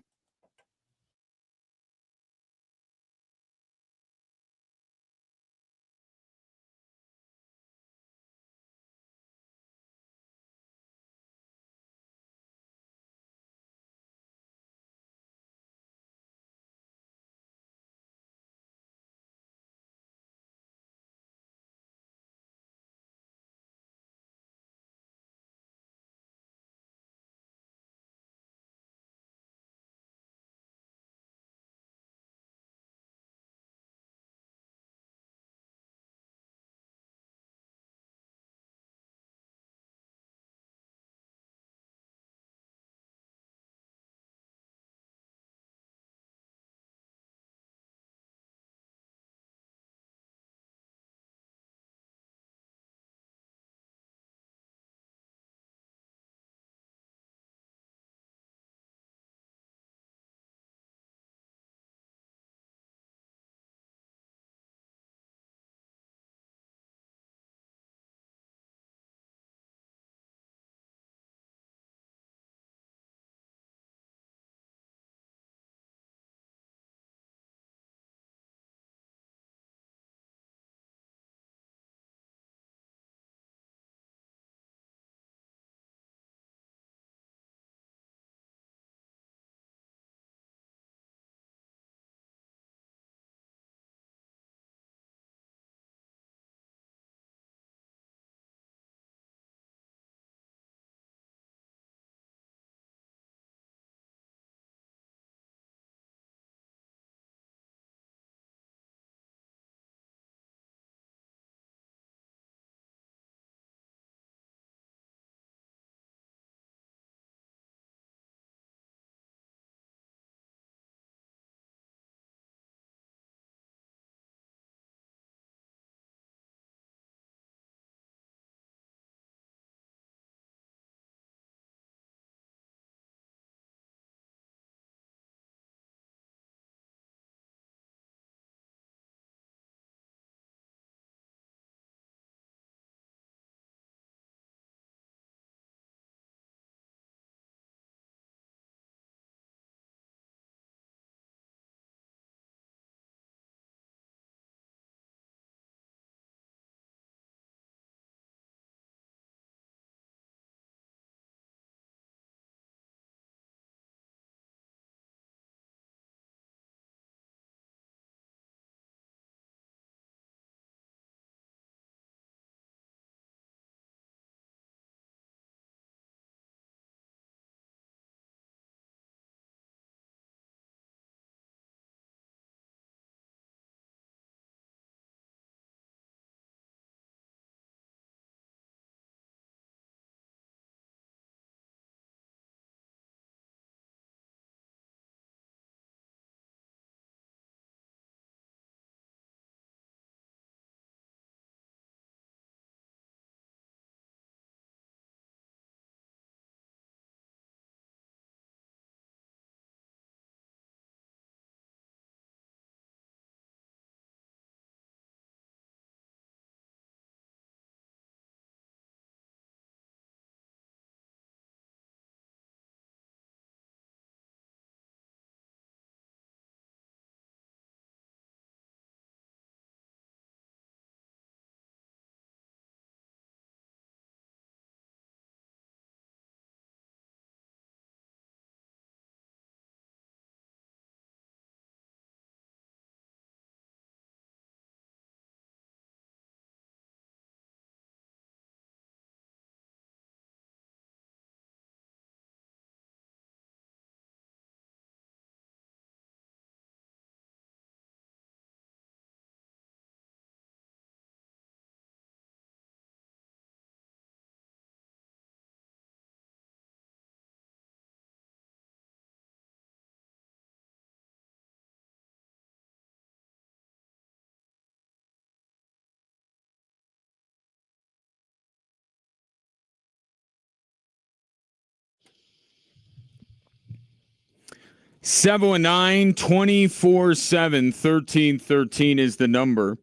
719-247-1313 is the number.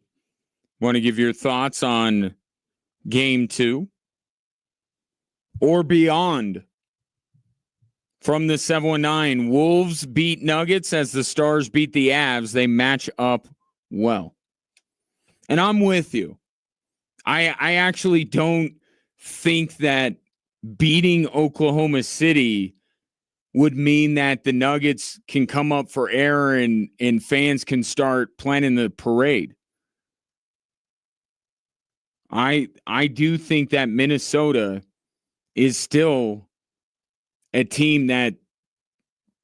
Want to give your thoughts on game 2 or beyond? From the 719, Wolves beat Nuggets as the Stars beat the Avs. They match up well. And I'm with you. I actually don't think that beating Oklahoma City would mean that the Nuggets can come up for air and fans can start planning the parade. I do think that Minnesota is still a team that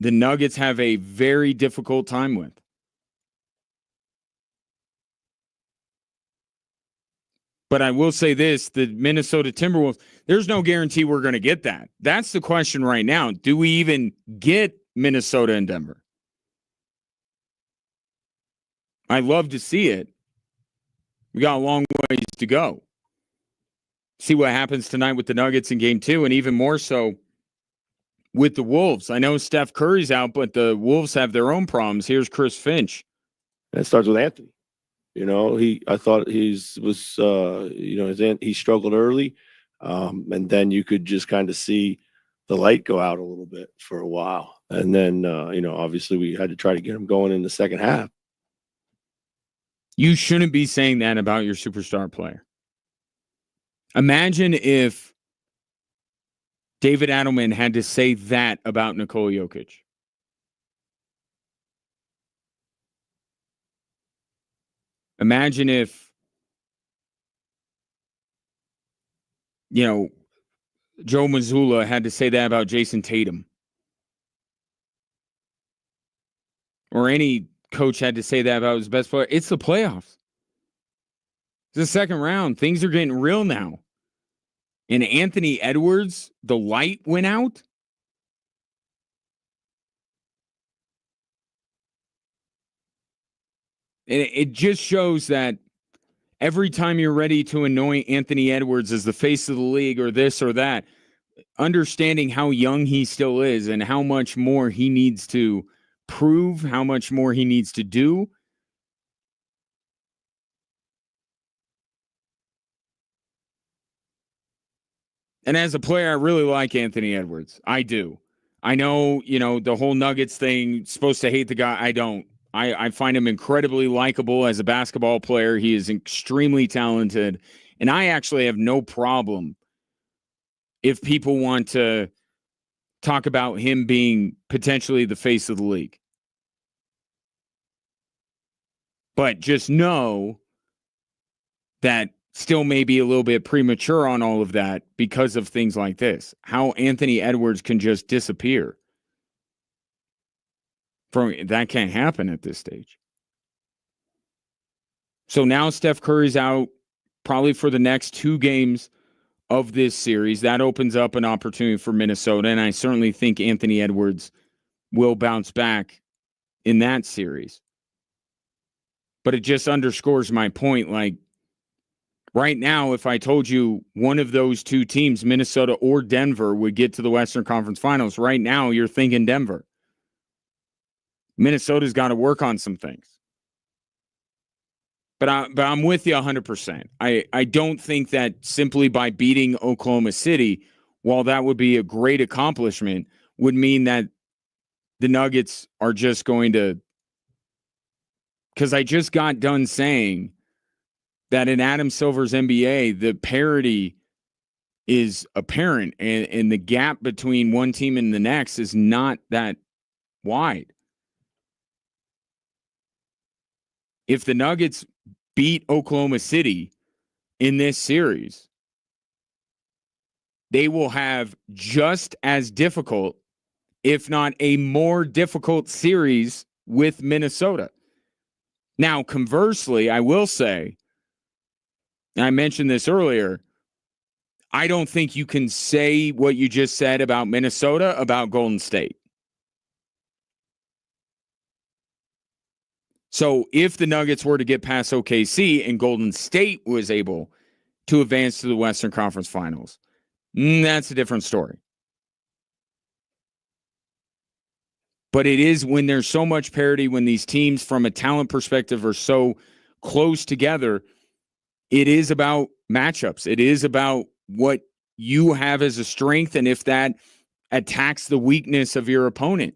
the Nuggets have a very difficult time with. But I will say this, the Minnesota Timberwolves, there's no guarantee we're going to get that. That's the question right now. Do we even get Minnesota and Denver? I love to see it. We got a long ways to go. See what happens tonight with the Nuggets in game 2, and even more so with the Wolves. I know Steph Curry's out, but the Wolves have their own problems. Here's Chris Finch. And it starts with Anthony. I thought he struggled early. And then you could just kind of see the light go out a little bit for a while. And then, obviously we had to try to get him going in the second half. You shouldn't be saying that about your superstar player. Imagine if David Adelman had to say that about Nikola Jokic. Imagine if, Joe Mazzulla had to say that about Jason Tatum. Or any coach had to say that about his best player. It's the playoffs. It's the second round. Things are getting real now. And Anthony Edwards, the light went out. And it just shows that every time you're ready to anoint Anthony Edwards as the face of the league or this or that, understanding how young he still is and how much more he needs to prove, how much more he needs to do. And as a player, I really like Anthony Edwards. I do. I know, the whole Nuggets thing, supposed to hate the guy. I don't. I find him incredibly likable as a basketball player. He is extremely talented. And I actually have no problem if people want to talk about him being potentially the face of the league. But just know that still may be a little bit premature on all of that because of things like this. How Anthony Edwards can just disappear. That can't happen at this stage. So now Steph Curry's out probably for the next 2 games of this series. That opens up an opportunity for Minnesota, and I certainly think Anthony Edwards will bounce back in that series. But it just underscores my point. Like, right now, if I told you one of those 2 teams, Minnesota or Denver, would get to the Western Conference Finals, right now you're thinking Denver. Minnesota's got to work on some things. But I'm with you 100%. I don't think that simply by beating Oklahoma City, while that would be a great accomplishment, would mean that the Nuggets are just going to... Because I just got done saying that in Adam Silver's NBA, the parity is apparent, and the gap between one team and the next is not that wide. If the Nuggets beat Oklahoma City in this series, they will have just as difficult, if not a more difficult series with Minnesota. Now, conversely, I will say, and I mentioned this earlier, I don't think you can say what you just said about Minnesota about Golden State. So if the Nuggets were to get past OKC and Golden State was able to advance to the Western Conference Finals, that's a different story. But it is when there's so much parity, when these teams from a talent perspective are so close together, it is about matchups. It is about what you have as a strength and if that attacks the weakness of your opponent.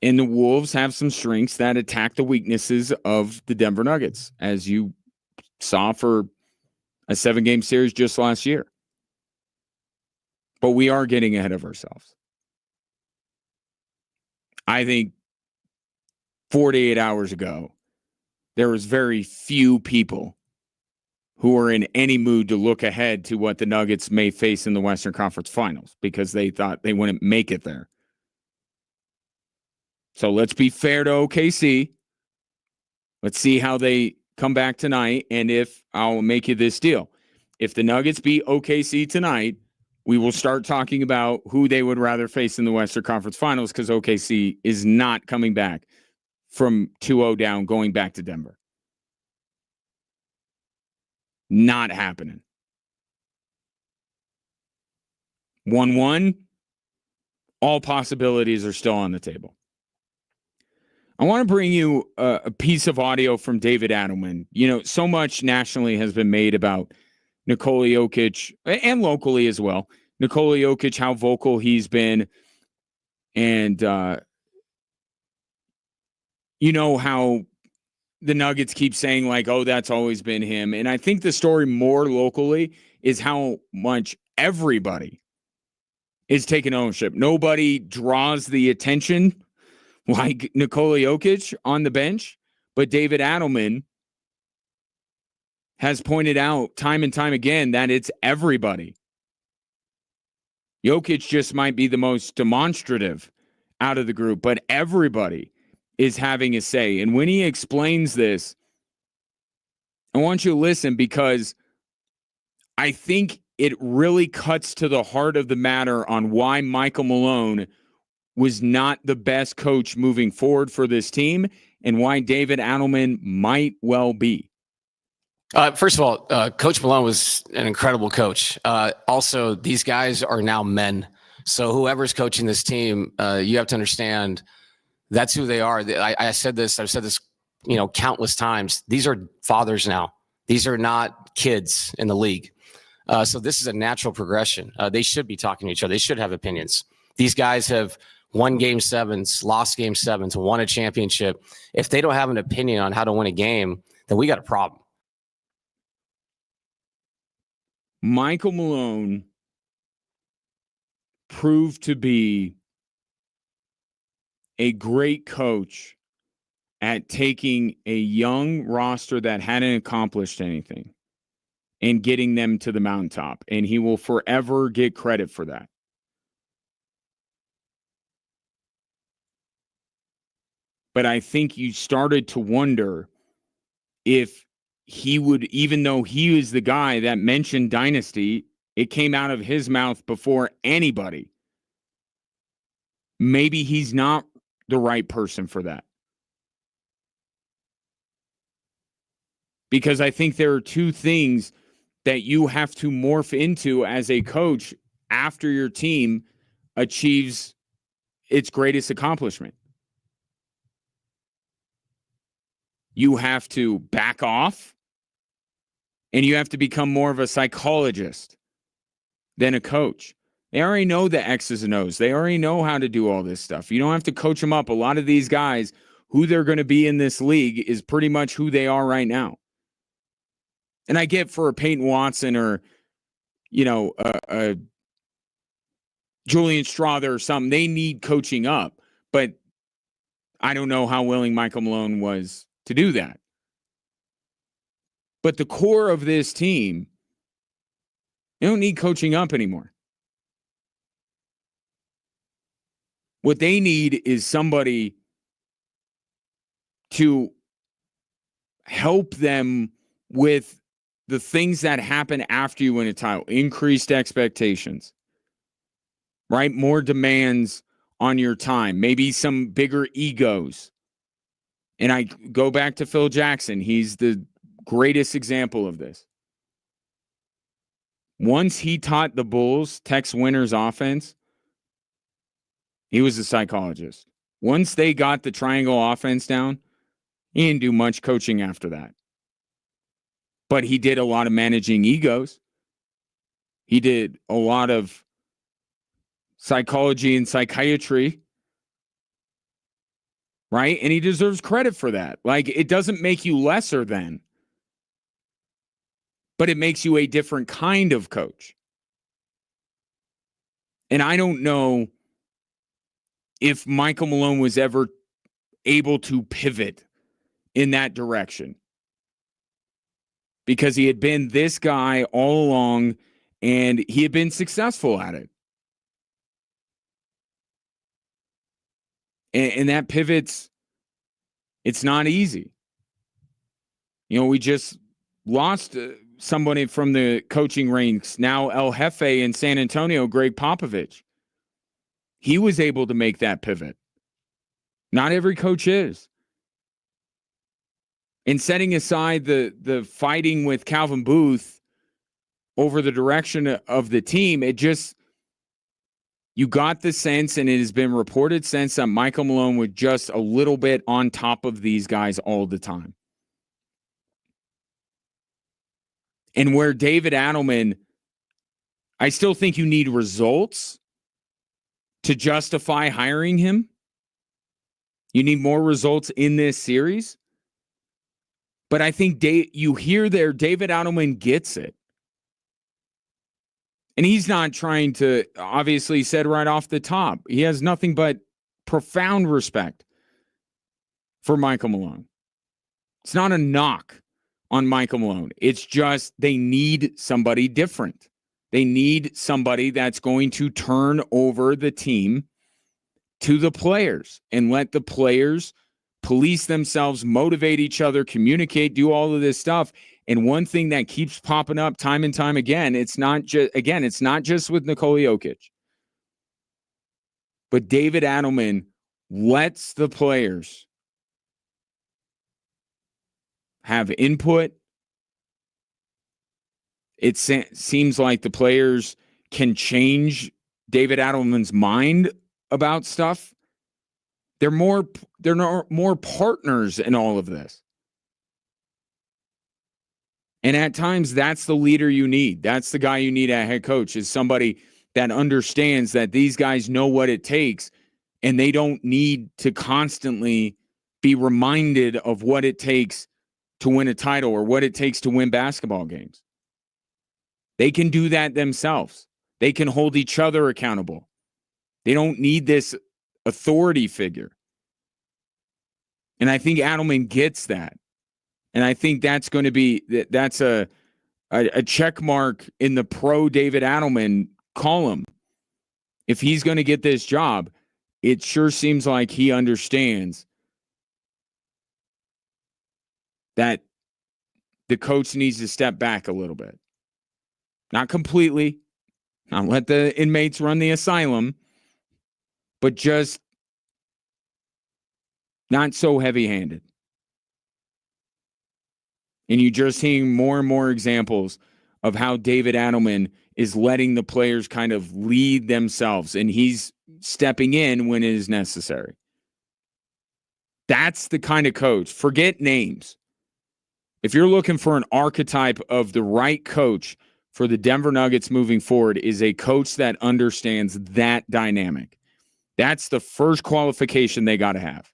And the Wolves have some strengths that attack the weaknesses of the Denver Nuggets, as you saw for a 7-game series just last year. But we are getting ahead of ourselves. I think 48 hours ago, there was very few people who were in any mood to look ahead to what the Nuggets may face in the Western Conference Finals because they thought they wouldn't make it there. So let's be fair to OKC. Let's see how they come back tonight. And if I'll make you this deal, if the Nuggets beat OKC tonight, we will start talking about who they would rather face in the Western Conference Finals because OKC is not coming back from 2-0 down, going back to Denver. Not happening. 1-1, all possibilities are still on the table. I want to bring you a piece of audio from David Adelman. You know, so much nationally has been made about Nikola Jokic, and locally as well. Nikola Jokic, how vocal he's been, and you know how the Nuggets keep saying like, oh, that's always been him. And I think the story more locally is how much everybody is taking ownership. Nobody draws the attention like Nikola Jokic on the bench, but David Adelman has pointed out time and time again that it's everybody. Jokic just might be the most demonstrative out of the group, but everybody is having a say. And when he explains this, I want you to listen because I think it really cuts to the heart of the matter on why Michael Malone was not the best coach moving forward for this team and why David Adelman might well be. First of all, Coach Malone was an incredible coach. Also, these guys are now men. So whoever's coaching this team, you have to understand that's who they are. I've said this, countless times. These are fathers now. These are not kids in the league. So this is a natural progression. They should be talking to each other. They should have opinions. These guys have won game sevens, lost game sevens, won a championship. If they don't have an opinion on how to win a game, then we got a problem. Michael Malone proved to be a great coach at taking a young roster that hadn't accomplished anything and getting them to the mountaintop. And he will forever get credit for that. But I think you started to wonder if he would, even though he was the guy that mentioned dynasty, it came out of his mouth before anybody. Maybe he's not the right person for that. Because I think there are two things that you have to morph into as a coach after your team achieves its greatest accomplishment. You have to back off, and you have to become more of a psychologist than a coach. They already know the X's and O's. They already know how to do all this stuff. You don't have to coach them up. A lot of these guys, who they're going to be in this league is pretty much who they are right now. And I get for a Peyton Watson or, a Julian Strawther or something, they need coaching up. But I don't know how willing Michael Malone was to do that. But the core of this team, they don't need coaching up anymore. What they need is somebody to help them with the things that happen after you win a title. Increased expectations, right? More demands on your time. Maybe some bigger egos. And I go back to Phil Jackson. He's the greatest example of this. Once he taught the Bulls Tex Winter's offense, he was a psychologist. Once they got the triangle offense down, he didn't do much coaching after that. But he did a lot of managing egos. He did a lot of psychology and psychiatry, right? And he deserves credit for that. Like, it doesn't make you lesser than, but it makes you a different kind of coach. And I don't know if Michael Malone was ever able to pivot in that direction, because he had been this guy all along and he had been successful at it. And that pivots, it's not easy. You know, we just lost somebody from the coaching ranks. Now El Jefe in San Antonio, Greg Popovich. He was able to make that pivot. Not every coach is. And setting aside the fighting with Calvin Booth over the direction of the team, it just, you got the sense, and it has been reported since, that Michael Malone was just a little bit on top of these guys all the time. And where David Adelman, I still think you need results to justify hiring him. You need more results in this series. But I think you hear there, David Adelman gets it. And he's not trying to, obviously said right off the top, he has nothing but profound respect for Michael Malone. It's not a knock on Michael Malone. It's just they need somebody different. They need somebody that's going to turn over the team to the players and let the players police themselves, motivate each other, communicate, do all of this stuff. And one thing that keeps popping up time and time again, it's not just with Nikola Jokic, but David Adelman lets the players have input. It seems like the players can change David Adelman's mind about stuff. They're more partners in all of this. And at times, that's the leader you need. That's the guy you need at head coach, is somebody that understands that these guys know what it takes, and they don't need to constantly be reminded of what it takes to win a title or what it takes to win basketball games. They can do that themselves. They can hold each other accountable. They don't need this authority figure. And I think Adelman gets that. And I think that's going to be, that's a check mark in the pro David Adelman column. If he's going to get this job, it sure seems like he understands that the coach needs to step back a little bit. Not completely, not let the inmates run the asylum, but just not so heavy-handed. And you're just seeing more and more examples of how David Adelman is letting the players kind of lead themselves, and he's stepping in when it is necessary. That's the kind of coach. Forget names. If you're looking for an archetype of the right coach for the Denver Nuggets moving forward, is a coach that understands that dynamic. That's the first qualification they got to have.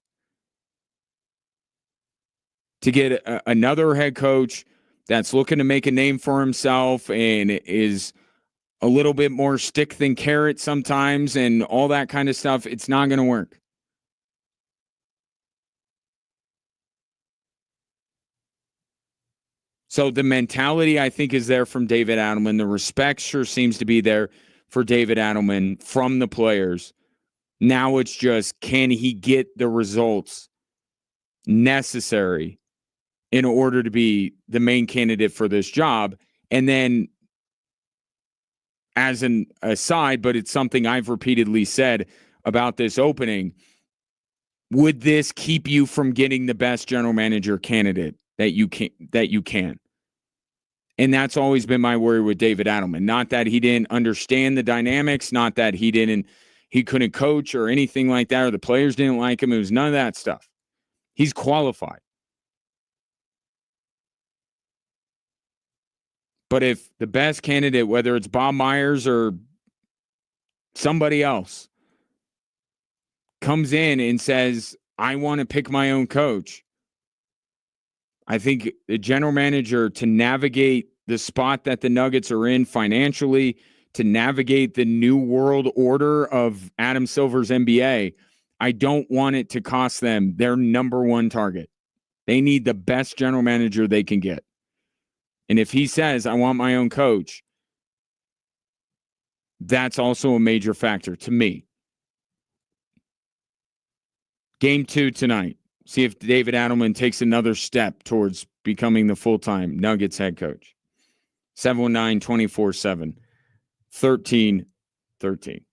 To get another head coach that's looking to make a name for himself and is a little bit more stick than carrot sometimes and all that kind of stuff, it's not going to work. So the mentality, I think, is there from David Adelman. The respect sure seems to be there for David Adelman from the players. Now it's just, can he get the results necessary in order to be the main candidate for this job? And then, as an aside, but it's something I've repeatedly said about this opening, would this keep you from getting the best general manager candidate that you can? And that's always been my worry with David Adelman. Not that he didn't understand the dynamics, not that he didn't, he couldn't coach or anything like that, or the players didn't like him. It was none of that stuff. He's qualified. But if the best candidate, whether it's Bob Myers or somebody else, comes in and says, I want to pick my own coach, I think the general manager, to navigate the spot that the Nuggets are in financially, to navigate the new world order of Adam Silver's NBA, I don't want it to cost them their number one target. They need the best general manager they can get. And if he says, I want my own coach, that's also a major factor to me. Game 2 tonight. See if David Adelman takes another step towards becoming the full-time Nuggets head coach. 719-24-7. 13-13.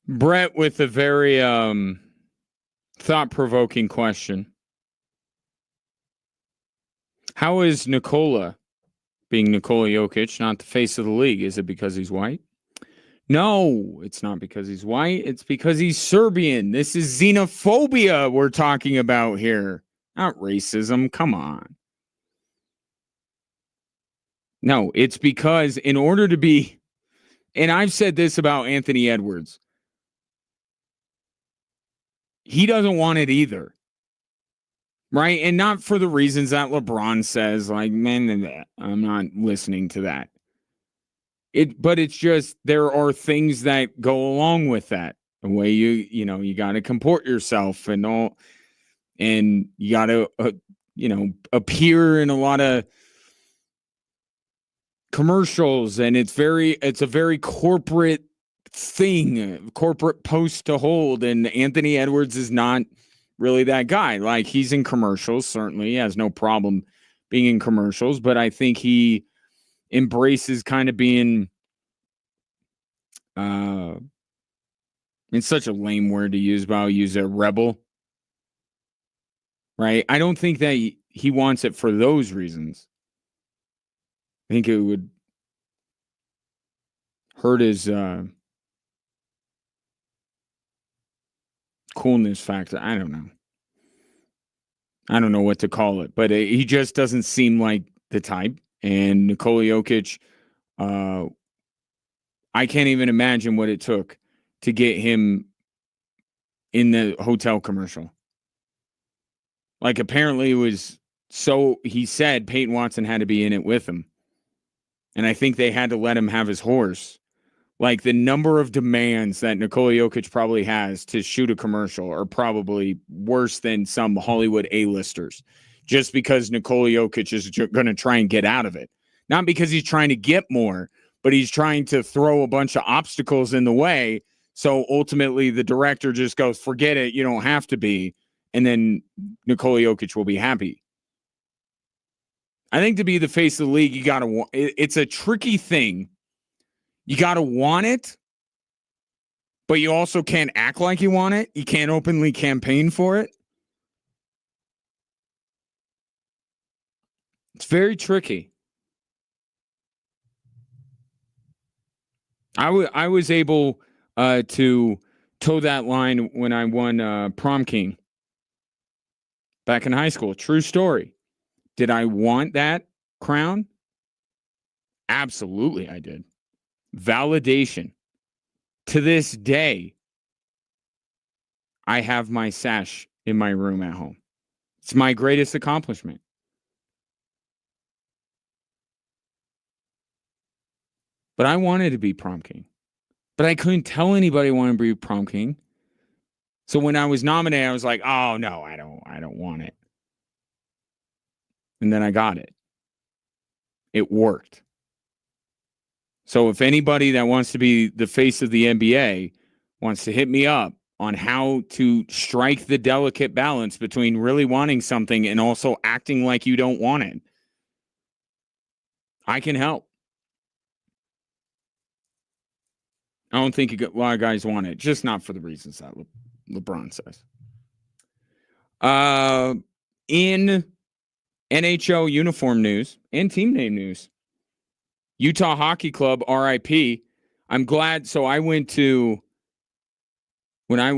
Brett with a very thought-provoking question. How is Nikola, being Nikola Jokic, not the face of the league? Is it because he's white? No, it's not because he's white. It's because he's Serbian. This is xenophobia we're talking about here, not racism. Come on. No, it's because in order to be, and I've said this about Anthony Edwards, he doesn't want it either. Right? And not for the reasons that LeBron says, like, man, I'm not listening to that. But it's just there are things that go along with that. The way you got to comport yourself and all, and you got to appear in a lot of commercials, and it's a very corporate thing, corporate post to hold. And Anthony Edwards is not really that guy. Like, he's in commercials, certainly he has no problem being in commercials, but I think he embraces kind of being it's such a lame word to use, but I'll use a rebel. Right? I don't think that he wants it for those reasons. I think it would hurt his coolness factor. I don't know what to call it, but he just doesn't seem like the type. And Nikola Jokic, I can't even imagine what it took to get him in the hotel commercial. Like, apparently it was he said Peyton Watson had to be in it with him. And I think they had to let him have his horse. Like, the number of demands that Nikola Jokic probably has to shoot a commercial are probably worse than some Hollywood A-listers, just because Nikola Jokic is going to try and get out of it. Not because he's trying to get more, but he's trying to throw a bunch of obstacles in the way. So ultimately the director just goes, forget it, you don't have to be. And then Nikola Jokic will be happy. I think to be the face of the league, you got to – it's a tricky thing. You got to want it, but you also can't act like you want it. You can't openly campaign for it. It's very tricky. I was able to toe that line when I won Prom King back in high school. True story. Did I want that crown? Absolutely, I did. Validation. To this day, I have my sash in my room at home. It's my greatest accomplishment. But I wanted to be prom king. But I couldn't tell anybody I wanted to be prom king. So when I was nominated, I was like, oh no, I don't want it. And then I got it. It worked. So if anybody that wants to be the face of the NBA wants to hit me up on how to strike the delicate balance between really wanting something and also acting like you don't want it, I can help. I don't think a lot of guys want it, just not for the reasons that LeBron says. In NHL uniform news and team name news, Utah Hockey Club, RIP. I'm glad. So I went to, when I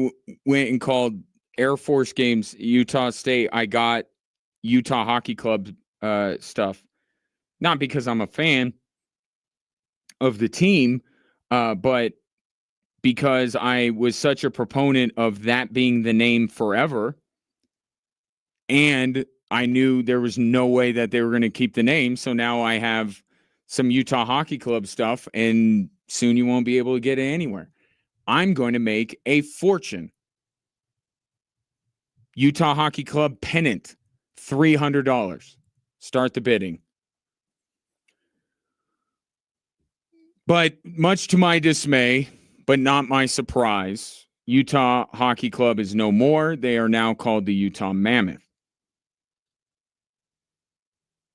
went and called Air Force games, Utah State, I got Utah Hockey Club stuff. Not because I'm a fan of the team, but because I was such a proponent of that being the name forever. And I knew there was no way that they were going to keep the name. So now I have some Utah Hockey Club stuff, and soon you won't be able to get it anywhere. I'm going to make a fortune. Utah Hockey Club pennant, $300. Start the bidding. But much to my dismay, but not my surprise, Utah Hockey Club is no more. They are now called the Utah Mammoth.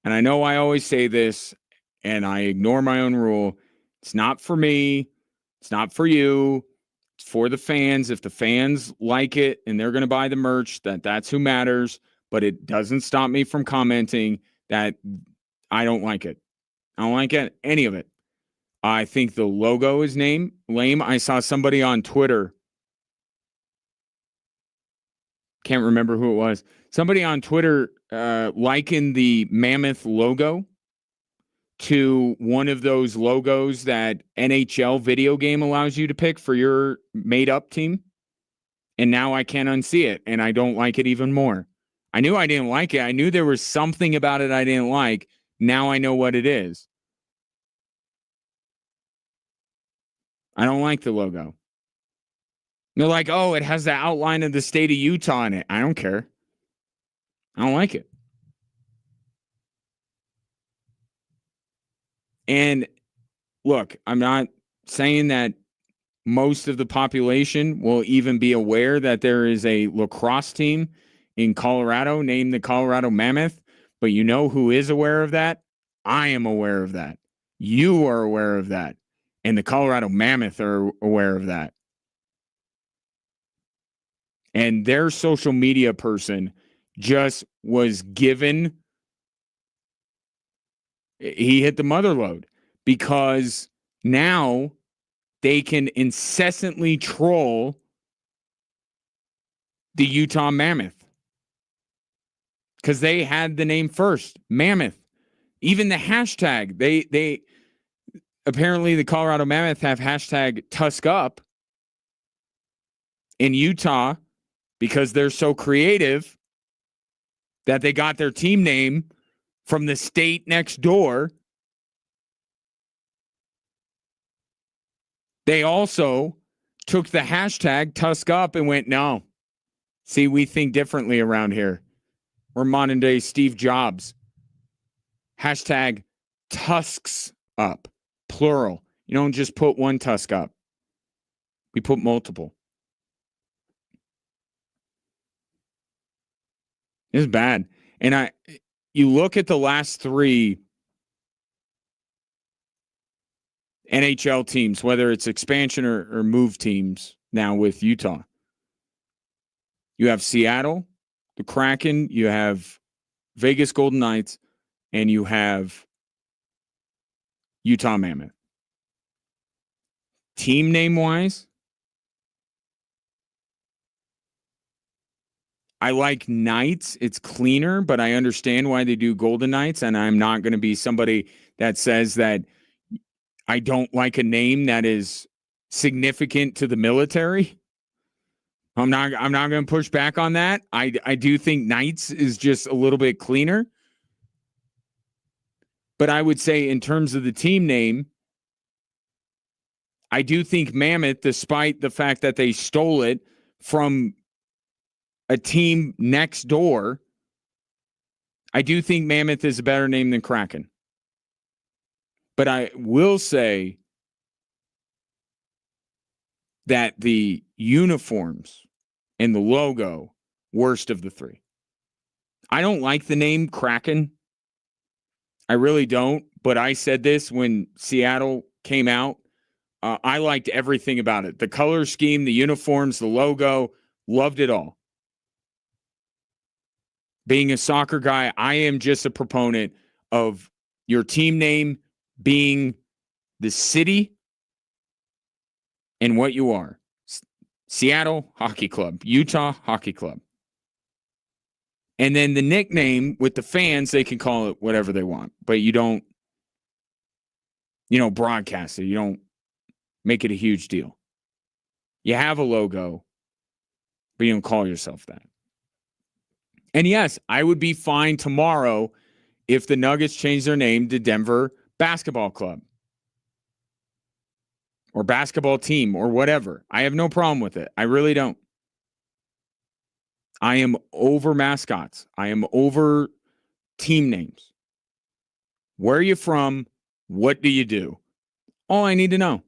And I know I always say this, and I ignore my own rule. It's not for me. It's not for you. It's for the fans. If the fans like it and they're going to buy the merch, that's who matters. But it doesn't stop me from commenting that I don't like it. I don't like any of it. I think the logo is lame. I saw somebody on Twitter. Can't remember who it was. Somebody on Twitter likened the Mammoth logo to one of those logos that NHL video game allows you to pick for your made-up team. And now I can't unsee it, and I don't like it even more. I knew I didn't like it. I knew there was something about it I didn't like. Now I know what it is. I don't like the logo. They're like, oh, it has the outline of the state of Utah in it. I don't care. I don't like it. And look, I'm not saying that most of the population will even be aware that there is a lacrosse team in Colorado named the Colorado Mammoth, but you know who is aware of that? I am aware of that. You are aware of that. And the Colorado Mammoth are aware of that. And their social media person just was given, he hit the mother load because now they can incessantly troll the Utah Mammoth because they had the name first, Mammoth. Even the hashtag, they apparently the Colorado Mammoth have hashtag Tusk Up in Utah because they're so creative that they got their team name from the state next door. They also took the hashtag Tusk Up and went, no. See, we think differently around here. We're modern day Steve Jobs. Hashtag Tusks Up, plural. You don't just put one tusk up. We put multiple. It's bad. And you look at the last three NHL teams, whether it's expansion or move teams now with Utah. You have Seattle, the Kraken, you have Vegas Golden Knights, and you have Utah Mammoth. Team name-wise, I like Knights. It's cleaner, but I understand why they do Golden Knights, and I'm not going to be somebody that says that I don't like a name that is significant to the military. I'm not going to push back on that. I do think Knights is just a little bit cleaner. But I would say in terms of the team name, I do think Mammoth, despite the fact that they stole it from a team next door, I do think Mammoth is a better name than Kraken. But I will say that the uniforms and the logo, worst of the three. I don't like the name Kraken. I really don't. But I said this when Seattle came out. I liked everything about it. The color scheme, the uniforms, the logo, loved it all. Being a soccer guy, I am just a proponent of your team name being the city and what you are. Seattle Hockey Club, Utah Hockey Club. And then the nickname with the fans, they can call it whatever they want, but you don't, broadcast it. You don't make it a huge deal. You have a logo, but you don't call yourself that. And yes, I would be fine tomorrow if the Nuggets change their name to Denver Basketball Club or basketball team or whatever. I have no problem with it. I really don't. I am over mascots. I am over team names. Where are you from? What do you do? All I need to know.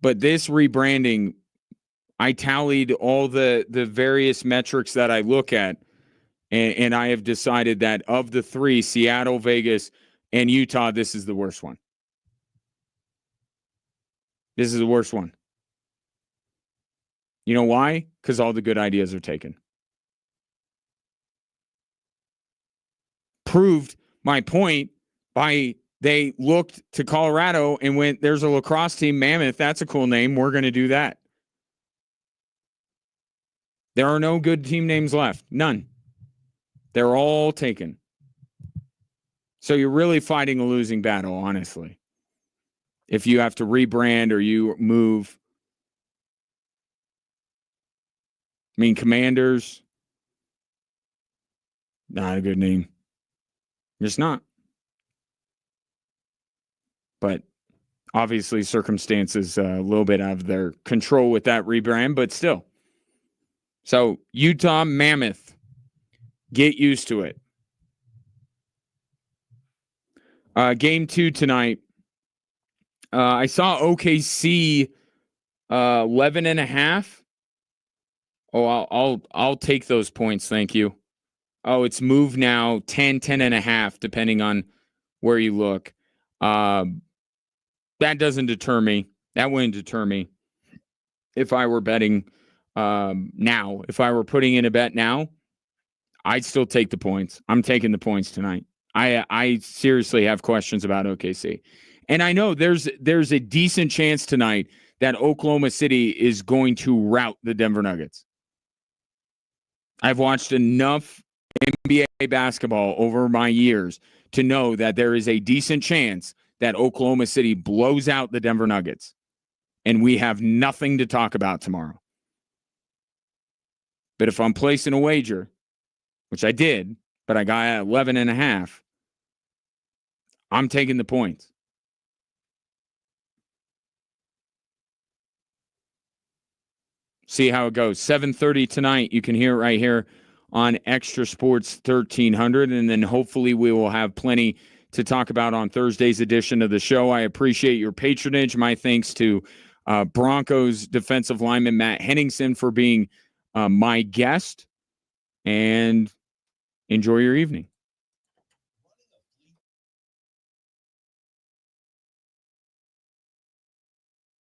But this rebranding, I tallied all the various metrics that I look at, and I have decided that of the three, Seattle, Vegas, and Utah, this is the worst one. This is the worst one. You know why? Because all the good ideas are taken. Proved my point by they looked to Colorado and went, there's a lacrosse team, Mammoth. That's a cool name. We're going to do that. There are no good team names left. None. They're all taken. So you're really fighting a losing battle, honestly. If you have to rebrand or you move. I mean, Commanders, not a good name. Just not. But obviously circumstances a little bit out of their control with that rebrand, but still. So Utah Mammoth, get used to it. Game 2 tonight. I saw OKC 11.5. Oh, I'll take those points. Thank you. Oh, it's moved now 10.5, depending on where you look. That doesn't deter me. That wouldn't deter me. If I were betting now, if I were putting in a bet now, I'd still take the points. I'm taking the points tonight. I seriously have questions about OKC. And I know there's a decent chance tonight that Oklahoma City is going to rout the Denver Nuggets. I've watched enough NBA basketball over my years to know that there is a decent chance that Oklahoma City blows out the Denver Nuggets. And we have nothing to talk about tomorrow. But if I'm placing a wager, which I did, but I got at 11.5, I'm taking the points. See how it goes. 7:30 tonight. You can hear it right here on Extra Sports 1300. And then hopefully we will have plenty to talk about on Thursday's edition of the show. I appreciate your patronage. My thanks to Broncos defensive lineman Matt Henningsen for being my guest. And enjoy your evening.